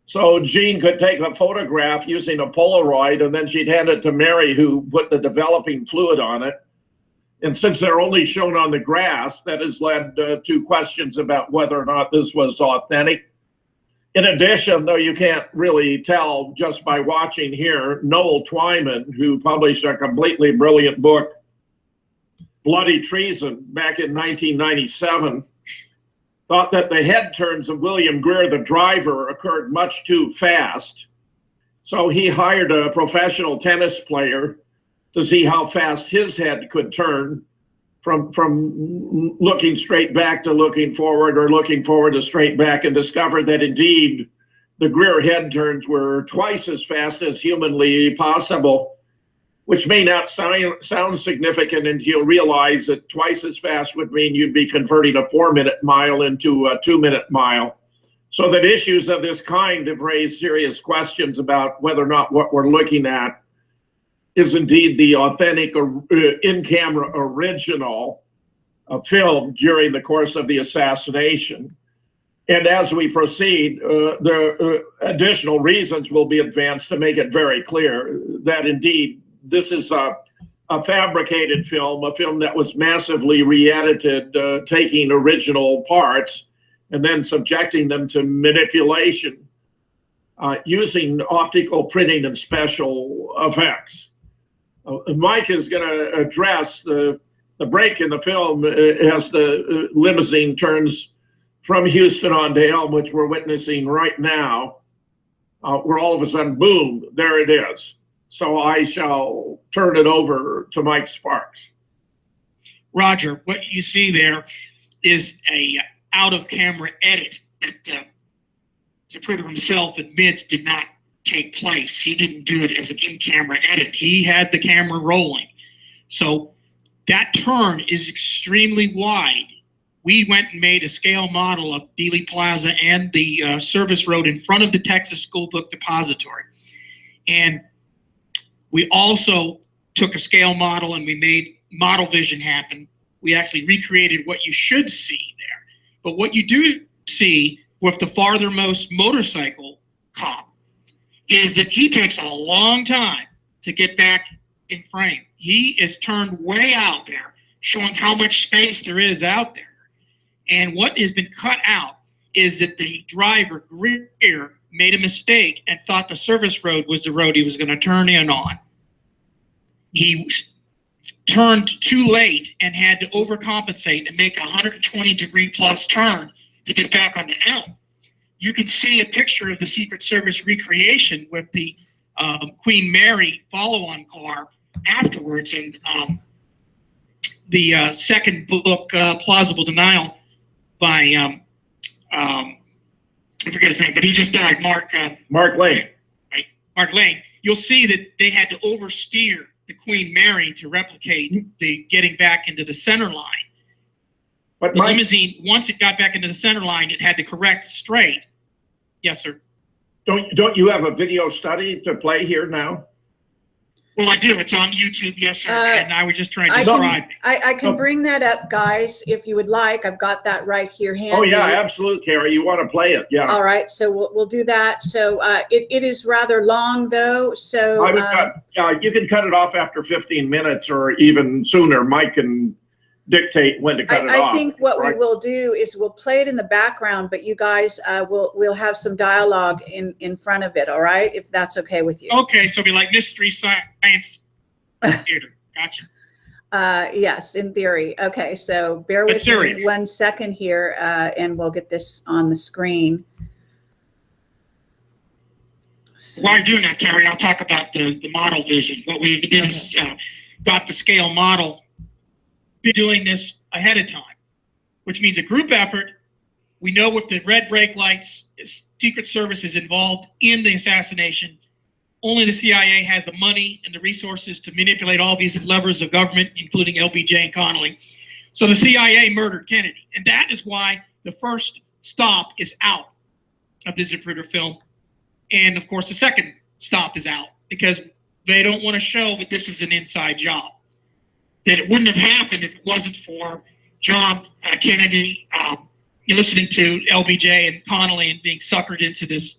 S2: So Jean could take a photograph using a Polaroid, and then she'd hand it to Mary, who put the developing fluid on it. And since they're only shown on the grass, that has led to questions about whether or not this was authentic. In addition, though you can't really tell just by watching here, Noel Twyman, who published a completely brilliant book, Bloody Treason, back in 1997, thought that the head turns of William Greer, the driver, occurred much too fast. So he hired a professional tennis player to see how fast his head could turn from looking straight back to looking forward, or looking forward to straight back, and discovered that indeed the Greer head turns were twice as fast as humanly possible, which may not sound significant until you realize that twice as fast would mean you'd be converting a 4-minute mile into a 2-minute mile. So that issues of this kind have raised serious questions about whether or not what we're looking at is indeed the authentic in-camera original film during the course of the assassination. And as we proceed, the additional reasons will be advanced to make it very clear that indeed this is a fabricated film, a film that was massively re-edited, taking original parts and then subjecting them to manipulation using optical printing and special effects. Mike is going to address the break in the film as the limousine turns from Houston onto Elm, which we're witnessing right now, where all of a sudden, boom, there it is. So I shall turn it over to Mike Sparks.
S3: Roger, what you see there is a out-of-camera edit that Zapruder himself admits did not take place. He didn't do it as an in-camera edit. He had the camera rolling. So that turn is extremely wide. We went and made a scale model of Dealey Plaza and the service road in front of the Texas School Book Depository. And we also took a scale model and we made model vision happen. We actually recreated what you should see there. But what you do see with the farthermost motorcycle cop, is that he takes a long time to get back in frame. He is turned way out there, showing how much space there is out there. And what has been cut out is that the driver, Greer, made a mistake and thought the service road was the road he was going to turn in on. He turned too late and had to overcompensate and make a 120-degree plus turn to get back on the Elm. You can see a picture of the Secret Service recreation with the Queen Mary follow-on car afterwards. And the second book, Plausible Denial, by I forget his name, but he just died. Mark
S2: Lane.
S3: Right, Mark Lane. You'll see that they had to oversteer the Queen Mary to replicate the getting back into the center line.
S2: But
S3: the limousine, once it got back into the center line, it had to correct straight. Yes, sir.
S2: Don't you have a video study to play here now?
S3: Well, I do. It's on YouTube, yes, sir. And I was just trying to describe it.
S1: I can bring that up, guys, if you would like. I've got that right here handy.
S2: Oh, yeah, absolutely, Carrie. You want to play it, yeah.
S1: All right, so we'll do that. So it is rather long, though. So
S2: I would you can cut it off after 15 minutes or even sooner. Mike can dictate when to cut it off.
S1: I think what we will do is we'll play it in the background, but you guys we'll have some dialogue in front of it. All right, if that's okay with you.
S3: Okay, so it'll be like Mystery Science Theater. Gotcha.
S1: Yes, in theory. Okay, so bear with me 1 second here, and we'll get this on the screen. So.
S3: While you're doing that, Carrie, I'll talk about the model vision. What we did is got the scale model. Been doing this ahead of time, which means a group effort. We know with the red brake lights, Secret Service is involved in the assassination. Only the CIA has the money and the resources to manipulate all these levers of government, including LBJ and Connolly. So the CIA murdered Kennedy. And that is why the first stop is out of the Zapruder film. And of course, the second stop is out because they don't want to show that this is an inside job. That it wouldn't have happened if it wasn't for John Kennedy listening to LBJ and Connolly and being suckered into this,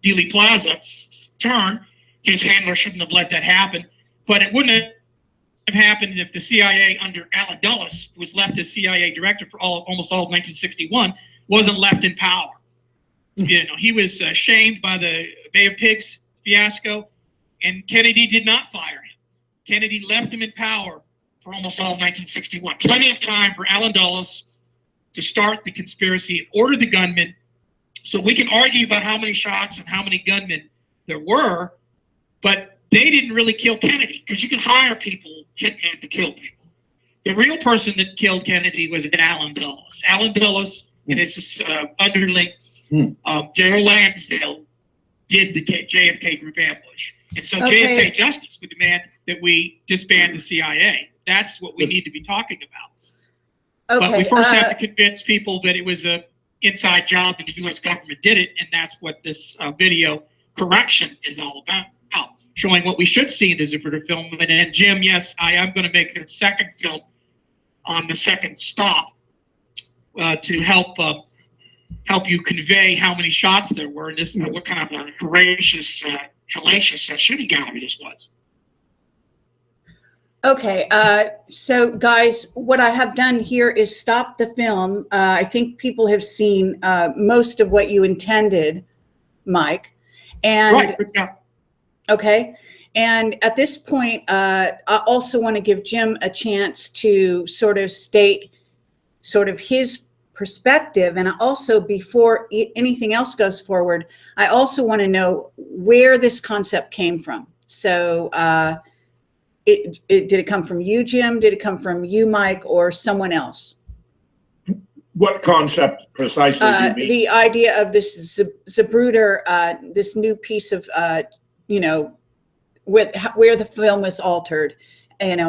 S3: Dealey Plaza turn. His handler shouldn't have let that happen. But it wouldn't have happened if the CIA under Allen Dulles, who was left as CIA director for almost all of 1961, wasn't left in power. He was shamed by the Bay of Pigs fiasco, and Kennedy did not fire him. Kennedy left him in power for almost all of 1961. Plenty of time for Allen Dulles to start the conspiracy and order the gunmen. So we can argue about how many shots and how many gunmen there were, but they didn't really kill Kennedy because you can hire people, hitmen, to kill people. The real person that killed Kennedy was Allen Dulles. Allen Dulles and his underling, General Lansdale, did the JFK group ambush. And so JFK Justice would demand that we disband the CIA. That's what we need to be talking about. But we first have to convince people that it was an inside job and the U.S. government did it, and that's what this video correction is all about, showing what we should see in the Zapruder film. And then, Jim, yes, I am going to make a second film on the second stop to help you convey how many shots there were and this, what kind of a hellacious shooting gallery this was.
S1: Okay, so guys, what I have done here is stop the film. I think people have seen most of what you intended, Mike. And okay, and at this point, I also want to give Jim a chance to sort of state sort of his perspective. And also, before anything else goes forward, I also want to know where this concept came from. So did it come from you, Jim? Did it come from you, Mike, or someone else?
S2: What concept precisely do you mean?
S1: The idea of this Zapruder, this new piece of, where the film was altered, and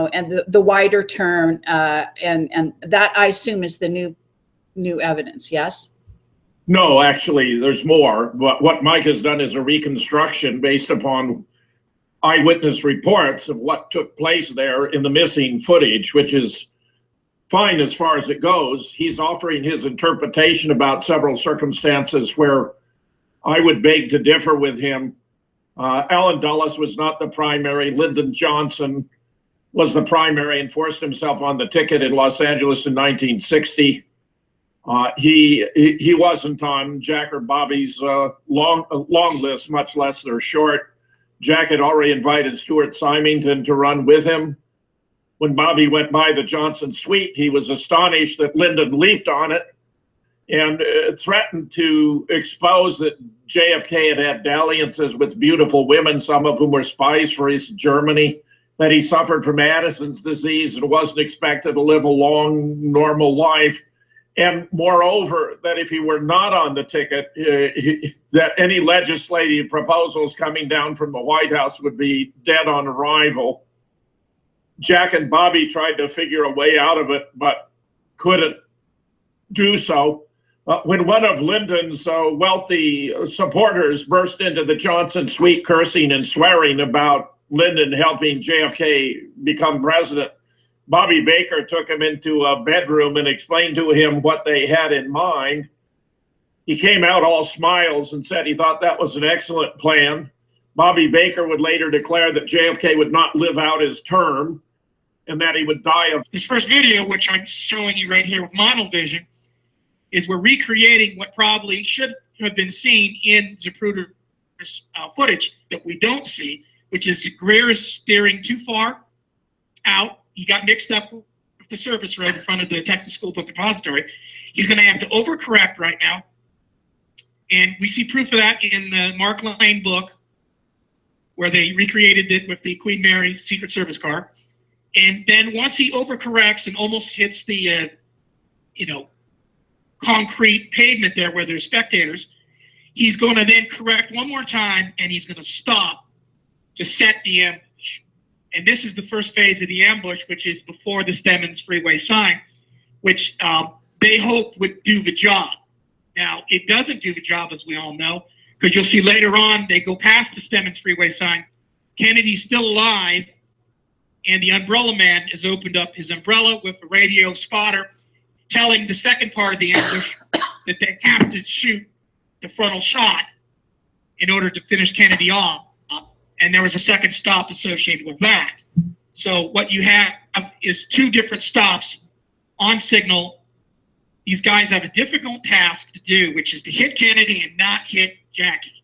S1: the wider turn, and that I assume is the new evidence. Yes.
S2: No, actually, there's more. What Mike has done is a reconstruction based upon eyewitness reports of what took place there in the missing footage, which is fine as far as it goes. He's offering his interpretation about several circumstances where I would beg to differ with him. Allen Dulles was not the primary. Lyndon Johnson was the primary and forced himself on the ticket in Los Angeles in 1960. He wasn't on Jack or Bobby's long list, much less their short. Jack had already invited Stuart Symington to run with him. When Bobby went by the Johnson suite, he was astonished that Lyndon leaped on it and threatened to expose that JFK had had dalliances with beautiful women, some of whom were spies for East Germany, that he suffered from Addison's disease and wasn't expected to live a long, normal life. And moreover, that if he were not on the ticket, that any legislative proposals coming down from the White House would be dead on arrival. Jack and Bobby tried to figure a way out of it, but couldn't do so. When one of Lyndon's wealthy supporters burst into the Johnson suite cursing and swearing about Lyndon helping JFK become president, Bobby Baker took him into a bedroom and explained to him what they had in mind. He came out all smiles and said he thought that was an excellent plan. Bobby Baker would later declare that JFK would not live out his term and that he would die of...
S3: This first video, which I'm showing you right here with monovision, is we're recreating what probably should have been seen in Zapruder's footage that we don't see, which is Greer is steering too far out. He got mixed up with the service road in front of the Texas School Book Depository. He's going to have to overcorrect right now. And we see proof of that in the Mark Lane book, where they recreated it with the Queen Mary Secret Service car. And then once he overcorrects and almost hits the, concrete pavement there where there's spectators, he's going to then correct one more time, and he's going to stop to set the ambush. And this is the first phase of the ambush, which is before the Stemmons Freeway sign, which they hope would do the job. Now, it doesn't do the job, as we all know, because you'll see later on they go past the Stemmons Freeway sign. Kennedy's still alive, and the umbrella man has opened up his umbrella with a radio spotter telling the second part of the ambush that they have to shoot the frontal shot in order to finish Kennedy off. And there was a second stop associated with that. So what you have is two different stops on signal. These guys have a difficult task to do, which is to hit Kennedy and not hit Jackie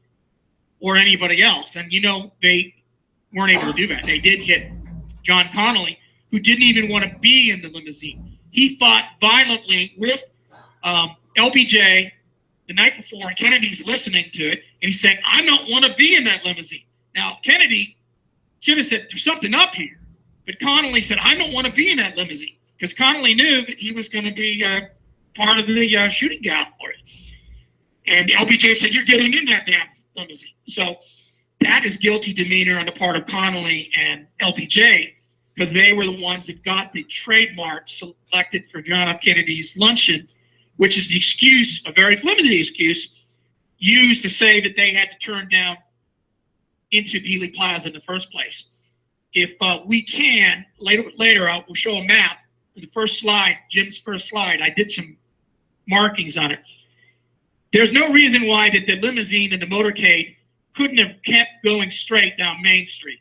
S3: or anybody else. And they weren't able to do that. They did hit John Connolly, who didn't even want to be in the limousine. He fought violently with LBJ the night before, and Kennedy's listening to it, and he's saying, I don't want to be in that limousine. Now, Kennedy should have said, there's something up here. But Connolly said, I don't want to be in that limousine, because Connolly knew that he was going to be part of the shooting gallery. And LBJ said, you're getting in that damn limousine. So that is guilty demeanor on the part of Connolly and LBJ, because they were the ones that got the trademark selected for John F. Kennedy's luncheon, which is the excuse, a very flimsy excuse, used to say that they had to turn down into Dealey Plaza in the first place. If we can, later I will show a map. The first slide, Jim's first slide, I did some markings on it. There's no reason why that the limousine and the motorcade couldn't have kept going straight down Main Street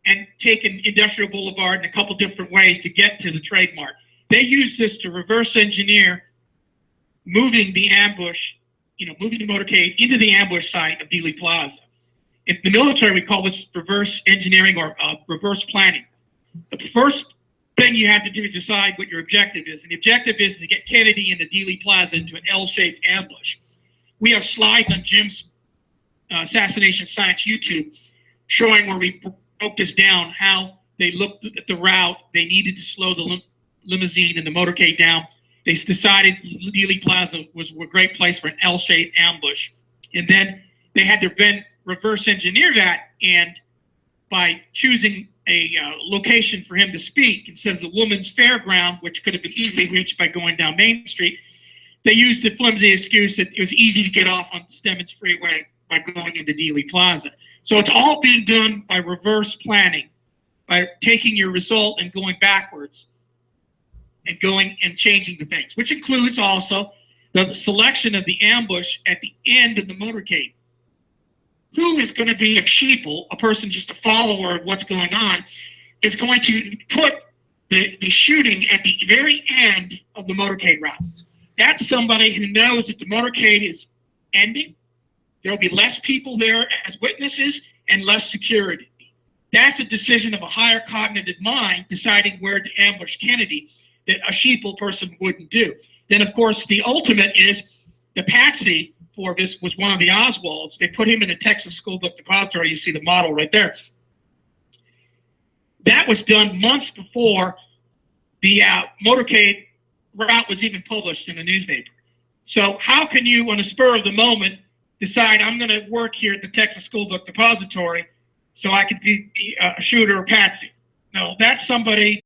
S3: and taken Industrial Boulevard in a couple different ways to get to the trademark. They used this to reverse engineer moving the ambush, moving the motorcade into the ambush site of Dealey Plaza. In the military, we call this reverse engineering or reverse planning. The first thing you have to do is decide what your objective is. And the objective is to get Kennedy and the Dealey Plaza into an L-shaped ambush. We have slides on Jim's Assassination Science YouTube showing where we broke this down, how they looked at the route. They needed to slow the limousine and the motorcade down. They decided Dealey Plaza was a great place for an L-shaped ambush. And then they had to then reverse engineer that, and by choosing a location for him to speak instead of the Woman's Fairground, which could have been easily reached by going down Main Street, they used the flimsy excuse that it was easy to get off on the Stemmons Freeway by going into Dealey Plaza. So it's all being done by reverse planning, by taking your result and going backwards and going and changing the things, which includes also the selection of the ambush at the end of the motorcade. who is going to be a sheeple, a person just a follower of what's going on, is going to put the shooting at the very end of the motorcade route. That's somebody who knows that the motorcade is ending. There will be less people there as witnesses and less security. That's a decision of a higher cognitive mind deciding where to ambush Kennedy that a sheeple person wouldn't do. Then, of course, the ultimate is the patsy for this was one of the Oswalds. They put him in the Texas School Book Depository. You see the model right there. That was done months before the motorcade route was even published in the newspaper. So how can you, on the spur of the moment, decide I'm going to work here at the Texas School Book Depository so I could be a shooter or patsy? No, that's somebody.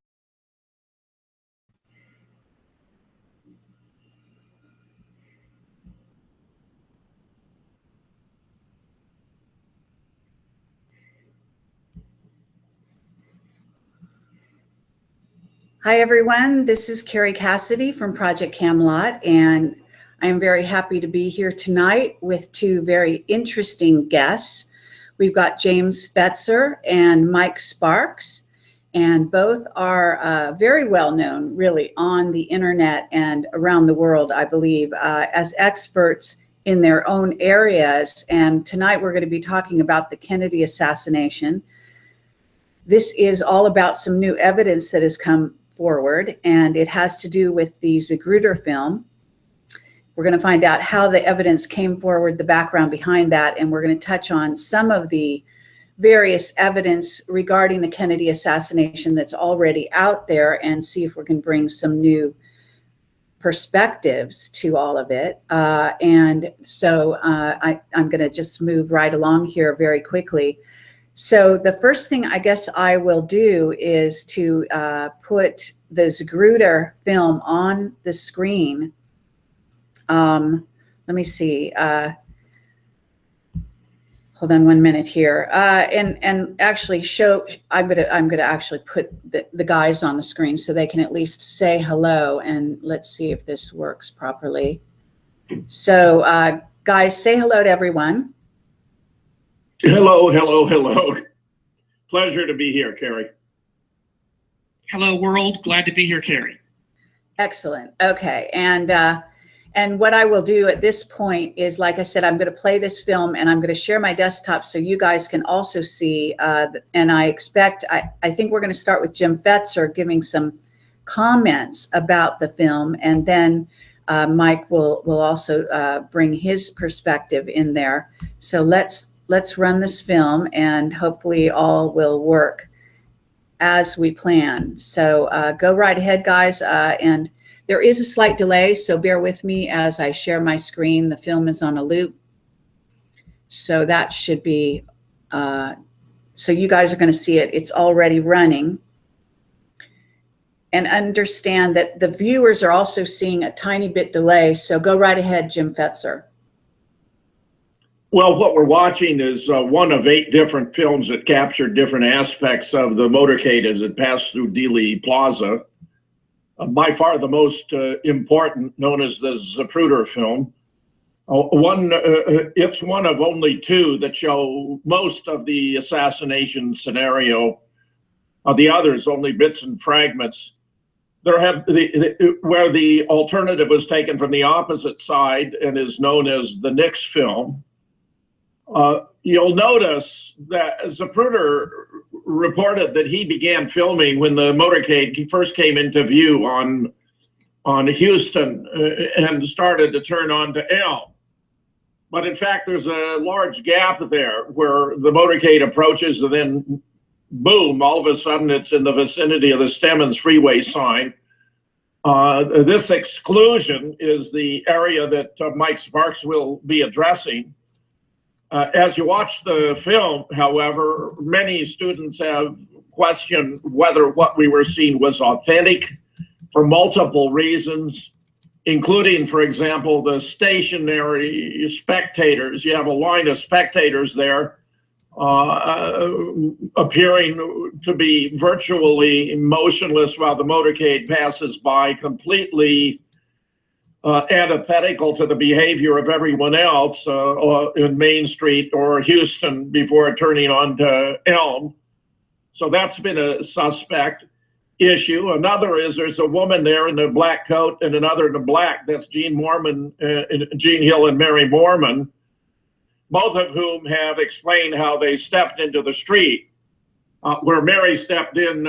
S1: Hi, everyone. This is Carrie Cassidy from Project Camelot, and I'm very happy to be here tonight with two very interesting guests. We've got James Fetzer and Mike Sparks, and both are very well known, really, on the internet and around the world, I believe, as experts in their own areas. And tonight we're going to be talking about the Kennedy assassination. This is all about some new evidence that has come forward, and it has to do with the Zapruder film. We're going to find out how the evidence came forward, the background behind that, and we're going to touch on some of the various evidence regarding the Kennedy assassination that's already out there and see if we can bring some new perspectives to all of it. And so I'm going to just move right along here very quickly. So the first thing I guess I will do is to put the Zapruder film on the screen. Let me see. Hold on 1 minute here, and actually show. I'm gonna actually put the guys on the screen so they can at least say hello. And let's see if this works properly. So, guys, say hello to everyone.
S2: Hello, hello, hello. Pleasure to be here, Carrie.
S3: Hello, world. Glad to be here, Carrie.
S1: Excellent. Okay. And what I will do at this point is, like I said, I'm going to play this film and I'm going to share my desktop so you guys can also see. And I think we're going to start with Jim Fetzer giving some comments about the film, and then Mike will also bring his perspective in there. So let's run this film, and hopefully all will work as we plan. So go right ahead, guys. And there is a slight delay, so bear with me as I share my screen. The film is on a loop. So that should be, so you guys are going to see it. It's already running. And understand that the viewers are also seeing a tiny bit delay. So go right ahead, Jim Fetzer.
S2: Well, what we're watching is one of 8 different films that captured different aspects of the motorcade as it passed through Dealey Plaza. By far the most important, known as the Zapruder film. It's one of only 2 that show most of the assassination scenario. The others, only bits and fragments. There have where the alternative was taken from the opposite side and is known as the Nix film. You'll notice that Zapruder reported that he began filming when the motorcade first came into view on Houston and started to turn onto Elm. But in fact, there's a large gap there where the motorcade approaches and then boom, all of a sudden it's in the vicinity of the Stemmons Freeway sign. This exclusion is the area that Mike Sparks will be addressing. As you watch the film, however, many students have questioned whether what we were seeing was authentic for multiple reasons, including, for example, the stationary spectators. You have a line of spectators there appearing to be virtually motionless while the motorcade passes by, completely antithetical to the behavior of everyone else in Main Street or Houston before turning on to Elm. So that's been a suspect issue. Another is there's a woman there in a black coat and another in a black. That's Jean Hill and Mary Mormon, both of whom have explained how they stepped into the street, where Mary stepped in